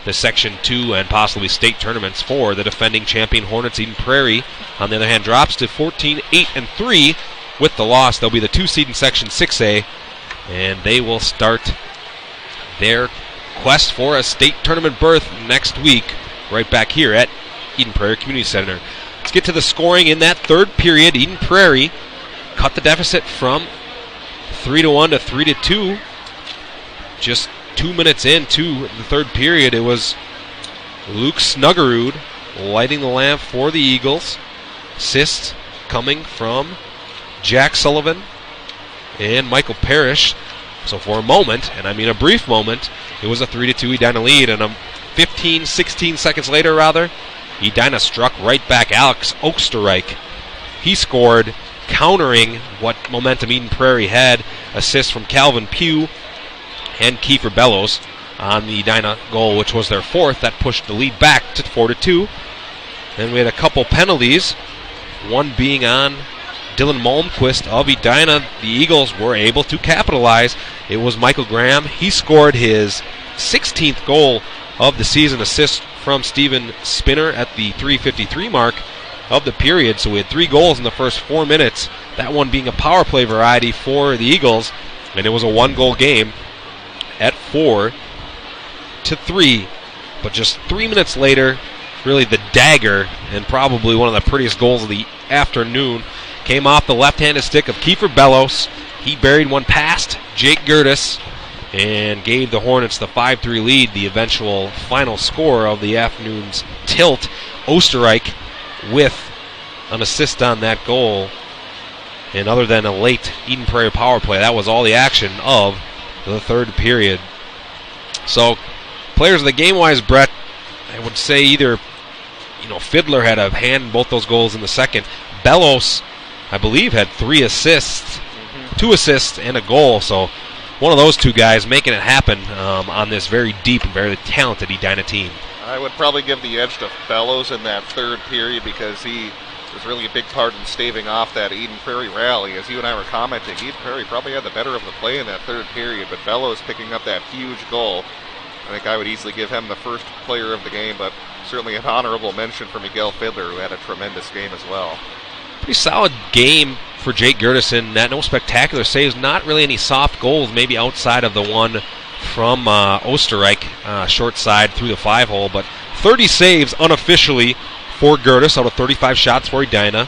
the Section 2 and possibly state tournaments for the defending champion Hornets. Eden Prairie, on the other hand, drops to 14-8-3 with the loss. They'll be the 2 seed in Section 6A, and they will start their quest for a state tournament berth next week, right back here at Eden Prairie Community Center. Let's get to the scoring in that third period. Eden Prairie cut the deficit from 3-1 to 3-2. Just 2 minutes into the third period, it was Luke Snuggerud lighting the lamp for the Eagles. Assist coming from Jack Sullivan and Michael Parrish. So for a moment, and I mean a brief moment, it was a 3-2 Edina lead, and 16 seconds later, Edina struck right back Alex Osterreich. He scored, countering what momentum Eden Prairie had. Assist from Calvin Pugh and Kiefer Bellows on the Edina goal, which was their 4th. That pushed the lead back to 4-2. Then we had a couple penalties, one being on Dylan Malmquist of Edina. The Eagles were able to capitalize. It was Michael Graham. He scored his 16th goal of the season. Assist from Steven Spinner at the 3:53 mark of the period. So we had 3 goals in the first 4 minutes, that one being a power play variety for the Eagles, and it was a 1-goal game at 4-3. But just 3 minutes later, really the dagger, and probably one of the prettiest goals of the afternoon, came off the left-handed stick of Kiefer Bellows. He buried one past Jake Gertis and gave the Hornets the 5-3 lead, the eventual final score of the afternoon's tilt. Osterreich with an assist on that goal. And other than a late Eden Prairie power play, that was all the action of the third period. So, players of the game-wise, Brett, I would say either, Fiddler had a hand in both those goals in the second. Bellows, I believe, had 3 assists, 2 assists and a goal. So one of those 2 guys making it happen on this very deep and very talented Edina team. I would probably give the edge to Bellows in that third period because he was really a big part in staving off that Eden Prairie rally. As you and I were commenting, Eden Prairie probably had the better of the play in that third period, but Bellows picking up that huge goal. I think I would easily give him the first player of the game, but certainly an honorable mention for Miguel Fiddler, who had a tremendous game as well. Pretty solid game for Jake Gertis in that. No spectacular saves, not really any soft goals, maybe outside of the one from Osterreich, short side through the 5-hole, but 30 saves unofficially for Gertis out of 35 shots for Edina.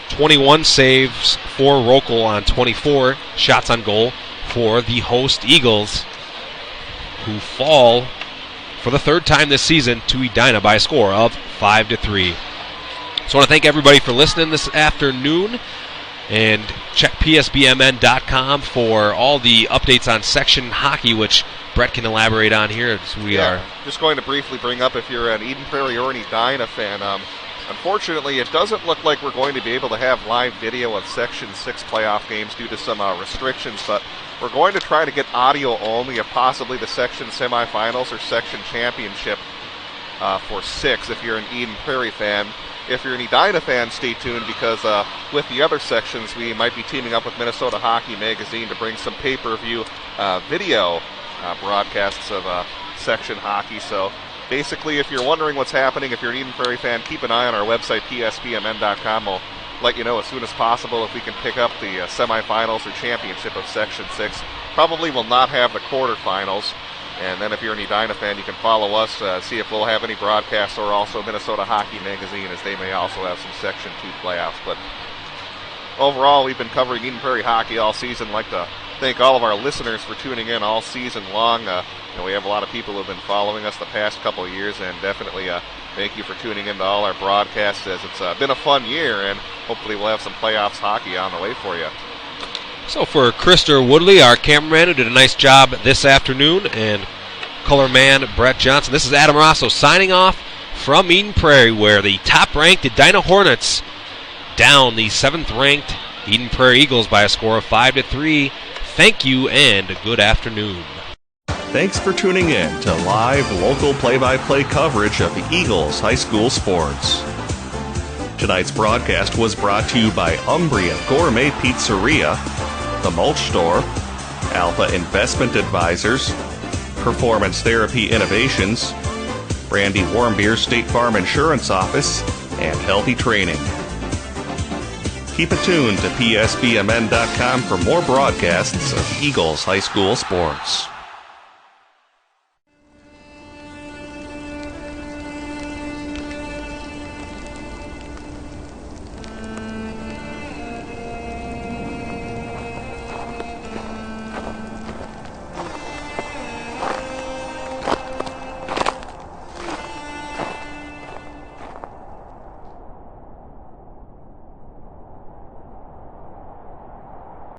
21 saves for Rokel on 24 shots on goal for the host Eagles, who fall for the third time this season to Edina by a score of 5-3. So I want to thank everybody for listening this afternoon, and check psbmn.com for all the updates on section hockey, which Brett can elaborate on here as we are. Just going to briefly bring up, if you're an Eden Prairie or an Edina fan, unfortunately it doesn't look like we're going to be able to have live video of Section 6 playoff games due to some restrictions, but we're going to try to get audio only of possibly the section semifinals or section championship for 6 if you're an Eden Prairie fan. If you're an Edina fan, stay tuned, because with the other sections, we might be teaming up with Minnesota Hockey Magazine to bring some pay-per-view video broadcasts of section hockey. So basically, if you're wondering what's happening, if you're an Eden Prairie fan, keep an eye on our website, psbmn.com. We'll let you know as soon as possible if we can pick up the semifinals or championship of Section 6. Probably will not have the quarterfinals. And then if you're an Edina fan, you can follow us, see if we'll have any broadcasts, or also Minnesota Hockey Magazine, as they may also have some Section 2 playoffs. But overall, we've been covering Eden Prairie hockey all season. I'd like to thank all of our listeners for tuning in all season long. We have a lot of people who have been following us the past couple of years, and definitely thank you for tuning in to all our broadcasts, as it's been a fun year, and hopefully we'll have some playoffs hockey on the way for you. So for Krister Woodley, our cameraman, who did a nice job this afternoon, and color man Brett Johnson, this is Adam Rosso signing off from Eden Prairie, where the top-ranked Edina Hornets down the 7th-ranked Eden Prairie Eagles by a score of 5-3. Thank you and good afternoon. Thanks for tuning in to live local play-by-play coverage of the Eagles high school sports. Tonight's broadcast was brought to you by Umbria Gourmet Pizzeria, The Mulch Store, Alpha Investment Advisors, Performance Therapy Innovations, Brandy Warmbier State Farm Insurance Office, and Healthy Training. Keep it tuned to psbmn.com for more broadcasts of Eagles high school sports.